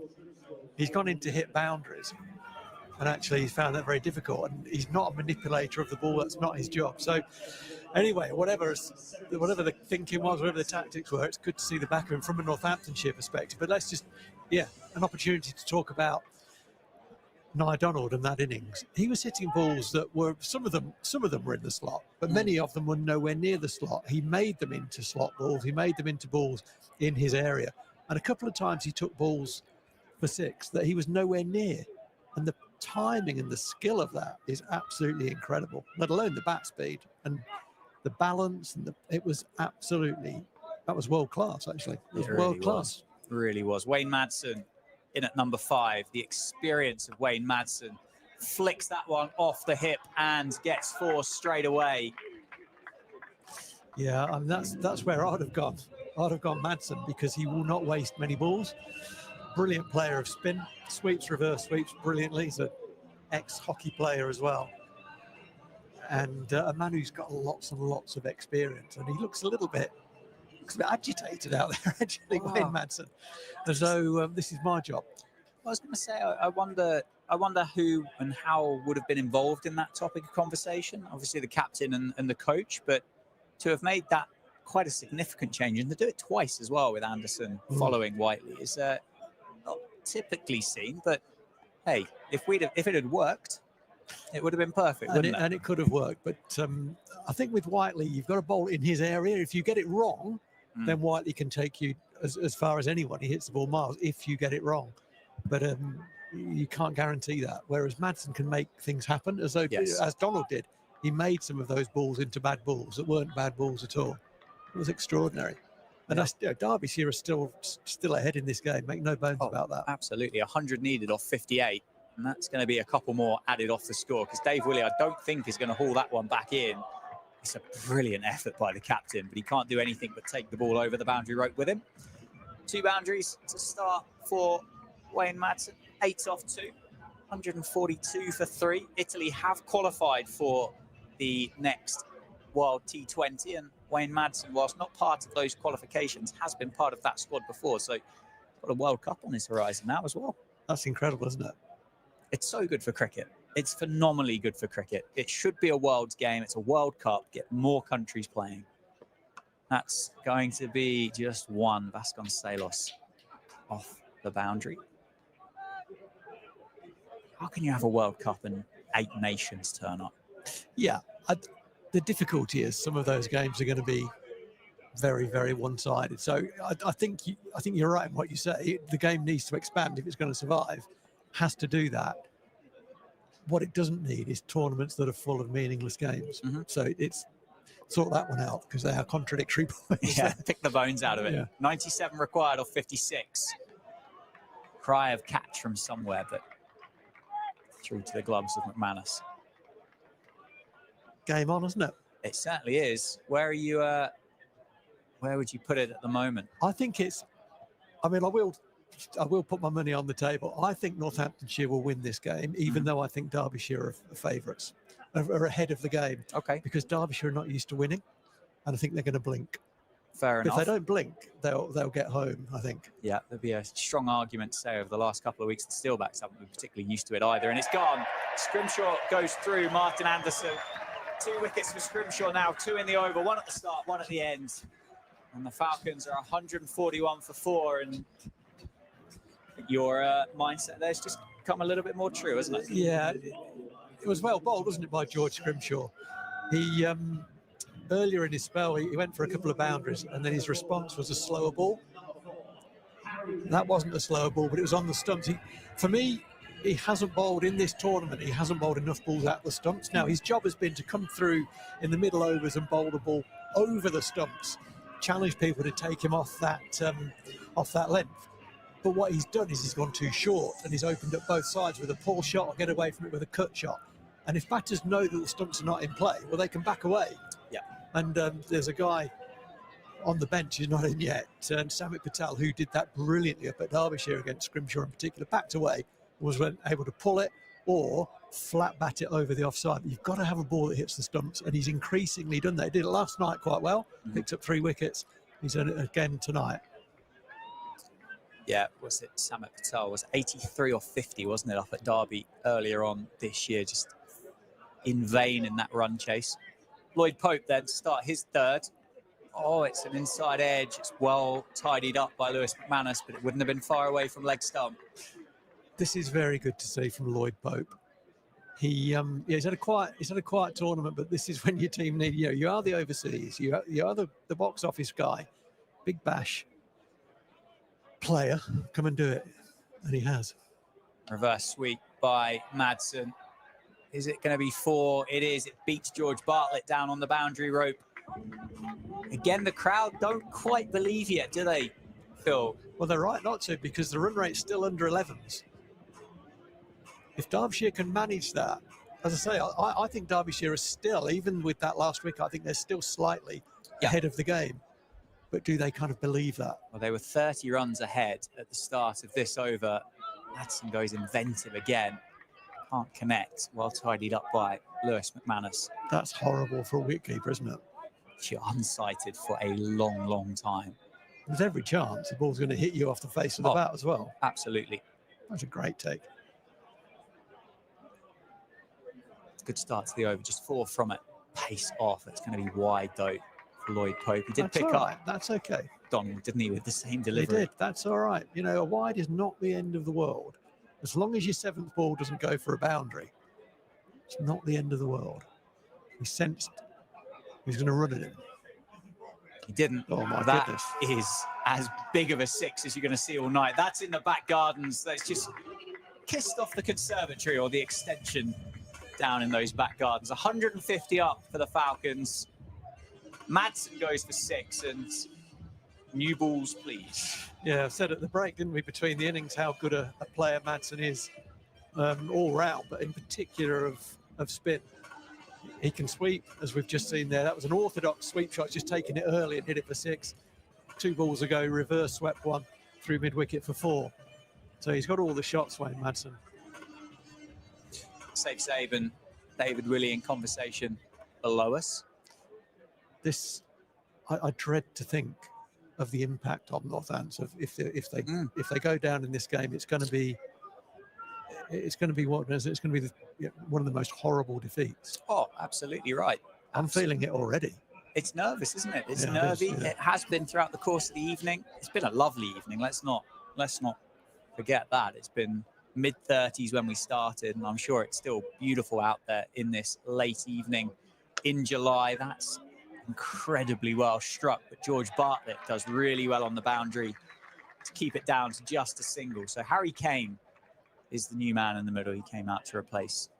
He's gone in to hit boundaries, and actually he's found that very difficult, and he's not a manipulator of the ball. That's not his job. So anyway, whatever the thinking was, whatever the tactics were, it's good to see the back of him from a Northamptonshire perspective. But let's just, an opportunity to talk about Nye Donald and that innings. He was hitting balls that were, some of them were in the slot, but many of them were nowhere near the slot. He made them into slot balls. He made them into balls in his area. And a couple of times he took balls for 6 that he was nowhere near. And the timing and the skill of that is absolutely incredible, let alone the bat speed and the balance. And it was absolutely, that was world class, actually. It was world class. Really was. Wayne Madsen in at number 5. The experience of Wayne Madsen flicks that one off the hip and gets 4 straight away. Yeah, I mean, that's where I'd have gone. I'd have gone Madsen, because he will not waste many balls. Brilliant player of spin, sweeps, reverse sweeps brilliantly. He's an ex-hockey player as well. And a man who's got lots and lots of experience. And he looks a bit agitated out there, actually, Wayne Madsen. As though this is my job. I was going to say, I wonder who and how would have been involved in that topic of conversation. Obviously, the captain and the coach, but to have made that quite a significant change, and to do it twice as well with Anderson following Whiteley is not typically seen. But hey, if it had worked, it would have been perfect, wouldn't it? And it could have worked. But I think with Whiteley, you've got a bowl in his area. If you get it wrong, then Whiteley can take you as far as anyone. He hits the ball miles if you get it wrong. But you can't guarantee that. Whereas Madsen can make things happen, as Donald did. He made some of those balls into bad balls that weren't bad balls at all. It was extraordinary. And Derbyshire are still ahead in this game. Make no bones about that. Absolutely. 100 needed off 58. And that's going to be a couple more added off the score, because Dave Willey, I don't think, is going to haul that one back in. It's a brilliant effort by the captain, but he can't do anything but take the ball over the boundary rope with him. 2 boundaries to start for Wayne Madsen. 8 off 2. 142 for 3. Italy have qualified for the next World T20, and Wayne Madsen, whilst not part of those qualifications, has been part of that squad before. So got a World Cup on his horizon now as well. That's incredible, isn't it? It's so good for cricket. It's phenomenally good for cricket. It should be a world's game. It's a World Cup. Get more countries playing. That's going to be just one Vasconcelos off the boundary. How can you have a World Cup and 8 nations turn up? Yeah, the difficulty is some of those games are going to be very, very one-sided. So I think you're right in what you say. The game needs to expand if it's going to survive. Has to do that. What it doesn't need is tournaments that are full of meaningless games. So it's sort that one out, because they are contradictory points. Yeah, pick the bones out of it. Yeah. 97 required off 56. Cry of catch from somewhere, but through to the gloves of McManus. Game on, isn't it? It certainly is. Where are you? Where would you put it at the moment? I think it's. I mean, I will put my money on the table. I think Northamptonshire will win this game, even though I think Derbyshire are favourites, are ahead of the game. Okay. Because Derbyshire are not used to winning, and I think they're going to blink. Fair enough. If they don't blink, they'll get home, I think. Yeah, there'll be a strong argument to say over the last couple of weeks the Steelbacks haven't been particularly used to it either, and it's gone. Scrimshaw goes through. Martin Anderson. 2 wickets for Scrimshaw now, 2 in the over, 1 at the start, 1 at the end. And the Falcons are 141 for 4, and your mindset there's just come a little bit more true, hasn't it? Yeah, it was well bowled, wasn't it, by George Scrimshaw? He earlier in his spell, he went for a couple of boundaries, and then his response was a slower ball. That wasn't a slower ball, but it was on the stumps. For me, he hasn't bowled in this tournament. He hasn't bowled enough balls at the stumps. Now, his job has been to come through in the middle overs and bowl the ball over the stumps, challenge people to take him off that length. But what he's done is he's gone too short, and he's opened up both sides with a pull shot or get away from it with a cut shot. And if batters know that the stumps are not in play, well, they can back away. Yeah. And there's a guy on the bench who's not in yet, and Samit Patel, who did that brilliantly up at Derbyshire against Scrimshaw in particular, backed away, was able to pull it or flat bat it over the offside. But you've got to have a ball that hits the stumps, and he's increasingly done that. He did it last night quite well, picked up 3 wickets. He's done it again tonight. Yeah, was it Samit Patel? Was 83 or 50, wasn't it, up at Derby earlier on this year, just in vain in that run chase. Lloyd Pope then to start his third. Oh, it's an inside edge. It's well tidied up by Lewis McManus, but it wouldn't have been far away from leg stump. This is very good to see from Lloyd Pope. He's had a quiet tournament, but this is when your team need you. You are the overseas. You are the box office guy. Big bash player. Come and do it, and he has. Reverse sweep by Madsen. Is it going to be 4? It is. It beats George Bartlett down on the boundary rope. Again, the crowd don't quite believe yet, do they, Phil? Well, they're right not to, because the run rate's still under 11s. If Derbyshire can manage that, as I say, I think Derbyshire is still, even with that last wicket, I think they're still slightly ahead of the game. But do they kind of believe that? Well, they were 30 runs ahead at the start of this over. Madsen goes inventive again. Can't connect. Well tidied up by Lewis McManus. That's horrible for a wicketkeeper, isn't it? You're unsighted for a long, long time. There's every chance the ball's going to hit you off the face of the bat as well. Absolutely. That's a great take. Good start to the over, just 4 from it. Pace off. It's going to be wide though for Lloyd Pope. He did pick up. That's okay. Donald, didn't he, with the same delivery? He did. That's all right. You know, a wide is not the end of the world. As long as your 7th ball doesn't go for a boundary, it's not the end of the world. He sensed he's going to run it in. He didn't. Oh, my goodness. That is as big of a 6 as you're going to see all night. That's in the back gardens. That's just kissed off the conservatory or the extension down in those back gardens. 150 up for the Falcons. Madsen goes for 6 and new balls, please. Yeah, I said at the break, didn't we, between the innings, how good a player Madsen is all round, but in particular of spin. He can sweep, as we've just seen there. That was an orthodox sweep shot, just taking it early and hit it for 6. 2 balls ago, reverse swept one through mid-wicket for 4. So he's got all the shots, Wayne Madsen. Safe save and David Willey in conversation below us. This, I dread to think of the impact on Northants. If they go down in this game, it's going to be what is it? It's going to be one of the most horrible defeats. Oh, absolutely right. I'm feeling it already. It's nervous, isn't it? It's Yeah, nervy. it is, yeah. It has been throughout the course of the evening. It's been a lovely evening. Let's not forget that. It's been mid-30s when we started, and I'm sure it's still beautiful out there in this late evening in July. That's incredibly well struck, but George Bartlett does really well on the boundary to keep it down to just a single. So Harry Kane is the new man in the middle. He came out to replace.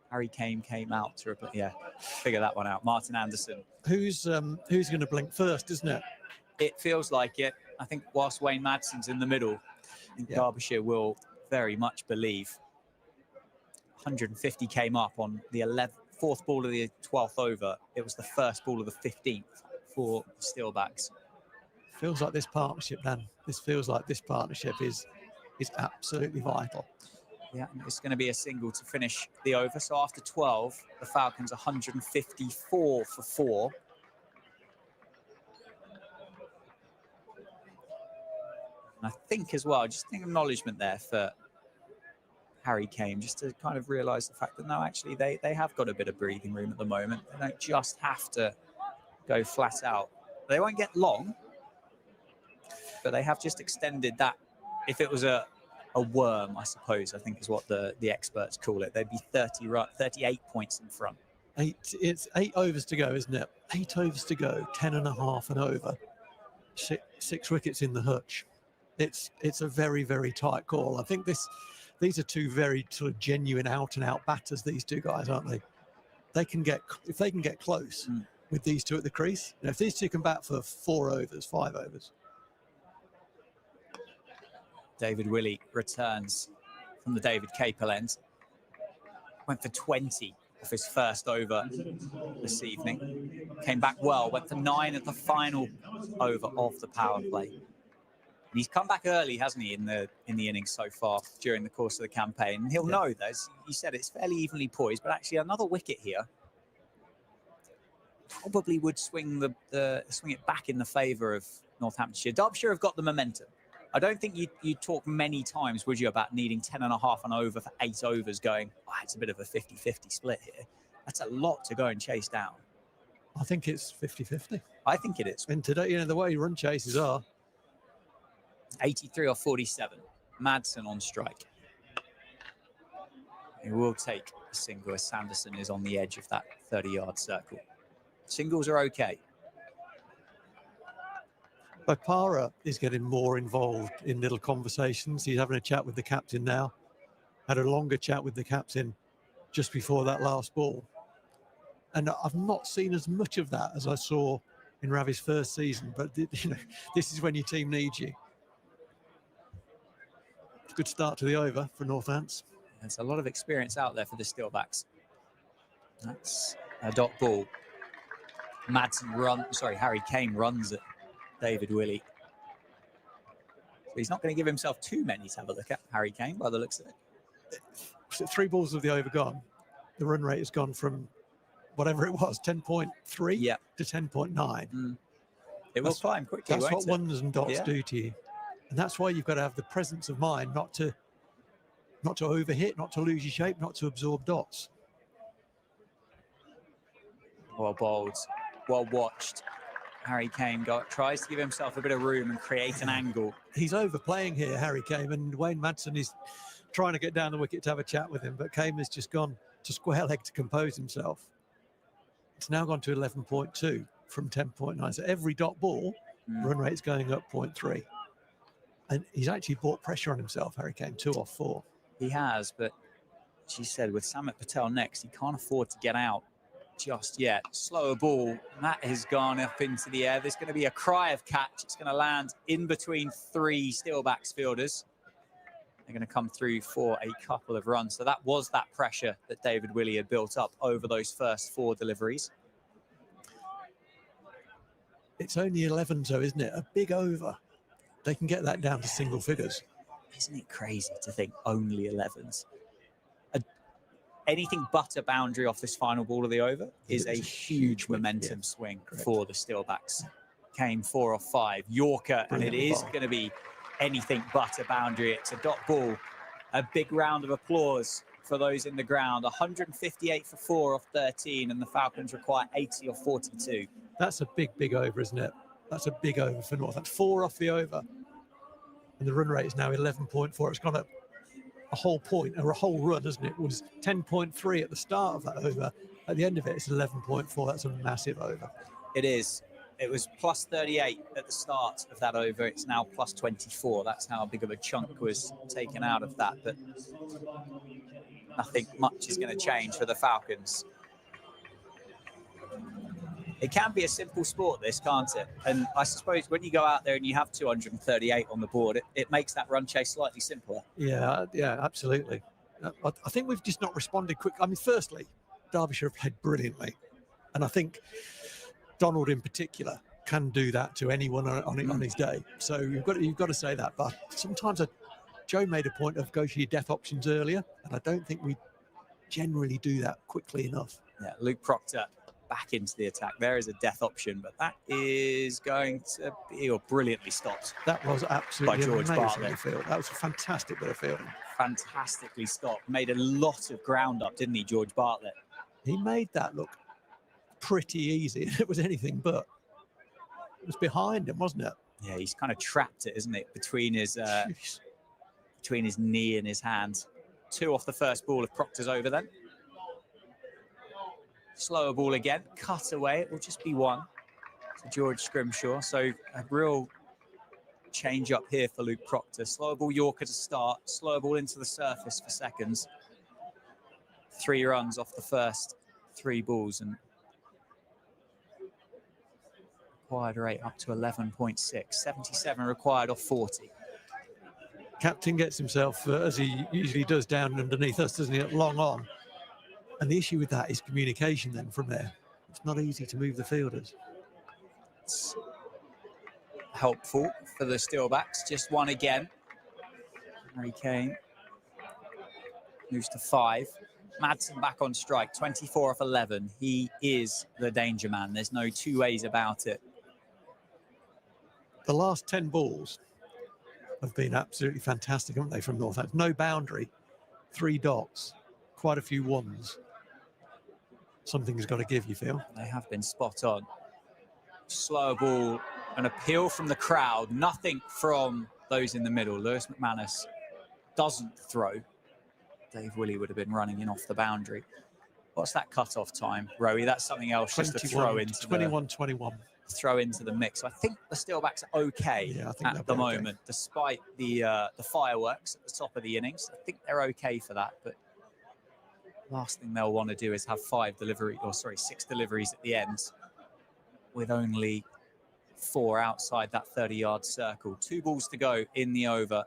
Harry Kane came out to replace. Yeah, figure that one out. Martin Anderson. Who's going to blink first, isn't it? It feels like it. I think whilst Wayne Madsen's in the middle, I think Derbyshire will very much believe. 150 came up on the 4th ball of the 12th over. It was the 1st ball of the 15th for the Steelbacks. Feels like this partnership, Dan. This feels like this partnership is absolutely vital. Yeah, and it's going to be a single to finish the over. So after 12, the Falcons 154 for 4. And I think as well, just an acknowledgement there for Harry Kane, just to kind of realise the fact that no, actually they have got a bit of breathing room at the moment. They don't just have to go flat out. They won't get long, but they have just extended that. If it was a worm, I suppose, I think is what the experts call it, they'd be 38 points in front. It's 8 overs to go, isn't it? 8 overs to go, 10.5 and over. Six wickets in the hutch. It's a very, very tight call. I think these are two very sort of genuine out-and-out batters, these two guys, aren't they? If they can get close with these two at the crease, if these two can bat for 4 overs, 5 overs. David Willey returns from the David Capel end. Went for 20 off his first over this evening. Came back well, went for 9 at the final over of the power play. And he's come back early, hasn't he, in the innings so far during the course of the campaign. And he'll know, though, you said it's fairly evenly poised, but actually another wicket here probably would swing it back in the favour of Northamptonshire. Derbyshire have got the momentum. I don't think you'd talk many times, would you, about needing 10.5 and over for 8 overs going, oh, it's a bit of a 50-50 split here. That's a lot to go and chase down. I think it's 50-50. I think it is. And today, the way run chases are. 83 or 47. Madsen on strike. He will take a single as Sanderson is on the edge of that 30-yard circle. Singles are okay. Bopara is getting more involved in little conversations. He's having a chat with the captain now. Had a longer chat with the captain just before that last ball. And I've not seen as much of that as I saw in Ravi's first season. But, this is when your team needs you. Good start to the over for Northants. There's a lot of experience out there for the Steelbacks. That's a dot ball. Harry Kane runs it. David Willey. So he's not going to give himself too many to have a look at, Harry Kane, by the looks of it. 3 balls of the over gone. The run rate has gone from whatever it was, 10.3 to 10.9. It will climb quickly, That's what it? ones and dots do to you. And that's why you've got to have the presence of mind not to overhit, not to lose your shape, not to absorb dots. Well bowled, well watched. Harry Kane tries to give himself a bit of room and create an angle. He's overplaying here, Harry Kane, and Wayne Madsen is trying to get down the wicket to have a chat with him, but Kane has just gone to square leg to compose himself. It's now gone to 11.2 from 10.9. So every dot ball, run rate's going up 0.3. And he's actually brought pressure on himself, Harry Kane, 2 off 4. He has, but she said with Samit Patel next, he can't afford to get out just yet. Slower ball, and that has gone up into the air. There's going to be a cry of catch. It's going to land in between 3 Steelbacks fielders. They're going to come through for a couple of runs. So that was that pressure that David Willey had built up over those first 4 deliveries. It's only 11, so isn't it? A big over. They can get that down to single figures. Isn't it crazy to think only 11s? Anything but a boundary off this final ball of the over is a huge momentum swing for the Steelbacks. Came 4 off 5. Yorker, and it is going to be anything but a boundary. It's a dot ball. A big round of applause for those in the ground. 158 for 4 off 13, and the Falcons require 80 or 42. That's a big over, isn't it? That's a big over for North. That's 4 off the over. And the run rate is now 11.4. It's gone up a whole point, or a whole run, isn't it? It was 10.3 at the start of that over. At the end of it, it's 11.4. That's a massive over. It is. It was plus 38 at the start of that over. It's now plus 24. That's how big of a chunk was taken out of that. But nothing much is going to change for the Falcons. It can be a simple sport, this, can't it? And I suppose when you go out there and you have 238 on the board, it makes that run chase slightly simpler. Yeah, absolutely. I think we've just not responded quick. I mean, firstly, Derbyshire have played brilliantly. And I think Donald in particular can do that to anyone on his day. So you've got to say that. But sometimes Joe made a point of go for your death options earlier. And I don't think we generally do that quickly enough. Yeah, Luke Proctor back into the attack. There is a death option, but that is going to be brilliantly stopped. That was absolutely by George Bartlett. Field. That was a fantastic bit of fielding. Fantastically stopped. Made a lot of ground up, didn't he, George Bartlett? He made that look pretty easy. It was anything but. It was behind him, wasn't it? Yeah, he's kind of trapped it, isn't it, between his knee and his hand. 2 off the first ball if Proctor's over then. Slower ball again, cut away. It will just be 1 to George Scrimshaw. So a real change up here for Luke Proctor. Slower ball Yorker to start. Slower ball into the surface for seconds. 3 runs off the first 3 balls and required rate up to 11.6. 77 required off 40. Captain gets himself, as he usually does, down underneath us, doesn't he, at long on. And the issue with that is communication then from there. It's not easy to move the fielders. It's helpful for the Steelbacks. Just 1 again. Harry Kane moves to 5. Madsen back on strike, 24 off 11. He is the danger man. There's no 2 ways about it. The last 10 balls have been absolutely fantastic, haven't they, from Northampton? No boundary, 3 dots, quite a few 1s. Something's got to give, you feel? They have been spot on. Slower ball, an appeal from the crowd, nothing from those in the middle. Lewis McManus doesn't throw. Dave Willey would have been running in off the boundary. What's that cut-off time, Rowie? That's something else just to throw into 21-21. Throw into the mix. I think the Steelbacks are okay at the moment, despite the fireworks at the top of the innings. I think they're okay for that, but last thing they'll want to do is have 6 deliveries at the end with only 4 outside that 30-yard circle. 2 balls to go in the over.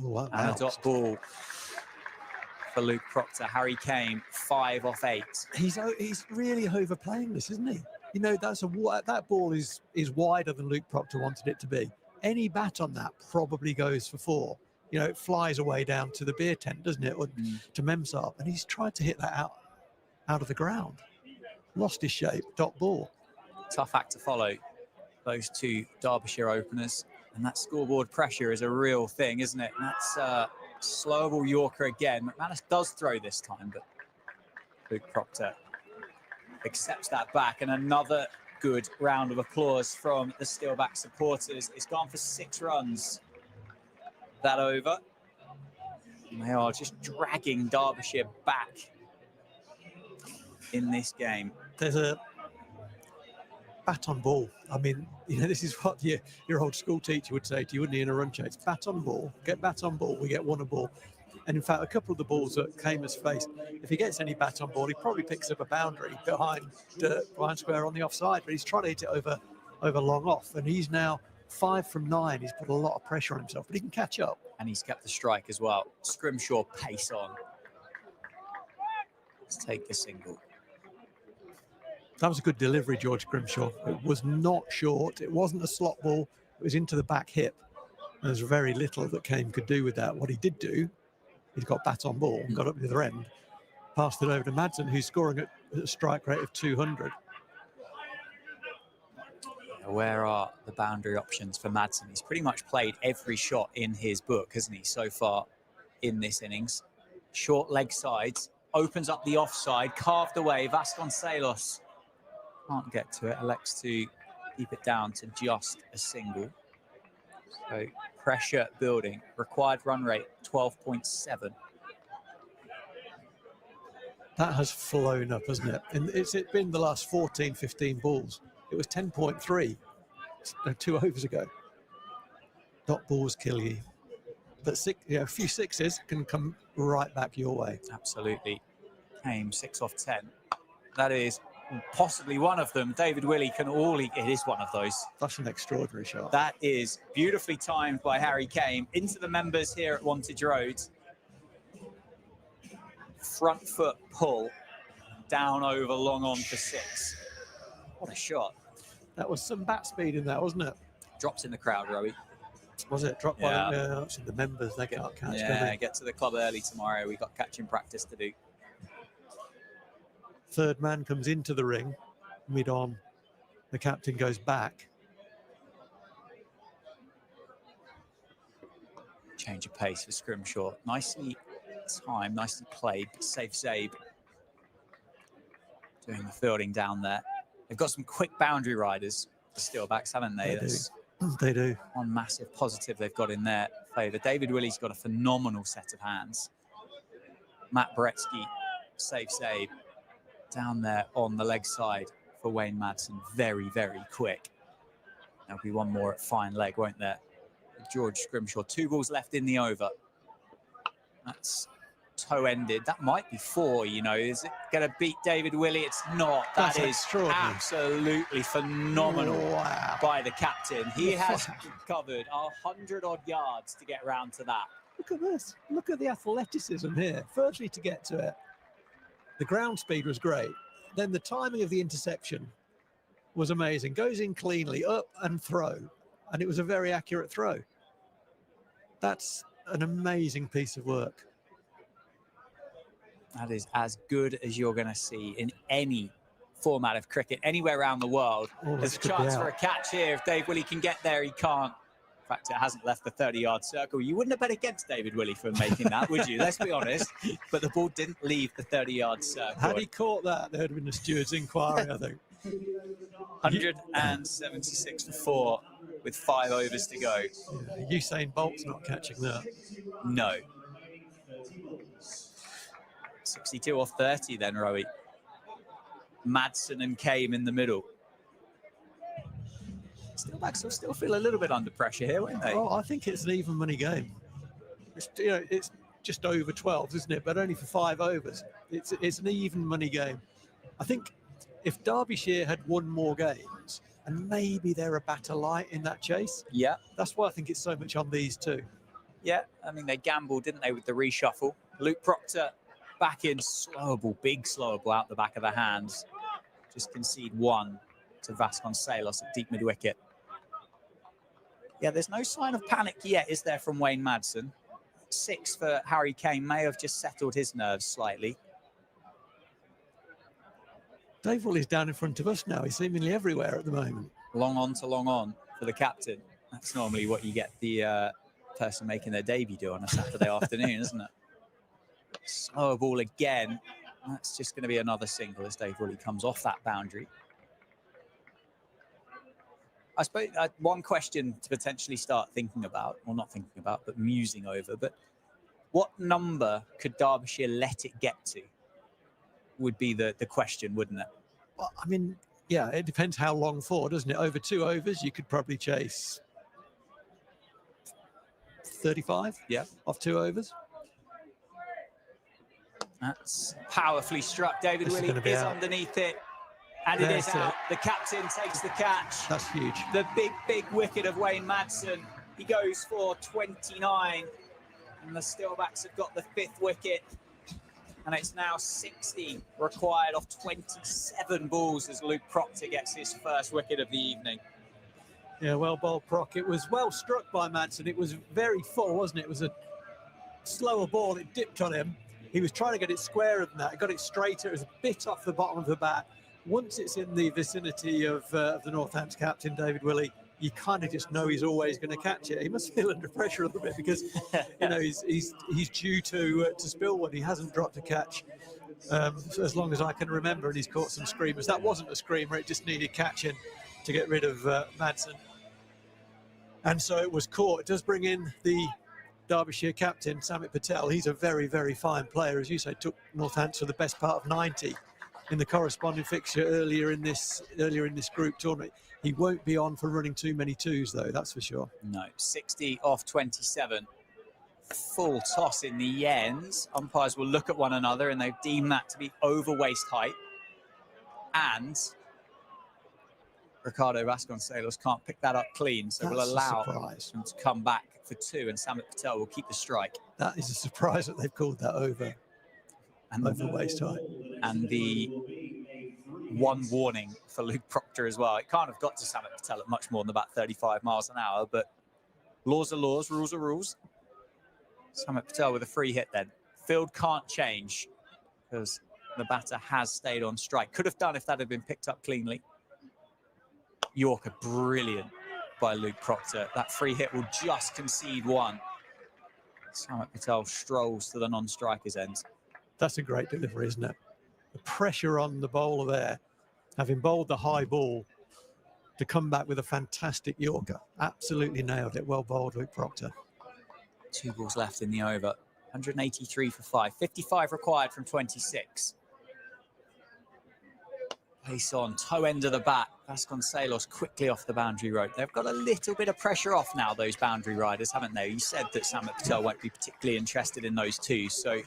Oh, and a dot ball for Luke Proctor. Harry Kane, 5 off 8. He's really overplaying this, isn't he? You know, that ball is wider than Luke Proctor wanted it to be. Any bat on that probably goes for 4. You know, it flies away down to the beer tent, doesn't it? Or to Memsarp. And he's tried to hit that out of the ground. Lost his shape, dot ball. Tough act to follow, those 2 Derbyshire openers. And that scoreboard pressure is a real thing, isn't it? And that's slow ball Yorker again. McManus does throw this time, but Luke Proctor accepts that back. And another good round of applause from the Steelback supporters. It's gone for 6 runs. That over. And they are just dragging Derbyshire back in this game. There's a bat on ball. I mean, you know, this is what your old school teacher would say to you, wouldn't he, in a run chase? Bat on ball, get bat on ball, we get 1 a ball. And in fact, a couple of the balls that Kamer's faced, if he gets any bat on ball, he probably picks up a boundary behind square on the offside, but he's trying to hit it over long off. And he's now 5 from 9. He's put a lot of pressure on himself, but he can catch up. And he's kept the strike as well. Scrimshaw pace on. Let's take the single. That was a good delivery, George Scrimshaw. It was not short. It wasn't a slot ball. It was into the back hip. And there's very little that Kane could do with that. What he did do, he's got bat on ball and got up to the other end. Passed it over to Madsen, who's scoring at a strike rate of 200. Where are the boundary options for Madsen? He's pretty much played every shot in his book, hasn't he, so far in this innings. Short leg sides, opens up the offside, carved away. Vasconcelos can't get to it, elects to keep it down to just a single. So pressure building, required run rate 12.7. That has flown up, hasn't it? And it's been the last 14, 15 balls. It was 10.3 2 overs ago. Dot balls kill you. But a few 6s can come right back your way. Absolutely. Came 6 off 10. That is possibly one of them. David Willey can it is one of those. That's an extraordinary shot. That is beautifully timed by Harry Kane into the members here at Wantage Road. Front foot pull down over long on for 6. What a shot. That was some bat speed in that, wasn't it? Drops in the crowd, Rowie. Was it? Dropped by the members, they can't catch. Yeah, get to the club early tomorrow. We've got catching practice to do. Third man comes into the ring, mid-on. The captain goes back. Change of pace for Scrimshaw. Nicely timed, nicely played, but safe Zabe doing the fielding down there. They've got some quick boundary riders, the Steelbacks, haven't they? They do. They do. One massive positive they've got in their favour. David Willey's got a phenomenal set of hands. Matt Breetzke, save down there on the leg side for Wayne Madsen. Very, very quick. There'll be one more at fine leg, won't there? George Scrimshaw. 2 balls left in the over. That's toe-ended. That might be 4, you know. Is it going to beat David Willey? It's not. That is absolutely phenomenal by the captain. He has covered 100-odd yards to get round to that. Look at this. Look at the athleticism here. Firstly, to get to it, the ground speed was great. Then the timing of the interception was amazing. Goes in cleanly, up and throw. And it was a very accurate throw. That's an amazing piece of work. That is as good as you're going to see in any format of cricket, anywhere around the world. There's a chance for a catch here. If Dave Willey can get there, he can't. In fact, it hasn't left the 30-yard circle. You wouldn't have bet against David Willey for making that, would you? Let's be honest. But the ball didn't leave the 30-yard circle. Had he caught that, there would have been a steward's inquiry, I think. 176 for 4 with 5 overs to go. Yeah, Usain Bolt's not catching that. No. 62 off 30 then, Rowie. Madsen and Kame in the middle. Steelbacks will still feel a little bit under pressure here, won't they? Oh, I think it's an even money game. It's just over 12, isn't it? But only for 5 overs. It's an even money game. I think if Derbyshire had won more games, and maybe they're a batter light in that chase. Yeah. That's why I think it's so much on these two. Yeah, I mean, they gambled, didn't they, with the reshuffle. Luke Proctor back in, slower ball, big slower ball out the back of the hands. Just concede 1 to Vasconcelos at deep mid-wicket. Yeah, there's no sign of panic yet, is there, from Wayne Madsen? 6 for Harry Kane may have just settled his nerves slightly. Dave Willey's down in front of us now. He's seemingly everywhere at the moment. Long on for the captain. That's normally what you get the person making their debut do on a Saturday afternoon, isn't it? Slower ball again. That's just going to be another single as Dave Willey comes off that boundary. I suppose one question to potentially start thinking about, well, not thinking about, but musing over, but what number could Derbyshire let it get to would be the question, wouldn't it? Well, I mean, yeah, it depends how long for, doesn't it? Over 2 overs, you could probably chase 35 off 2 overs. That's powerfully struck. David Willey is underneath it. And it is out. The captain takes the catch. That's huge. The big wicket of Wayne Madsen. He goes for 29. And the Steelbacks have got the 5th wicket. And it's now 60 required off 27 balls as Luke Proctor gets his 1st wicket of the evening. Yeah, well bowled, Proc. It was well struck by Madsen. It was very full, wasn't it? It was a slower ball. It dipped on him. He was trying to get it squarer than that. He got it straighter. It was a bit off the bottom of the bat. Once it's in the vicinity of the Northampton captain, David Willey, you kind of just know he's always going to catch it. He must feel under pressure a little bit because, you know, he's due to spill one. He hasn't dropped a catch as long as I can remember, and he's caught some screamers. That wasn't a screamer. It just needed catching to get rid of Madsen. And so it was caught. It does bring in the Derbyshire captain, Samit Patel. He's a very, very fine player. As you say, took Northampton for the best part of 90 in the corresponding fixture earlier in this group tournament. He won't be on for running too many 2s, though, that's for sure. No, 60 off 27. Full toss in the end. Umpires will look at one another and they've deemed that to be over waist height. And Ricardo Vasconcelos can't pick that up clean, so we'll allow him to come back for 2, and Samit Patel will keep the strike. That is a surprise that they've called that over. And over waist height. And the 1 warning for Luke Proctor as well. It can't have got to Samit Patel at much more than about 35 miles an hour, but laws are laws, rules are rules. Samit Patel with a free hit then. Field can't change because the batter has stayed on strike. Could have done if that had been picked up cleanly. Yorker, brilliant by Luke Proctor. That free hit will just concede 1. Samit Patel strolls to the non-striker's end. That's a great delivery, isn't it? The pressure on the bowler there, having bowled the high ball, to come back with a fantastic Yorker. Absolutely nailed it. Well bowled, Luke Proctor. 2 balls left in the over. 183 for 5. 55 required from 26. Pace on, toe end of the bat. Vasconcelos quickly off the boundary rope. They've got a little bit of pressure off now, those boundary riders, haven't they? You said that Samit Patel won't be particularly interested in those two, so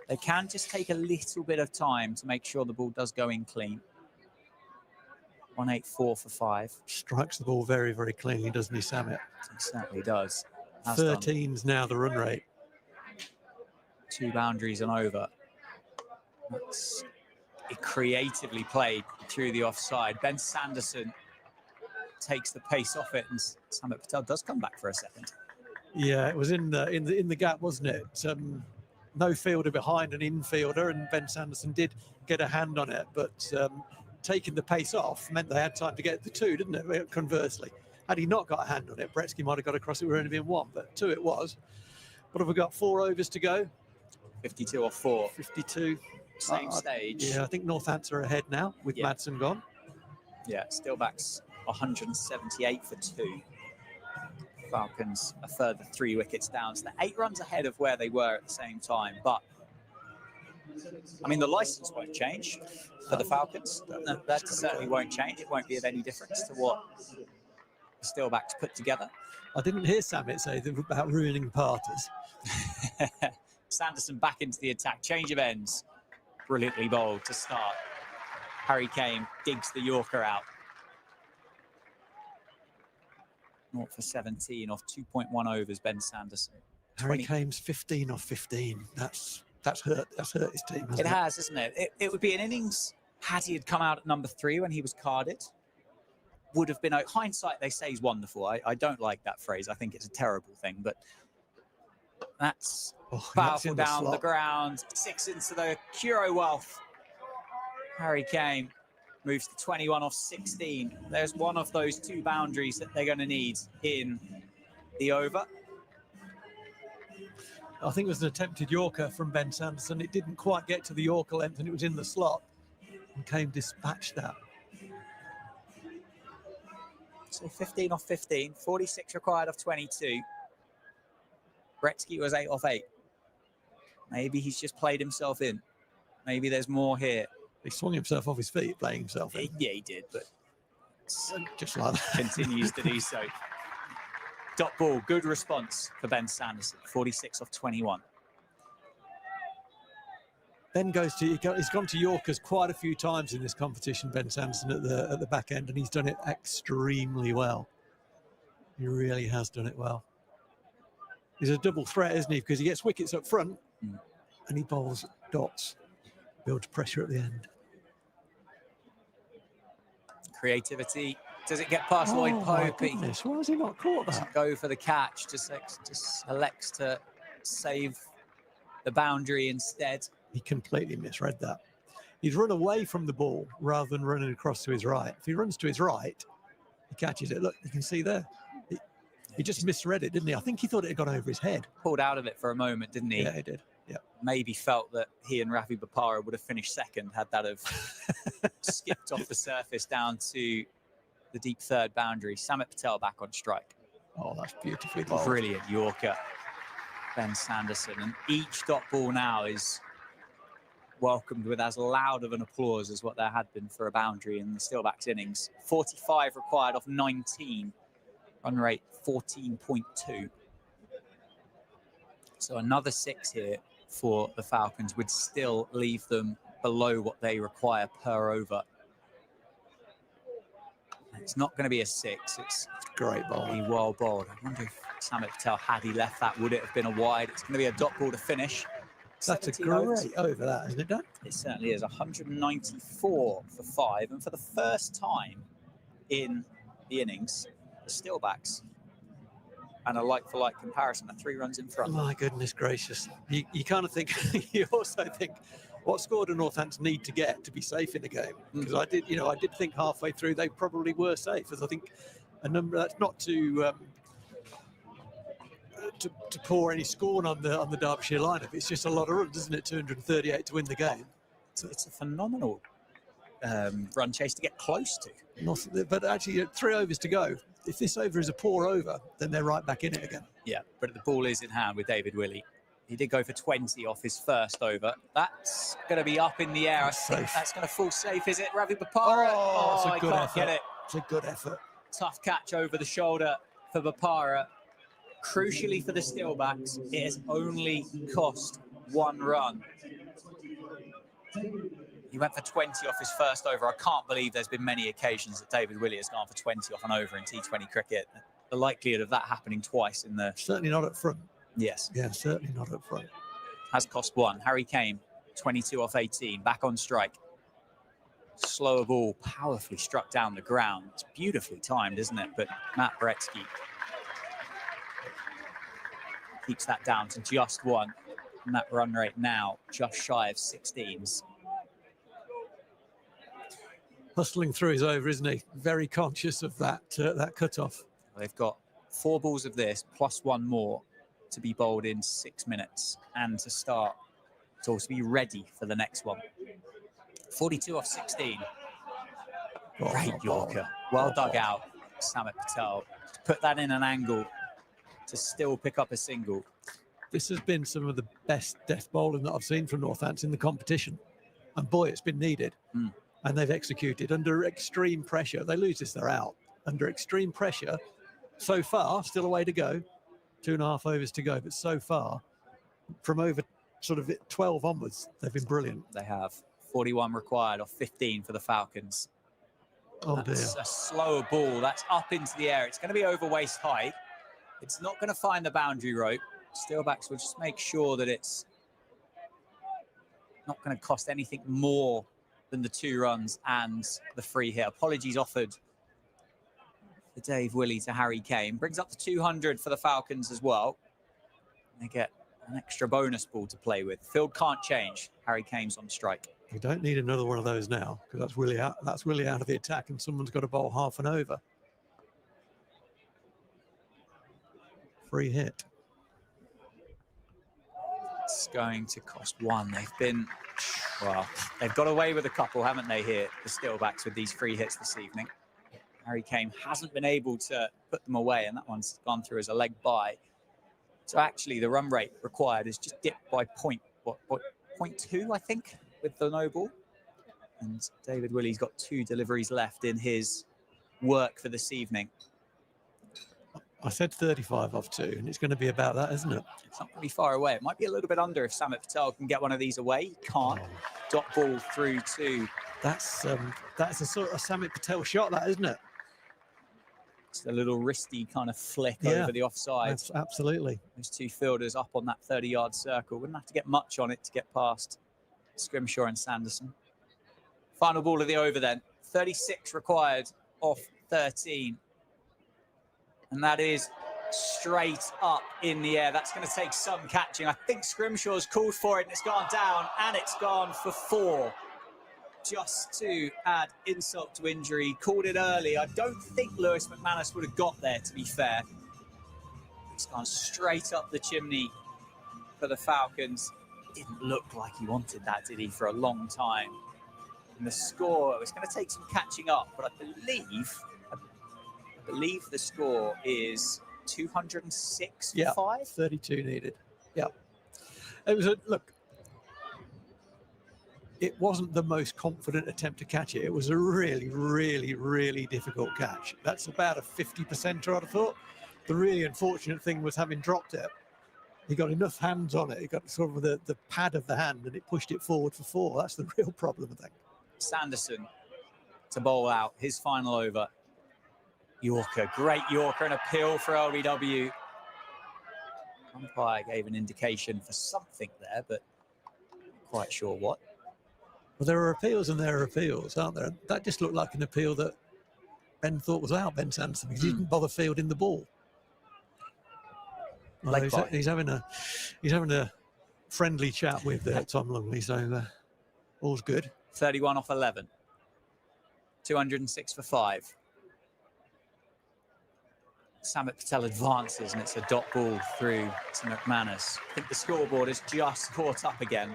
they can just take a little bit of time to make sure the ball does go in clean. 184 for 5. Strikes the ball very, very cleanly, doesn't he, Samit? He certainly does. 13's now the run rate. 2 boundaries and over. That's creatively played through the offside. Ben Sanderson takes the pace off it, and Samit Patel does come back for a second. Yeah, it was in the gap, wasn't it? No fielder behind an infielder, and Ben Sanderson did get a hand on it, but taking the pace off meant they had time to get the 2, didn't it? Conversely, had he not got a hand on it, Breetzke might have got across. It would only been 1, but 2 it was. What have we got? 4 overs to go. 52 or 4. 52. Same stage. Yeah, I think Northants are ahead now with Madsen gone. Yeah, Steelbacks 178 for 2. Falcons a further 3 wickets down. So they're 8 runs ahead of where they were at the same time. But, I mean, the licence won't change for the Falcons. That certainly won't change. It won't be of any difference to what the Steelbacks put together. I didn't hear Samit say about ruining parties. Sanderson back into the attack. Change of ends. Brilliantly bowled to start. Harry Kane digs the Yorker out. 0 for 17 off 2.1 overs, Ben Sanderson. Harry Kane's 15 off 15. That's hurt his team, hasn't it? It has, isn't it? It would be an innings, had he had come out at number 3 when he was carded, would have been, hindsight they say is wonderful. I don't like that phrase. I think it's a terrible thing, but that's powerful down the ground. 6 into the Curo Wealth. Harry Kane moves to 21 off 16. There's one of those 2 boundaries that they're going to need in the over. I think it was an attempted Yorker from Ben Sanderson. It didn't quite get to the Yorker length, and it was in the slot. And Kane dispatched that. So 15 off 15, 46 required off 22. Breetzke was 8 off 8. Maybe he's just played himself in. Maybe there's more here. He swung himself off his feet, playing himself in. Yeah, he did, but just like that. Continues to do so. Dot ball, good response for Ben Sanderson, 46 off 21. Ben he's gone to Yorkers quite a few times in this competition, Ben Sanderson, at the back end, and he's done it extremely well. He really has done it well. He's a double threat, isn't he? Because he gets wickets up front and he bowls dots, builds pressure at the end. Creativity. Does it get past Lloyd Pope? Why has he not caught that? Go for the catch. Just elects to save the boundary instead. He completely misread that. He's run away from the ball rather than running across to his right. If he runs to his right, he catches it. Look, you can see there. He just misread it, didn't he? I think he thought it had gone over his head. Pulled out of it for a moment, didn't he? Yeah, he did. Yeah. Maybe felt that he and Ravi Bopara would have finished second had that have skipped off the surface down to the deep 3rd boundary. Samit Patel back on strike. Oh, that's beautifully bowled. Brilliant Yorker, Ben Sanderson. And each dot ball now is welcomed with as loud of an applause as what there had been for a boundary in the Steelbacks innings. 45 required off 19. Run rate 14.2. So another 6 here for the Falcons would still leave them below what they require per over. It's not going to be a 6. It's great ball. Really well bowled. I wonder if Samit Patel, had he left that, would it have been a wide? It's going to be a dot ball to finish. That's a great over that, isn't it, Dan? It certainly is. 194 for 5. And for the first time in the innings, the Steelbacks and a like-for-like comparison at 3 runs in front. My goodness gracious. You kind of think, you also think, what score do Northampton need to get to be safe in the game? Because I did think halfway through they probably were safe, as I think a number, that's not to pour any scorn on the Derbyshire lineup. It's just a lot of runs, isn't it? 238 to win the game. It's a phenomenal run chase to get close to. But actually, 3 overs to go. If this over is a poor over, then they're right back in it again. Yeah, but the ball is in hand with David Willey. He did go for 20 off his first over. That's going to be up in the air. I think that's going to fall safe, is it? Ravi Bopara? Oh, he can't get it. It's a good effort. Tough catch over the shoulder for Bopara. Crucially for the Steelbacks, it has only cost 1 run. He went for 20 off his first over. I can't believe there's been many occasions that David Willey has gone for 20 off an over in T20 cricket. The likelihood of that happening twice in the... Certainly not up front. Yes. Yeah, certainly not up front. Has cost 1. Harry Kane, 22 off 18, back on strike. Slower ball, powerfully struck down the ground. It's beautifully timed, isn't it? But Matt Breetzke keeps that down to just 1. And that run rate now just shy of 16s. Hustling through his over, isn't he? Very conscious of that that cut-off. They've got 4 balls of this plus 1 more to be bowled in 6 minutes and to start to also be ready for the next one. 42 off 16. Great Yorker. Well dug out, Samit Patel. Put that in an angle to still pick up a single. This has been some of the best death bowling that I've seen from Northampton in the competition. And boy, it's been needed. And they've executed under extreme pressure. They lose this, they're out. Under extreme pressure, so far, still a way to go. 2.5 overs to go, but so far, from over sort of 12 onwards, they've been brilliant. They have. 41 required off 15 for the Falcons. Oh, that's dear. A slower ball. That's up into the air. It's going to be over waist height. It's not going to find the boundary rope. Steelbacks will just make sure that it's not going to cost anything more than the 2 runs and the free hit. Apologies offered for Dave Willey to Harry Kane. Brings up to 200 for the Falcons as well. They get an extra bonus ball to play with. Field can't change. Harry Kane's on strike. We don't need another one of those now, because that's really out of the attack, and someone's got to bowl half an over. Free hit. It's going to cost 1. They've been, well, they've got away with a couple, haven't they, here, the Steelbacks, with these free hits this evening. Harry Kane hasn't been able to put them away, and that one's gone through as a leg bye. So actually, the run rate required is just dipped by 0.2, I think, with the no ball. And David Willey's got 2 deliveries left in his work for this evening. I said 35 off 2, and it's going to be about that, isn't it? It's not going to be far away. It might be a little bit under if Samit Patel can get one of these away. He can't. Dot ball through to... That's a sort of Samit Patel shot, that, isn't it? It's a little wristy kind of flick over the offside. Absolutely. Those 2 fielders up on that 30-yard circle. Wouldn't have to get much on it to get past Scrimshaw and Sanderson. Final ball of the over then. 36 required off 13. And that is straight up in the air. That's going to take some catching. I think Scrimshaw's called for it, and it's gone down, and it's gone for 4. Just to add insult to injury, called it early. I don't think Lewis McManus would have got there, to be fair. It's gone straight up the chimney for the Falcons. Didn't look like he wanted that, did he, for a long time? And the score, it's going to take some catching up, but I believe the score is 206 for 5. 32 needed. Yeah. It was look. It wasn't the most confident attempt to catch it. It was a really, really, really difficult catch. That's about a 50%, I'd have thought. The really unfortunate thing was having dropped it. He got enough hands on it. He got sort of the pad of the hand, and it pushed it forward for 4. That's the real problem, I think. Sanderson to bowl out his final over. Yorker, great Yorker, and appeal for LBW. Umpire gave an indication for something there, but not quite sure what. Well, there are appeals and there are appeals, aren't there? That just looked like an appeal that Ben thought was out, Ben Sanderson, because he didn't bother fielding the ball. Well, he's having a friendly chat with Tom Lumley, so all's good. 31 off 11. 206 for 5. Samit Patel advances, and it's a dot ball through to McManus. I think the scoreboard has just caught up again.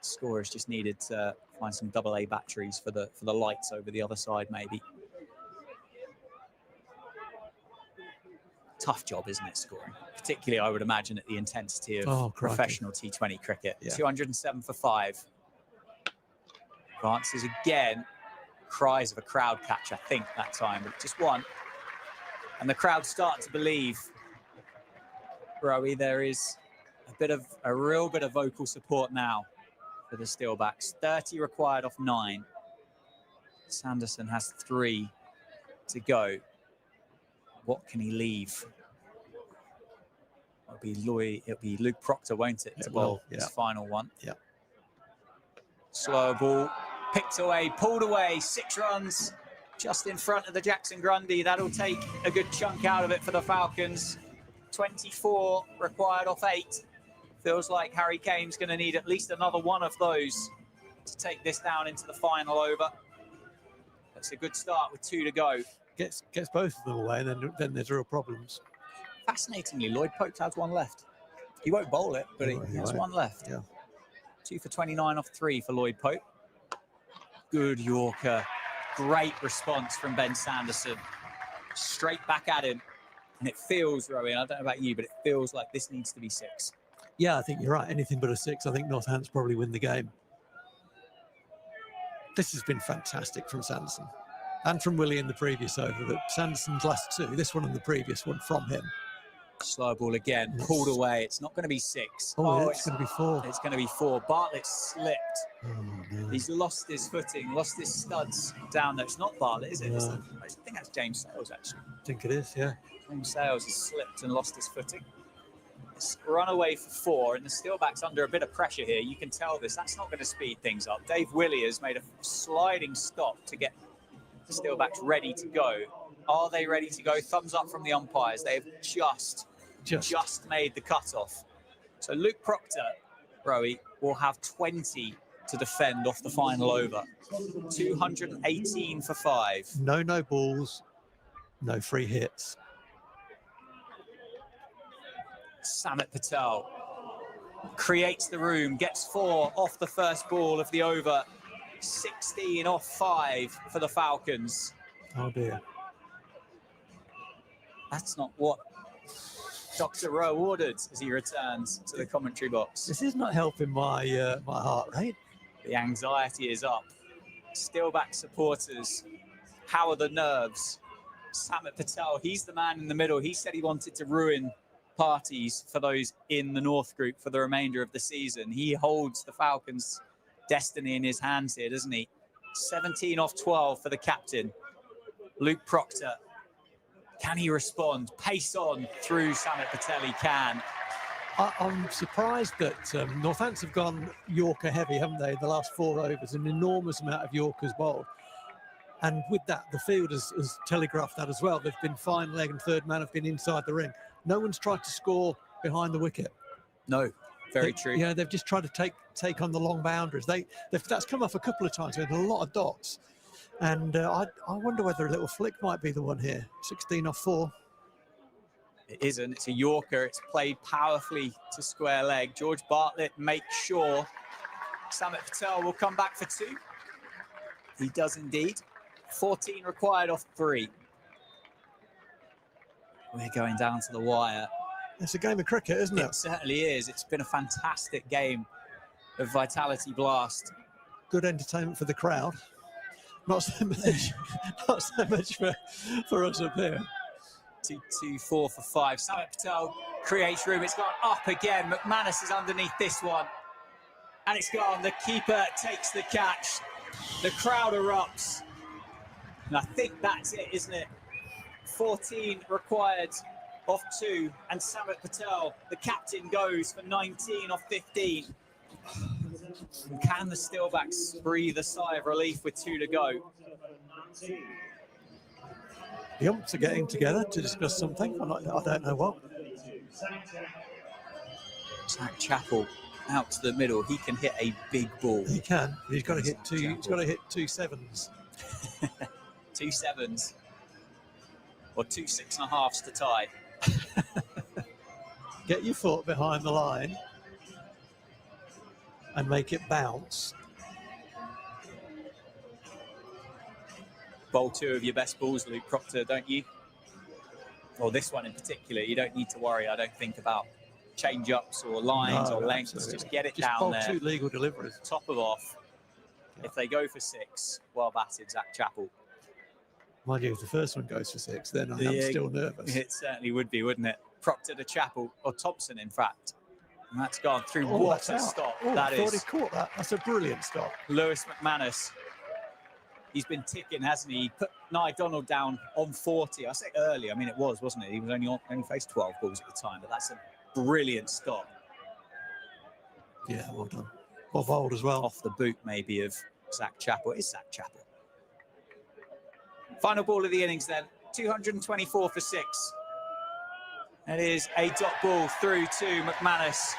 Scorers just needed to find some AA batteries for the lights over the other side, maybe. Tough job, isn't it, scoring? Particularly, I would imagine, at the intensity of professional T20 cricket. Yeah. 207 for 5. Advances again. Cries of a crowd catch, I think, that time, but just one. And the crowd start to believe, Rowie, there is a real bit of vocal support now for the Steelbacks. 30 required off 9. Sanderson has 3 to go. What can he leave? It'll be Luke Proctor, won't it, to bowl his final one? Yeah. Slow ball, picked away, pulled away, 6 runs, just in front of the Jackson Grundy. That'll take a good chunk out of it for the Falcons. 24 required off 8. Feels like Harry Kane's going to need at least another one of those to take this down into the final over. That's a good start with 2 to go. Gets both of them away, and then there's real problems. Fascinatingly, Lloyd Pope has 1 left. He won't bowl it, but he has 1 left. Yeah. 2 for 29 off 3 for Lloyd Pope. Good Yorker. Great response from Ben Sanderson. Straight back at him. And it feels, Rowan, I don't know about you, but it feels like this needs to be 6. Yeah, I think you're right. Anything but a 6. I think Northants probably win the game. This has been fantastic from Sanderson. And from Willie in the previous over. But Sanderson's last 2, this one and the previous one from him. Slow ball again, pulled away. It's not going to be 6. It's going to be 4. It's going to be 4. Bartlett slipped. Oh, no. He's lost his footing, lost his studs down there. It's not Bartlett, is it? No. I think that's James Sales, actually. I think it is, yeah. James Sales has slipped and lost his footing. It's run away for 4, and the Steelbacks under a bit of pressure here. You can tell this. That's not going to speed things up. Dave Williers made a sliding stop to get the Steelbacks ready to go. Are they ready to go? Thumbs up from the umpires. They have just made the cutoff. So Luke Proctor, Rowie, will have 20 to defend off the final over. 218 for 5. No balls, no free hits. Samit Patel creates the room, gets 4 off the first ball of the over. 16 off 5 for the Falcons. Oh dear. That's not what Dr. Rowe ordered as he returns to the commentary box. This is not helping my my heart rate. The anxiety is up. Steelback supporters, how are the nerves? Samit Patel, he's the man in the middle. He said he wanted to ruin parties for those in the North group for the remainder of the season. He holds the Falcons' destiny in his hands here, doesn't he? 17 off 12 for the captain, Luke Proctor. Can he respond? Pace on through Samit Patel, he can. I'm surprised that Northants have gone Yorker heavy, haven't they? The last 4 overs, an enormous amount of Yorkers bowled. And with that, the field has telegraphed that as well. They've been fine leg and third man have been inside the ring. No one's tried to score behind the wicket. No, very true. Yeah, they've just tried to take on the long boundaries. That's come off a couple of times with a lot of dots. And I wonder whether a little flick might be the one here. 16 off 4. It isn't. It's a Yorker. It's played powerfully to square leg. George Bartlett makes sure Samit Patel will come back for 2. He does indeed. 14 required off 3. We're going down to the wire. It's a game of cricket, isn't it? It certainly is. It's been a fantastic game of Vitality Blast. Good entertainment for the crowd. Not so much for us up here. 2-4 for 5. Samit Patel creates room. It's gone up again. McManus is underneath this one. And it's gone. The keeper takes the catch. The crowd erupts. And I think that's it, isn't it? 14 required off 2. And Samit Patel, the captain, goes for 19 off 15. And can the Steelbacks breathe a sigh of relief with 2 to go? The umps are getting together to discuss something. I don't know what. Zach Chappell out to the middle. He can hit a big ball. He can. He's got to hit 2. He's got to hit 2 sevens. 2 sevens. Or 2 6.5s to tie. Get your foot behind the line. and make it bounce. Bowl 2 of your best balls, Luke Proctor, don't you? Or this one in particular, you don't need to worry, I don't think, about change-ups or lines or lengths. Absolutely. Just get it Just down bowl there. 2 legal deliveries. Top of off. If they go for 6, well batted, Zach Chappell. Mind you, if the first one goes for 6, then I am still nervous. It certainly would be, wouldn't it? Proctor to Chappell, or Thompson, in fact. And that's gone through. Oh, what that's a out. stop Oh, that I thought is. he caught that. That's a brilliant stop. Lewis McManus. He's been ticking, hasn't he? He put Nye Donald down on 40. I say early. I mean, it was, wasn't it? He was only faced 12 balls at the time, but that's a brilliant stop. Yeah, well done. Well bowled as well. Off the boot, maybe, of Zach Chappell. It is Zach Chappell. Final ball of the innings then. 224 for 6. It is a dot ball through to McManus.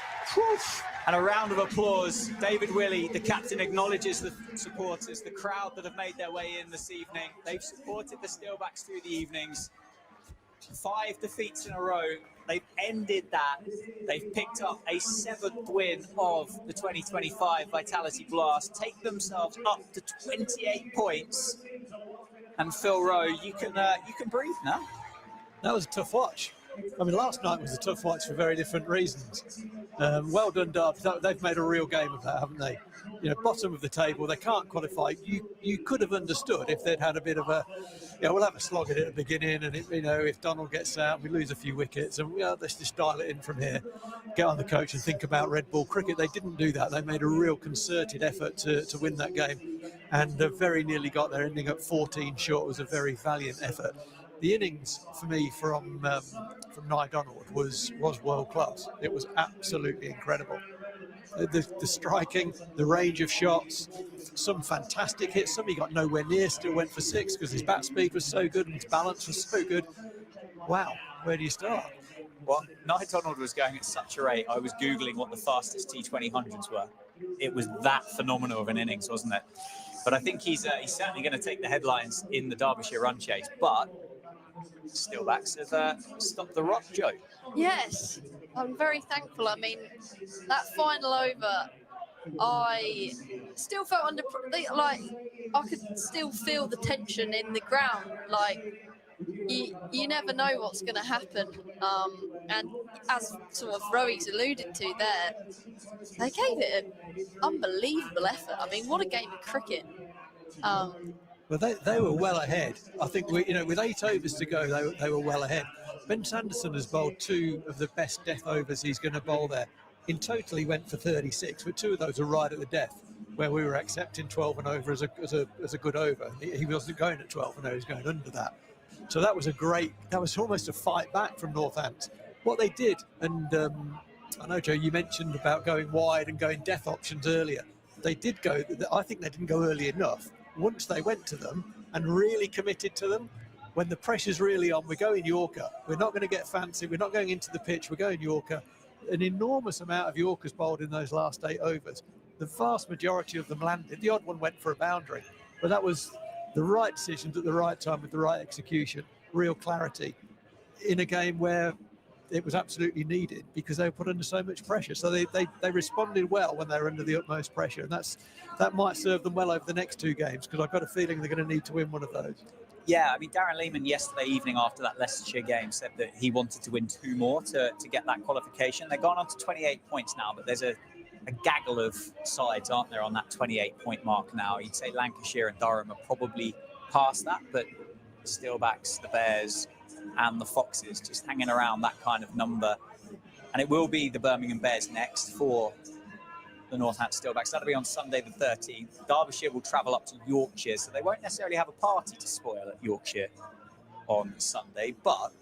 And a round of applause. David Willey, the captain, acknowledges the supporters, the crowd that have made their way in this evening. They've supported the Steelbacks through the evenings. 5 defeats in a row. They've ended that. They've picked up a 7th win of the 2025 Vitality Blast, take themselves up to 28 points. And Phil Rowe, you can breathe now. That was a tough watch. I mean, last night was a tough watch for very different reasons. Well done, Derby. They've made a real game of that, haven't they? You know, bottom of the table, they can't qualify. You could have understood if they'd had a bit of a, we'll have a slog at it at the beginning, and if Donald gets out, we lose a few wickets, and let's just dial it in from here, get on the coach and think about red ball cricket. They didn't do that. They made a real concerted effort to win that game, and very nearly got there, ending up 14 short. It was a very valiant effort. The innings for me from Nye Donald was world class. It was absolutely incredible. The striking, the range of shots, some fantastic hits. Some he got nowhere near, still went for 6 because his bat speed was so good and his balance was so good. Wow, where do you start? Well, Nye Donald was going at such a rate. I was Googling what the fastest T20 were. It was that phenomenal of an innings, wasn't it? But I think he's certainly going to take the headlines in the Derbyshire run chase. But Steelbacks have stopped the rot, Joe. Yes, I'm very thankful. I mean, that final over, I still felt like I could still feel the tension in the ground. Like you never know what's going to happen. And as sort of Rowe's alluded to there, they gave it an unbelievable effort. I mean, what a game of cricket. Well, they were well ahead. I think with 8 overs to go, they were well ahead. Ben Sanderson has bowled 2 of the best death overs he's going to bowl there. In total, he went for 36, but 2 of those are right at the death, where we were accepting 12 and over as a good over. He wasn't going at 12 and over; he was going under that. So that was almost a fight back from Northampton. What they did, and I know, Joe, you mentioned about going wide and going death options earlier. They did go. I think they didn't go early enough. Once they went to them and really committed to them, when the pressure's really on, we're going Yorker. We're not going to get fancy. We're not going into the pitch. We're going Yorker. An enormous amount of Yorkers bowled in those last 8 overs. The vast majority of them landed. The odd one went for a boundary, but that was the right decisions at the right time with the right execution, real clarity in a game where it was absolutely needed because they were put under so much pressure. So they responded well when they were under the utmost pressure, and that might serve them well over the next 2 games because I've got a feeling they're going to need to win one of those. Yeah, I mean, Darren Lehman yesterday evening after that Leicestershire game said that he wanted to win 2 more to get that qualification. They've gone on to 28 points now, but there's a gaggle of sides, aren't there, on that 28-point mark now. You'd say Lancashire and Durham are probably past that, but the Steelbacks, the Bears and the Foxes just hanging around that kind of number. And it will be the Birmingham Bears next for the Northampton Steelbacks. That'll be on Sunday the 13th. Derbyshire will travel up to Yorkshire, so they won't necessarily have a party to spoil at Yorkshire on Sunday. But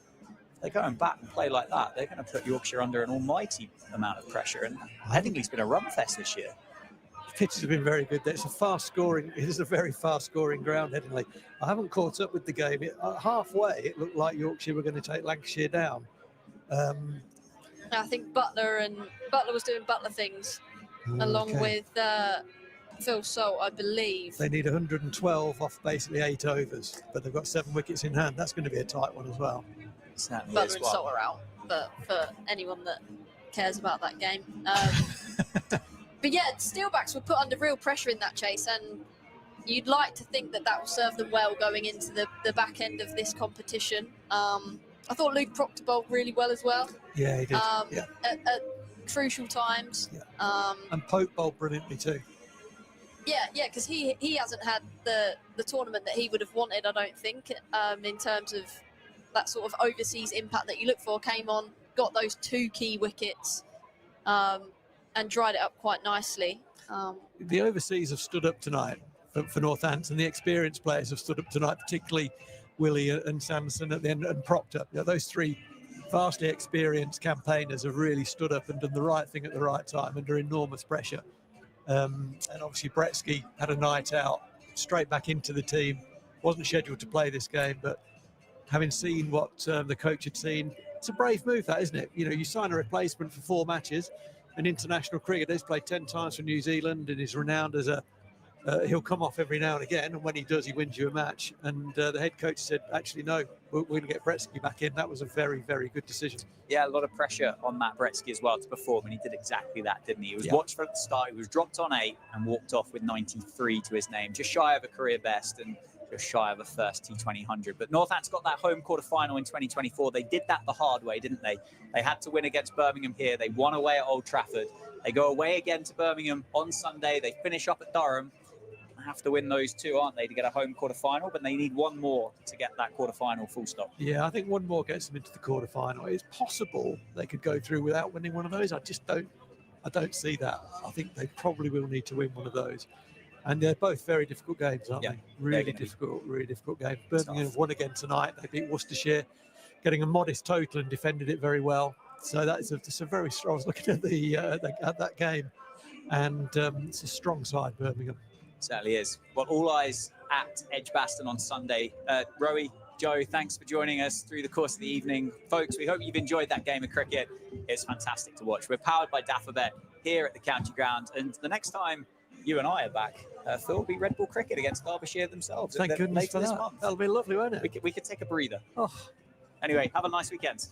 if they go and bat and play like that, they're going to put Yorkshire under an almighty amount of pressure. And Headingley's been a run fest this year. The pitches have been very good. It is a very fast-scoring ground, Headingley. I haven't caught up with the game. Halfway, it looked like Yorkshire were going to take Lancashire down. I think Butler was doing Butler things. Along with Phil Salt, I believe. They need 112 off basically 8 overs, but they've got 7 wickets in hand. That's going to be a tight one as well. Butler and Salt are out, but for anyone that cares about that game. But yeah, Steelbacks were put under real pressure in that chase, and you'd like to think that that will serve them well going into the back end of this competition. I thought Luke Proctor bowled really well as well. Yeah, he did. At crucial times. Yeah. And Pope bowled brilliantly too. Yeah, because he hasn't had the tournament that he would have wanted, I don't think, in terms of that sort of overseas impact that you look for. Came on, got those 2 key wickets, and dried it up quite nicely. The overseas have stood up tonight for Northampton. The experienced players have stood up tonight, particularly Willie and Samson at the end, and Proctor. You know, those 3 vastly experienced campaigners have really stood up and done the right thing at the right time under enormous pressure. And obviously Breetzke had a night out, straight back into the team. Wasn't scheduled to play this game, but having seen what the coach had seen, it's a brave move, that, isn't it? You know, you sign a replacement for 4 matches. An international cricketer, he's played 10 times for New Zealand and is renowned as a he'll come off every now and again, and when he does, he wins you a match. And the head coach said, actually, no, we're going to get Breetzke back in. That was a very, very good decision. Yeah, a lot of pressure on Matt Breetzke as well to perform, and he did exactly that, didn't he? He was watched at the start. He was dropped on 8 and walked off with 93 to his name, just shy of a career best and just shy of a first T20 100. But Northampton got that home quarter-final in 2024. They did that the hard way, didn't they? They had to win against Birmingham here. They won away at Old Trafford. They go away again to Birmingham on Sunday. They finish up at Durham. Have to win those 2, aren't they, to get a home quarter-final? But they need 1 more to get that quarter-final full stop. Yeah, I think 1 more gets them into the quarter-final. It's possible they could go through without winning one of those. I don't see that. I think they probably will need to win one of those. And they're both very difficult games, aren't they? Really difficult games. Birmingham have won again tonight. They beat Worcestershire, getting a modest total and defended it very well. So that's a very strong. I was looking at at that game, and it's a strong side, Birmingham. Certainly is. Well, all eyes at Edgbaston on Sunday. Rowie, Joe, thanks for joining us through the course of the evening. Folks, we hope you've enjoyed that game of cricket. It's fantastic to watch. We're powered by Daffabet here at the County Ground. And the next time you and I are back, Phil, will be Red Bull Cricket against Derbyshire themselves. Thank goodness for that. This month. That'll be lovely, won't it? We could take a breather. Oh. Anyway, have a nice weekend.